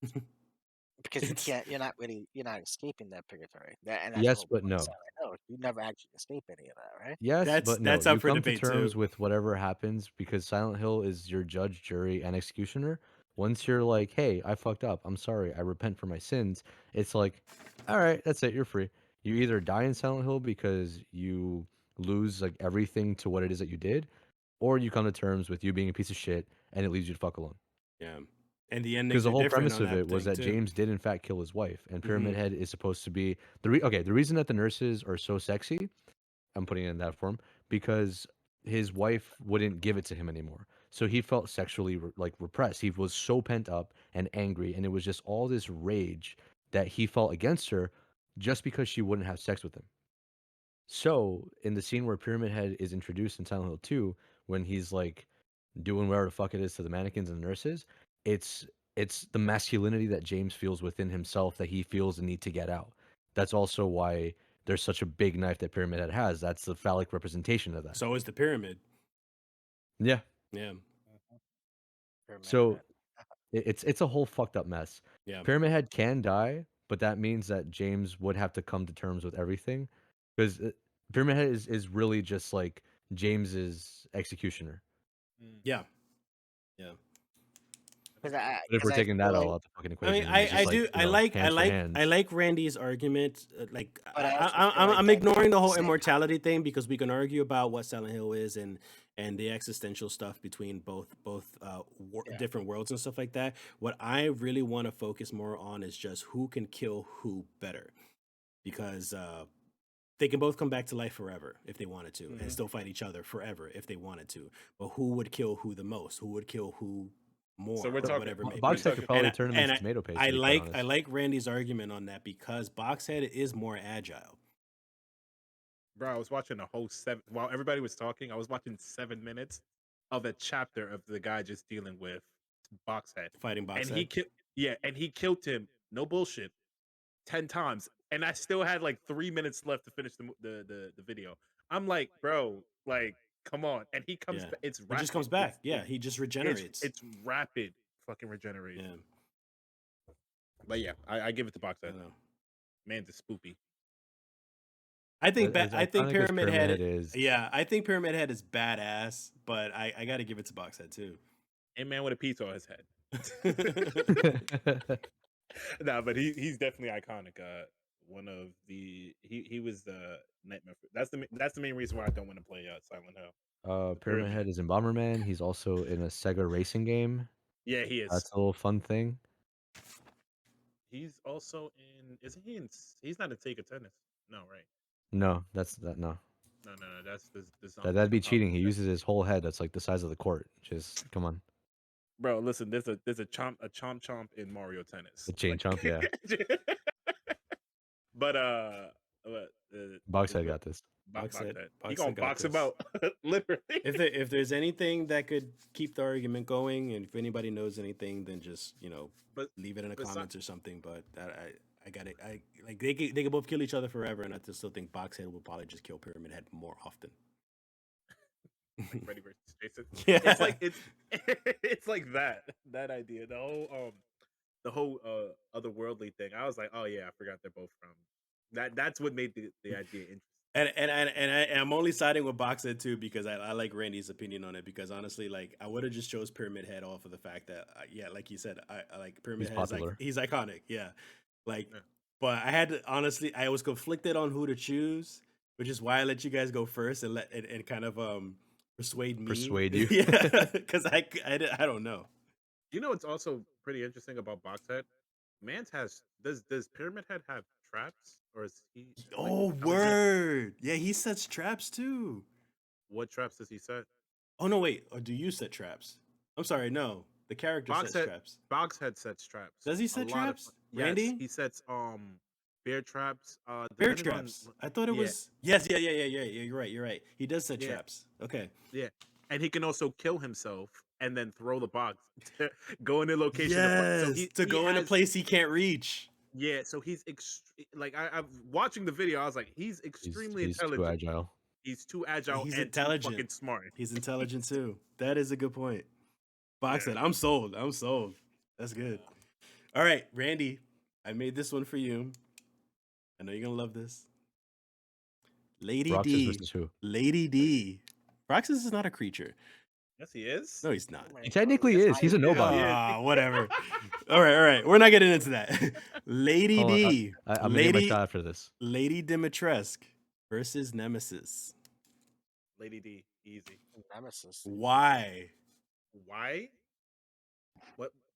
because you It's can't, you're not escaping that purgatory. And that's the Yes, whole but point of no. Silent Hill. You never actually escape any of that, right? Yes, but no. that's up You for come to debate terms too. with whatever happens because Silent Hill is your judge, jury, and executioner. Once you're like, hey, I fucked up. I'm sorry. I repent for my sins. It's like, all right, that's it. You're free. You either die in Silent Hill because you lose like everything to what it is that you did, or you come to terms with you being a piece of shit and it leaves you to fuck alone. Yeah, and the Because endings the are whole different premise on of that it was thing that too. James did in fact kill his wife, and Pyramid Hmm. Head is supposed to be the reason that the nurses are so sexy. I'm putting it in that form because his wife wouldn't give it to him anymore. So he felt sexually repressed. He was so pent up and angry, and it was just all this rage that he felt against her just because she wouldn't have sex with him. So in the scene where Pyramid Head is introduced in Silent Hill 2, when he's like doing whatever the fuck it is to the mannequins and the nurses, it's it's the masculinity that James feels within himself that he feels the need to get out. That's also why there's such a big knife that Pyramid Head has. That's the phallic representation of that. So is the pyramid. Yeah. Yeah, Mhm. Pyramid So Head. it's a whole fucked up mess. yeah. Pyramid Head can die, but that means that James would have to come to terms with everything because Pyramid Head is really just like James's executioner. Mm. Yeah, yeah. Because I, But if because we're I taking that feel all like, out the fucking I mean, equation, then it's just I like, do, hands for hands. I like Randy's argument. Like, but I also feel like I'm that ignoring the at the whole same immortality thing because we can argue about what Silent Hill is and the existential stuff between both yeah, different worlds and stuff like that. What I really want to focus more on is just who can kill who better, because they can both come back to life forever if they wanted to, and Mhm. still fight each other forever if they wanted to. But who would kill who the most? Who would kill who So more, we're or talking. whatever it may We're Boxhead be? could talking. probably And turn him and into tomato paste, I to be quite like honest. Randy's argument on that because Boxhead is more agile. Bro, I was watching a whole while everybody was talking. I was watching 7 minutes of a chapter of the guy just dealing with Boxhead, Fighting and he Boxhead. killed. Yeah, and he killed him. No bullshit. 10 times, and I still had like 3 minutes left to finish the video. I'm like, bro, like, come on. And he comes Yeah, back. It's he just rapid. comes back. Yeah, he just regenerates. It's rapid fucking regeneration. Yeah, But yeah, I give it to I Boxhead. don't know. Man's a spoopy. As I think iconic as Pyramid Pyramid Head Head. is, Yeah, I think Pyramid Head is badass, but I got to give it to Boxhead too. And man with a pizza on his head. Nah, but he's definitely iconic. One of he was the nightmare. That's the main reason why I don't want to play Silent Hill. The Pyramid pyramid. Head is in Bomberman. He's also in a Sega racing game. Yeah, he is. That's a little fun thing. He's also in. Isn't he in? He's not in Sega Tennis. No, right? No, that's that. No, No. That's the that'd be Tom. cheating. He uses his whole head. That's like the size of the court. Just come on, Bro, listen. There's a chomp in Mario Tennis. the chain Like, chomp. Yeah, but Boxhead got this. box Boxhead, that. He gonna Boxhead got box him this. out, literally. If there's anything that could keep the argument going, and if anybody knows anything, then just But leave it in the besi- comments or something. But I got it. I like they could both kill each other forever, and I just still think Boxhead will probably just kill Pyramid Head more often. like Freddy versus Jason. Yeah, It's like it's like that idea. The whole otherworldly thing. I was like, oh yeah, I forgot they're both from that. That's what made the idea interesting. and I'm only siding with Boxhead too because I like Randy's opinion on it because honestly, like I would have just chose Pyramid Head off of the fact that yeah, like you said, I like Pyramid He's Head is like popular. he's iconic, yeah, like. Yeah. But I had to honestly, I was conflicted on who to choose, which is why I let you guys go first and and kind of persuade me. Persuade you. Yeah, because I don't know. You know what's also pretty interesting about Boxhead? Man's has does Pyramid Head have traps or is he? Like, Oh, how does he- word! Yeah, he sets traps too. what traps does he set? Oh no, wait. Or do you set traps? I'm sorry, no. The character sets Boxhead traps. Boxhead sets traps. Does he A set lot of traps? yes, Randy? he sets bear traps. Bear Depending on traps. I thought it yeah, was. Yes, yeah. You're right. You're right. He does set yeah, traps. Okay. yeah, and he can also kill himself and then throw the box to go in a location to fight. So Yes, to he go in a has place he can't reach. yeah. So he's I'm watching the video. I was like, he's extremely He's too intelligent. agile. He's too agile He's and too intelligent. fucking smart. He's intelligent too. That is a good point. Fox said, "I'm sold. I'm sold." That's good. All right, Randy, I made this one for you. I know you're gonna love this. Lady Roxas D. versus who? Lady D. Roxas is not a creature. Yes, he is. No, he's not. Oh my He God, technically yes, is. He's a I- nobody. Yeah. Whatever. All right. We're not getting into that. Lady Hold on, D. I'm gonna get my Lady shot after this. Lady Dimitrescu versus Nemesis. Lady D, easy. Nemesis. Why? Why?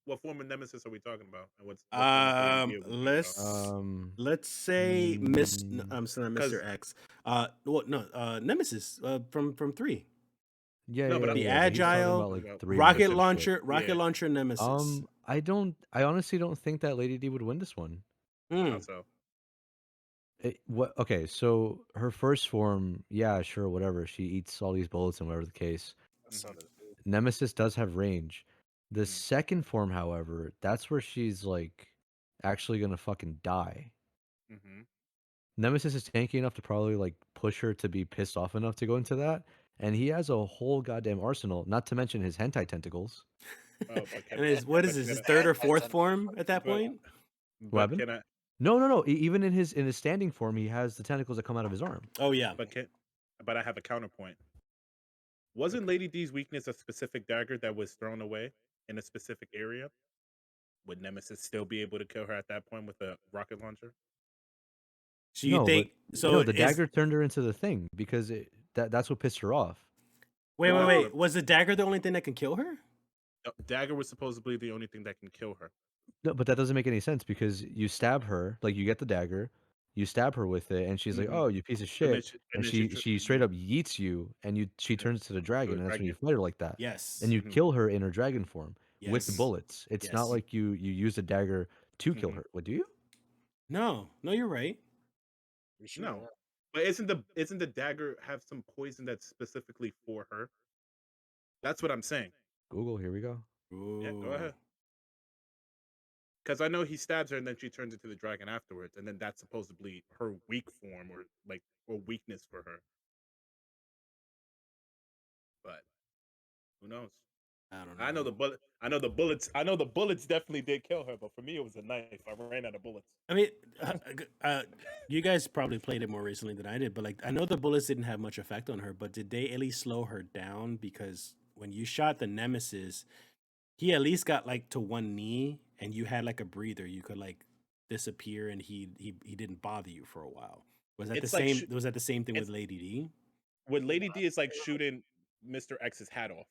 What form of nemesis are we talking about? And what form of Lady D are we talking about? Let's say Miss. mm, I'm sorry, 'Cause- Mr. X. Nemesis. From 3. Yeah, No, but The yeah. But he's talking agile about like 3 rocket different launcher. shit. Rocket Yeah. launcher Nemesis. I honestly don't think that Lady D would win this one. How so? Okay, so her first form, yeah, sure, whatever. She eats all these bullets and whatever the case. So Mhm. does he. Nemesis does have range. The Mhm. second form, however, that's where she's like actually gonna fucking die. Mhm. Nemesis is tanky enough to probably like push her to be pissed off enough to go into that, and he has a whole goddamn arsenal. Not to mention his hentai tentacles. Oh, but can, And what is but this? His can third or I fourth said- form at that But- point? What happened? can I? No. Even in his standing form, he has the tentacles that come out of his arm. Oh yeah. But I have a counterpoint. Wasn't Lady D's weakness a specific dagger that was thrown away in a specific area? Would Nemesis still be able to kill her at that point with a rocket launcher? So you think so? No, the is- dagger turned her into the thing because that's what pissed her off. Wait. Was the dagger the only thing that can kill her? No, dagger was supposedly the only thing that can kill her. No, but that doesn't make any sense because you stab her, like you get the dagger, you stab her with it, and she's like, Mhm. "Oh, you piece of And then shit," she- and and then she she straight up yeets you, and she turns to the dragon, and that's when you fight her like that, Yes. and you Mhm. kill her in her dragon form with the Yes. bullets. It's not Yes. like you use a dagger to kill Mhm. her. What do you? No, you're right. We should No, but isn't the dagger have some poison that's specifically for her? That's what I'm saying. Google, here we go. Yeah, go Ooh. ahead. Because I know he stabs her and then she turns into the dragon afterwards, and then that's supposedly her weak form or weakness for her. But who knows? I don't know. I know the bullet. I know the bullets. I know the bullets definitely did kill her, but for me it was a knife. I ran out of bullets. I mean, you guys probably played it more recently than I did, but like I know the bullets didn't have much effect on her, but did they at least slow her down? Because when you shot the Nemesis, he at least got like to one knee, and you had like a breather. You could like disappear, and he didn't bother you for a while. Was that It's the like same? Was that the same thing with it's- Lady D? With Lady D, it's like shooting Mr. X's hat off.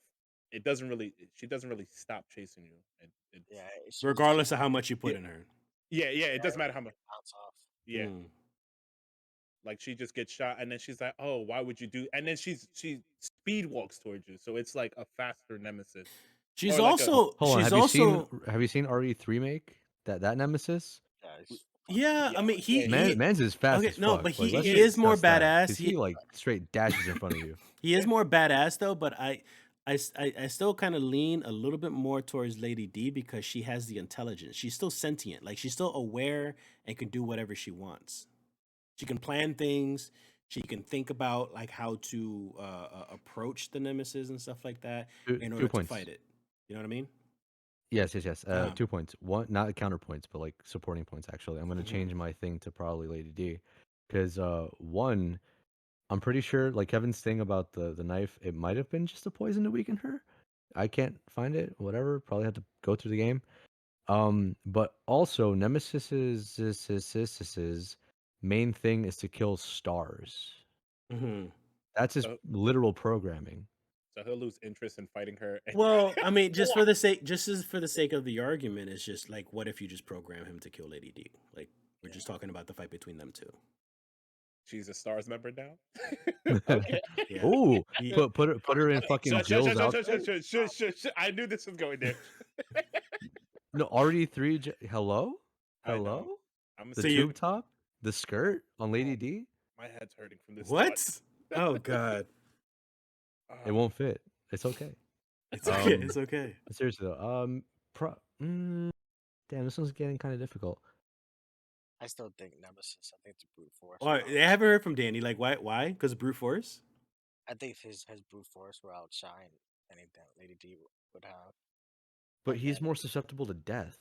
It doesn't really. She doesn't really stop chasing you. It's, Yeah. Regardless of how much you put Yeah. in her. yeah. It doesn't matter how much. Bounce off. Yeah. Mm. Like she just gets shot, and then she's like, "Oh, why would you do?" And then she speed walks towards you, so it's like a faster nemesis. She's Or like also Hold on, she's have also you seen RE3 make that Nemesis? Yeah. yeah. I mean he Man's is fast okay, as no, fuck. but Like, let's he just is more discuss that, badass. 'cause he like straight dashes in front of you. He is more badass though, but I still kind of lean a little bit more towards Lady D because she has the intelligence. She's still sentient. Like she's still aware and can do whatever she wants. She can plan things. She can think about like how to approach the nemesis and stuff like that in order to points. fight it. You know what I mean? Yes. 2 points. One, not counterpoints, but like supporting points. Actually, I'm gonna change my thing to probably Lady D, because one, I'm pretty sure like Kevin's thing about the knife, it might have been just a poison to weaken her. I can't find it. Whatever. Probably have to go through the game. But also Nemesis's main thing is to kill stars. Mm-hmm. That's his Oh. literal programming. So he'll lose interest in fighting her. Well, I mean, just for the sake of the argument, it's just like, what if you just program him to kill Lady D? Like, we're just talking about the fight between them two. She's a Stars member now. Yeah. Ooh, He- put her in fucking Jill's outfit. I knew this was going there. No, RE3. Hello, I know. hello. I'm The So you- tube top, the skirt on Lady D. My head's hurting from this. What? thought. Oh God. It won't fit. It's okay. It's okay. Um, It's okay. Seriously though, damn, this one's getting kind of difficult. I still think Nemesis. I think it's brute force. Well, I haven't heard from Danny. Like, why? Why? Because brute force. I think his brute force will outshine anything Lady D would have. But And he's then- more susceptible to death.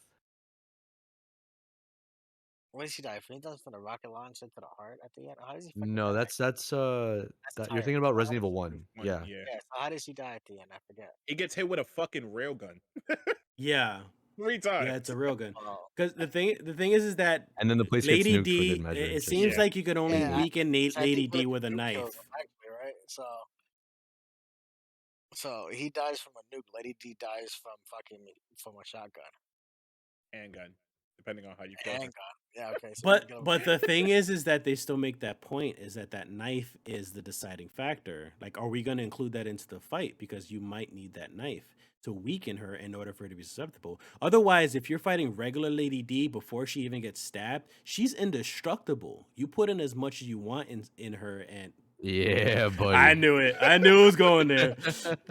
What does he die from? He does from the rocket launcher to the heart at the end. How does he? fucking No, die? that's That's you're tired. thinking about So Resident how Evil does he- 1. Yeah. Yeah. Yeah. So how does he die at the end? I forget. He gets hit with a fucking railgun Yeah, 3 times. yeah, it's a real gun. Oh, Because the thing is that And then the place gets Lady nuked for D. good measure. It Just- seems Yeah. like you could only Yeah, weaken so I Lady think D the with a nuke knife. kills him, actually, right? So he dies from a nuke. Lady D dies from a shotgun. Handgun, depending on how you kill her. Handgun. Yeah. Okay. So we can But the thing is that they still make that point is that knife is the deciding factor. Like, are we going to include that into the fight because you might need that knife to weaken her in order for her to be susceptible. Otherwise, if you're fighting regular Lady D before she even gets stabbed, she's indestructible. You put in as much as you want in her, and Yeah, buddy. I knew it. I knew it was going there.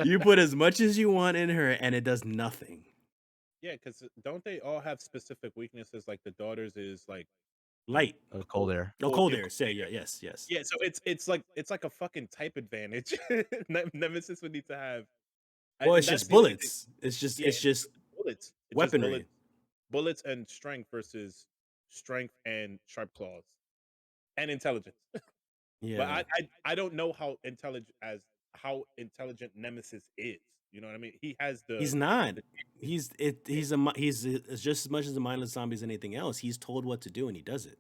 You put as much as you want in her, and it does nothing. Yeah, because don't they all have specific weaknesses? Like the daughter's is like Light. Cold air. Oh, Cold- cold yeah, air. Say yeah, yes. yeah. So it's like a fucking type advantage. Nemesis would need to have. Well, and it's that's just the only thing- bullets. It's just Yeah, it's just bullets. It's just weaponry. bullets and strength versus strength and sharp claws and intelligence. Yeah. But I don't know how intelligent Nemesis is. You know what I mean? He has the. He's not. He's just as much as a mindless zombie as anything else. He's told what to do and he does it.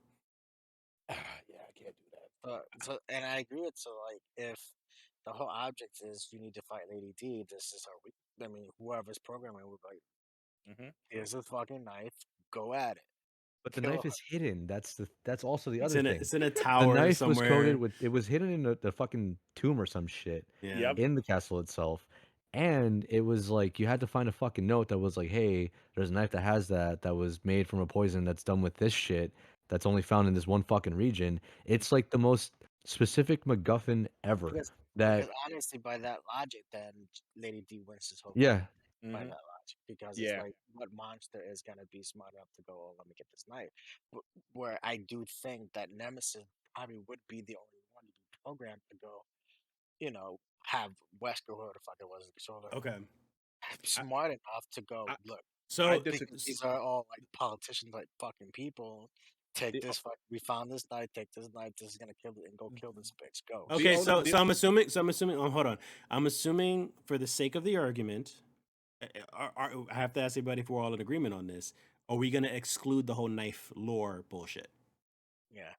Yeah, I can't do that. So and I agree with so like if the whole object is you need to fight Lady D, this is how we. I mean, whoever's programming would like, Mhm. here's this fucking knife, go at it. But the Kill knife her. is hidden. That's also the It's other in a, thing. it's in a The tower knife somewhere. was coated with. It was hidden in the fucking tomb or some shit Yeah. Yep. in the castle itself. And it was like you had to find a fucking note that was like, "Hey, there's a knife that has that was made from a poison that's done with this shit that's only found in this one fucking region." It's like the most specific MacGuffin ever. Because, That because honestly, by that logic, then Lady D wins this whole yeah, game by Mhm. that logic. Because Yeah. it's like, what monster is gonna be smart enough to go, oh, let me get this knife? Where I do think that Nemesis probably would be the only one to be programmed to go, have Wesker, whoever the fuck it was, the controller, Okay. smart enough to go, I- look, So because these are all like politicians, like fucking people. Take this. We found this knife. Take this knife. This is gonna kill it and go kill this bitch. Go. okay, only- so I'm assuming. Hold on. I'm assuming for the sake of the argument, I have to ask everybody if we're all in agreement on this. Are we gonna exclude the whole knife lore bullshit? Yeah.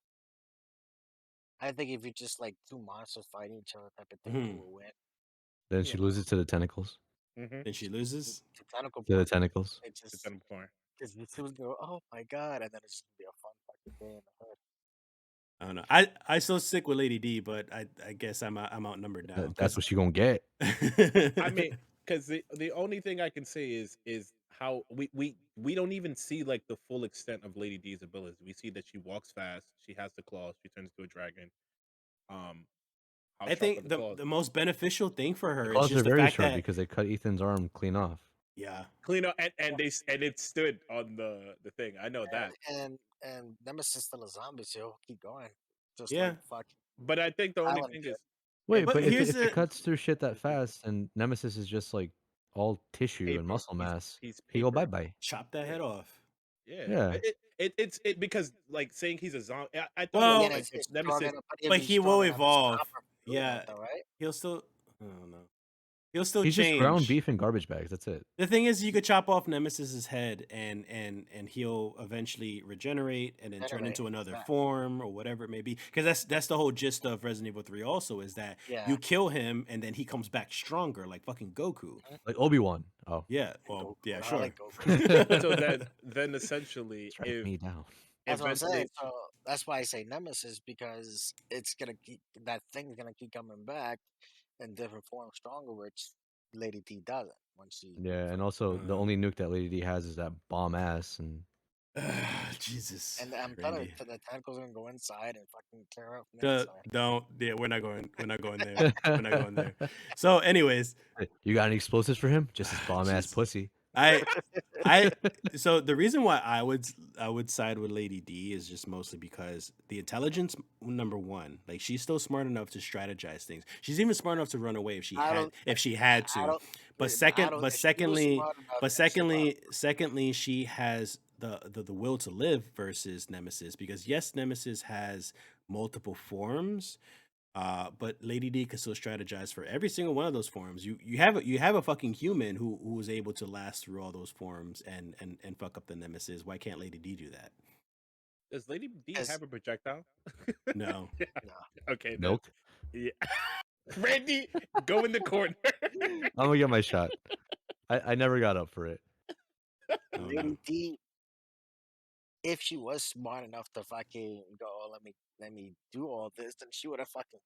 I think if you just like two monsters fighting each other type of thing, Mhm. who will win? then she loses to the tentacles. Mhm. Then she loses. The tentacle To the part, tentacles. it It's just done before. because the two go, oh my god, and then it's just gonna be a fun fucking day in the hood. I don't know. I still stick with Lady D, but I guess I'm outnumbered now. That's what she gonna get. I mean, because the only thing I can say is how we don't even see like the full extent of Lady D's abilities. We see that she walks fast, she has the claws, she turns into a dragon. How I sharp are think the claws? the most beneficial thing for her The is claws are just the very fact short that because they cut Ethan's arm clean off. yeah. Clean up and it stood on the thing. I know that. And Nemesis still a zombie, so he'll keep going. Just Yeah. like fuck. But I think the only Alan thing did. is Wait, But but if here's it the- cuts through shit that fast and Nemesis is just like all tissue Paper. and muscle He's- mass, he's he go paper. bye bye. Chop that head off. yeah. Yeah. It's because like saying he's a zombie. I thought Well, it Again, was it's like if strong Nemesis. enough, he'll but be he will strong enough to evolve. stop her from doing Yeah. that, though, right? He'll still I don't know. He'll still He's change. just ground beef and garbage bags. That's it. The thing is, you could chop off Nemesis's head, and he'll eventually regenerate and then turn Regenerate, into another exactly. form or whatever it may be. Because that's the whole gist of Resident Evil 3. Also, is that Yeah. you kill him and then he comes back stronger, like fucking Goku. Like Obi-Wan. Oh, Yeah. Well, Goku, yeah, I sure. like Goku. So then essentially, strike if me down. That's what I'm eventually saying. So that's why I say Nemesis, because it's gonna keep that thing's gonna keep coming back in different forms, stronger, which Lady D doesn't when she. Yeah, and also the only nuke that Lady D has is that bomb ass, and Jesus. And I'm telling Randy. you, the tentacles are gonna go inside and fucking tear her up from the inside. Don't. Yeah, we're not going there. We're not going there. So, anyways, you got any explosives for him? Just his bomb ass Jesus. pussy. I so the reason why I would side with Lady D is just mostly because the intelligence, number one, like she's still smart enough to strategize things. She's even smart enough to run away if she I had don't. to. I don't. But Yeah, but I don't. If she was secondly, smart enough, then she'll secondly, she has the will to live versus Nemesis, because yes, Nemesis has multiple forms. But Lady D can still strategize for every single one of those forms. You have a fucking human who is able to last through all those forms and fuck up the Nemesis. Why can't Lady D do that? Does Lady D As- have a projectile? No. no. Okay, then. Milk. Yeah. Randy, go in the corner. I'm gonna get my shot. I never got up for it. Oh, no. Lady D, if she was smart enough to fucking go, oh, let me do all this, then she would have fucking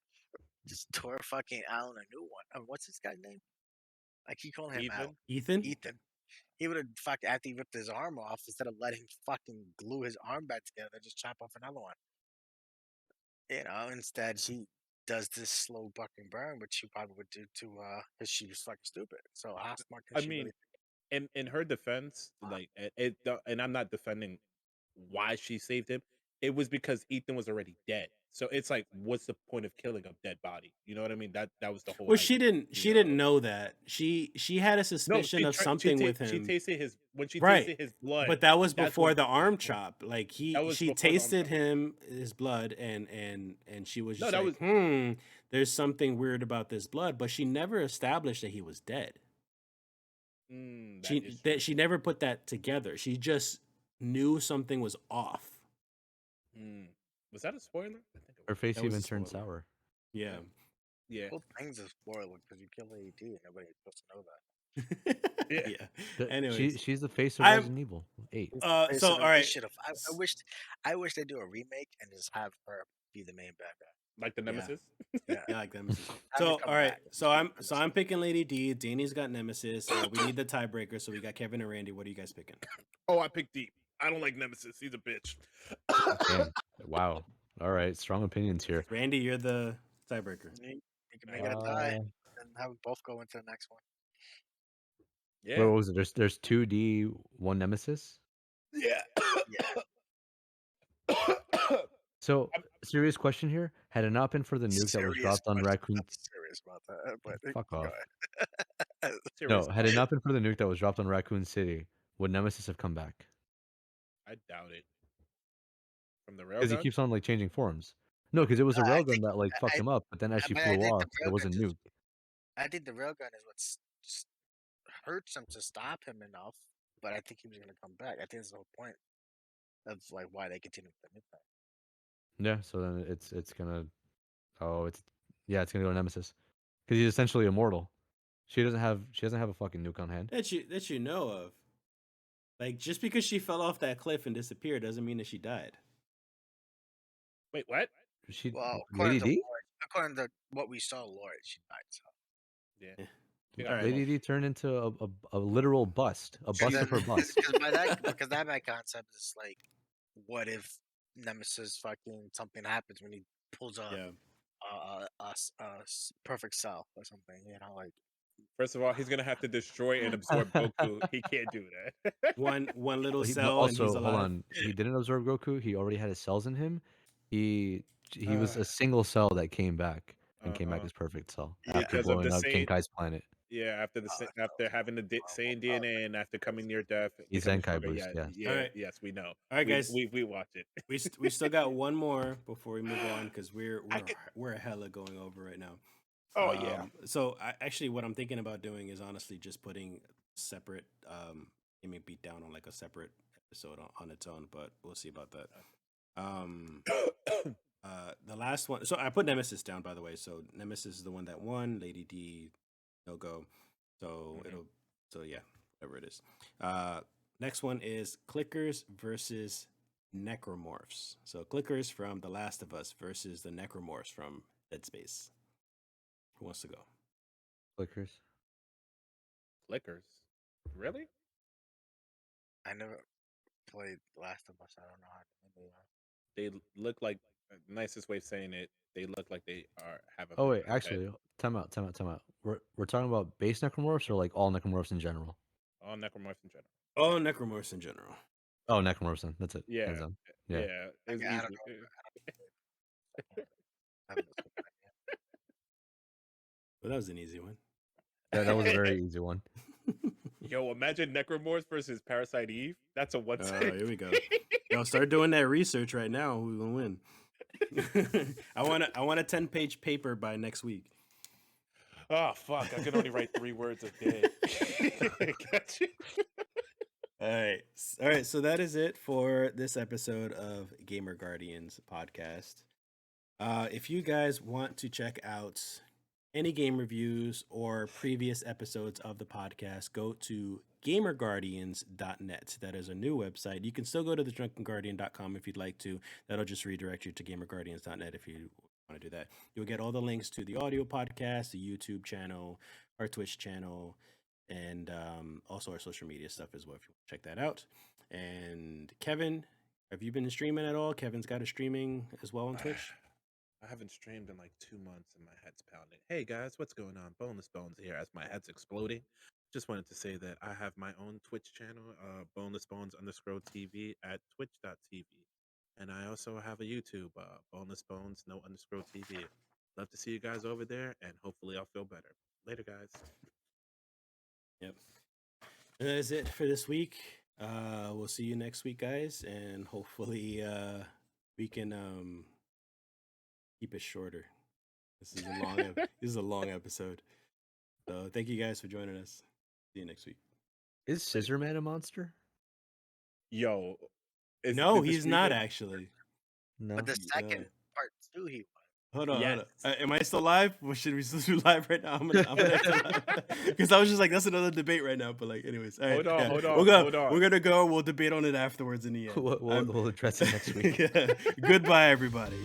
just tore fucking Alan a new one. What's this guy's name? I keep calling him Al. Ethan? Ethan? Ethan. He would have fucking after he ripped his arm off, instead of letting him fucking glue his arm back together, just chop off another one. You know, instead she does this slow fucking burn, which she probably would do to because she was fucking stupid. So how smart can I she mean, really in her defense, like and I'm not defending why she saved him. It was because Ethan was already dead. So it's like, what's the point of killing a dead body? You know what I mean? That was the whole Well, idea. she didn't know that. She had a No, suspicion of something with she him. tasted his when she Right. tasted his blood. But that was that's before when- the arm chop. Like That was she before the arm tasted chop. him his blood and she was No, just that like, there's something weird about this blood, but she never established that he was dead. That is true. She never put that together. She just knew something was off. Was that a spoiler? I think it Her was. face That was even a turned spoiler. sour. Yeah. Yeah. Well, things is spoiler because you kill AD and nobody's supposed to know that. Yeah. Anyways, She's the face of I'm- Resident Evil 8. so all right. I wish they do a remake and just have her be the main bad guy. Like the Nemesis? Yeah. Yeah, like them. Have her So come all right, back. so I'm picking Lady D. Danny's got Nemesis. We need the tiebreaker, so we got Kevin and Randy. What are you guys picking? Oh, I picked Deep. I don't like Nemesis. He's a bitch. Damn. Wow. All right. Strong opinions here. Randy, you're the tiebreaker. You can make it a tie and have them both go into the next one. Yeah. What was it? There's 2D, 1 Nemesis. Yeah. Yeah. So, serious question here. Had it not been for the nuke that was dropped on Raccoon, I'm serious about that, but fuck go off. ahead. No, had it not been for the nuke that was dropped on Raccoon City, would Nemesis have come back? I doubt it. From the Because he railgun? keeps on like changing forms. No, because it was a I railgun think- that like fucked I- him up, but then as she I flew think the off, there was a railgun just- nuke. I think the railgun is what just hurts him to stop him enough, but I think he was going to come back. I think that's the whole point of like why they continue with the nuke thing. Yeah, so then it's gonna, it's gonna go to Nemesis, because he's essentially immortal. She doesn't have a fucking nuke on hand. That you know of. Like, just because she fell off that cliff and disappeared doesn't mean that she died. Wait, what? She Well, Lady D? according to what we saw, Lord, she died. So. Yeah. All right. Lady D turned into a literal bust, a bust of her bust. Because that my concept is like, what if Nemesis fucking something happens when he pulls up perfect cell or something? You know, like First of all, he's gonna have to destroy and absorb Goku. He can't do that. One little But cell and he's also, alive. hold on, he didn't absorb Goku. He already had his cells in him. He was a single cell that came back and came back as perfect cell after Because of blowing the up same- Kinkai's planet. Yeah, after having the same DNA and after coming near death, He's becoming Zenkai stronger. boost, yes. All right. Yes, we know. All right, guys. we watch it. We still got one more before we move on, because we're hella going over right now. Oh yeah. So actually, what I'm thinking about doing is honestly just putting separate gaming beat down on like a separate episode on its own, but we'll see about that. The last one. So I put Nemesis down, by the way. So Nemesis is the one that won. Lady D, no go. So yeah, whatever it is. Next one is Clickers versus Necromorphs. So Clickers from The Last of Us versus the Necromorphs from Dead Space. Who wants to go? Clickers. Clickers. Really? I never played Last of Us. I don't know how to remember. They look like, nicest way of saying it, they look like they have a Oh wait, head. actually, time out. We're talking about base necromorphs or like all necromorphs in general? Necromorphs in general. Oh, Necromorphs in general. Oh, Necromorph. That's it. Yeah, Hands down. Yeah. it's I don't easy. know. I haven't listened to it. Well, that was an easy one. That was a very easy one. Yo, imagine Necromorphs versus Parasite Eve. That's a one. Oh, here we go. Yo, start doing that research right now. Who's gonna win? I want a 10-page paper by next week. Oh fuck! I can only write 3 words a day. Got you. All right. So that is it for this episode of Gamer Guardians podcast. If you guys want to check out any game reviews or previous episodes of the podcast, go to gamerguardians.net. That is a new website. You can still go to thedrunkenguardian.com if you'd like to. That'll just redirect you to gamerguardians.net if you want to do that. You'll get all the links to the audio podcast, the YouTube channel, our Twitch channel, and also our social media stuff as well if you want to check that out. And Kevin, have you been streaming at all? Kevin's got a streaming as well on Twitch. I haven't streamed in like 2 months and my head's pounding. Hey guys, what's going on? Boneless Bones here as my head's exploding. Just wanted to say that I have my own Twitch channel, Boneless Bones _TV at twitch.tv. And I also have a YouTube, Boneless Bones no _TV. Love to see you guys over there and hopefully I'll feel better. Later, guys. Yep. And that is it for this week. We'll see you next week, guys, and hopefully we can keep it shorter. This is a long episode. So thank you guys for joining us. See you next week. Is Scissorman a monster? Yo. No, did the he's not streamer- actually. No. But the second part too, he was. Hold on. Yes. Am I still live? Or should we still do live right now? I'm gonna because I was just like, that's another debate right now. But like, anyways, all right, Hold on, hold on, hold on. We're gonna go. We'll debate on it afterwards in the end. We'll address it next week. Goodbye, everybody.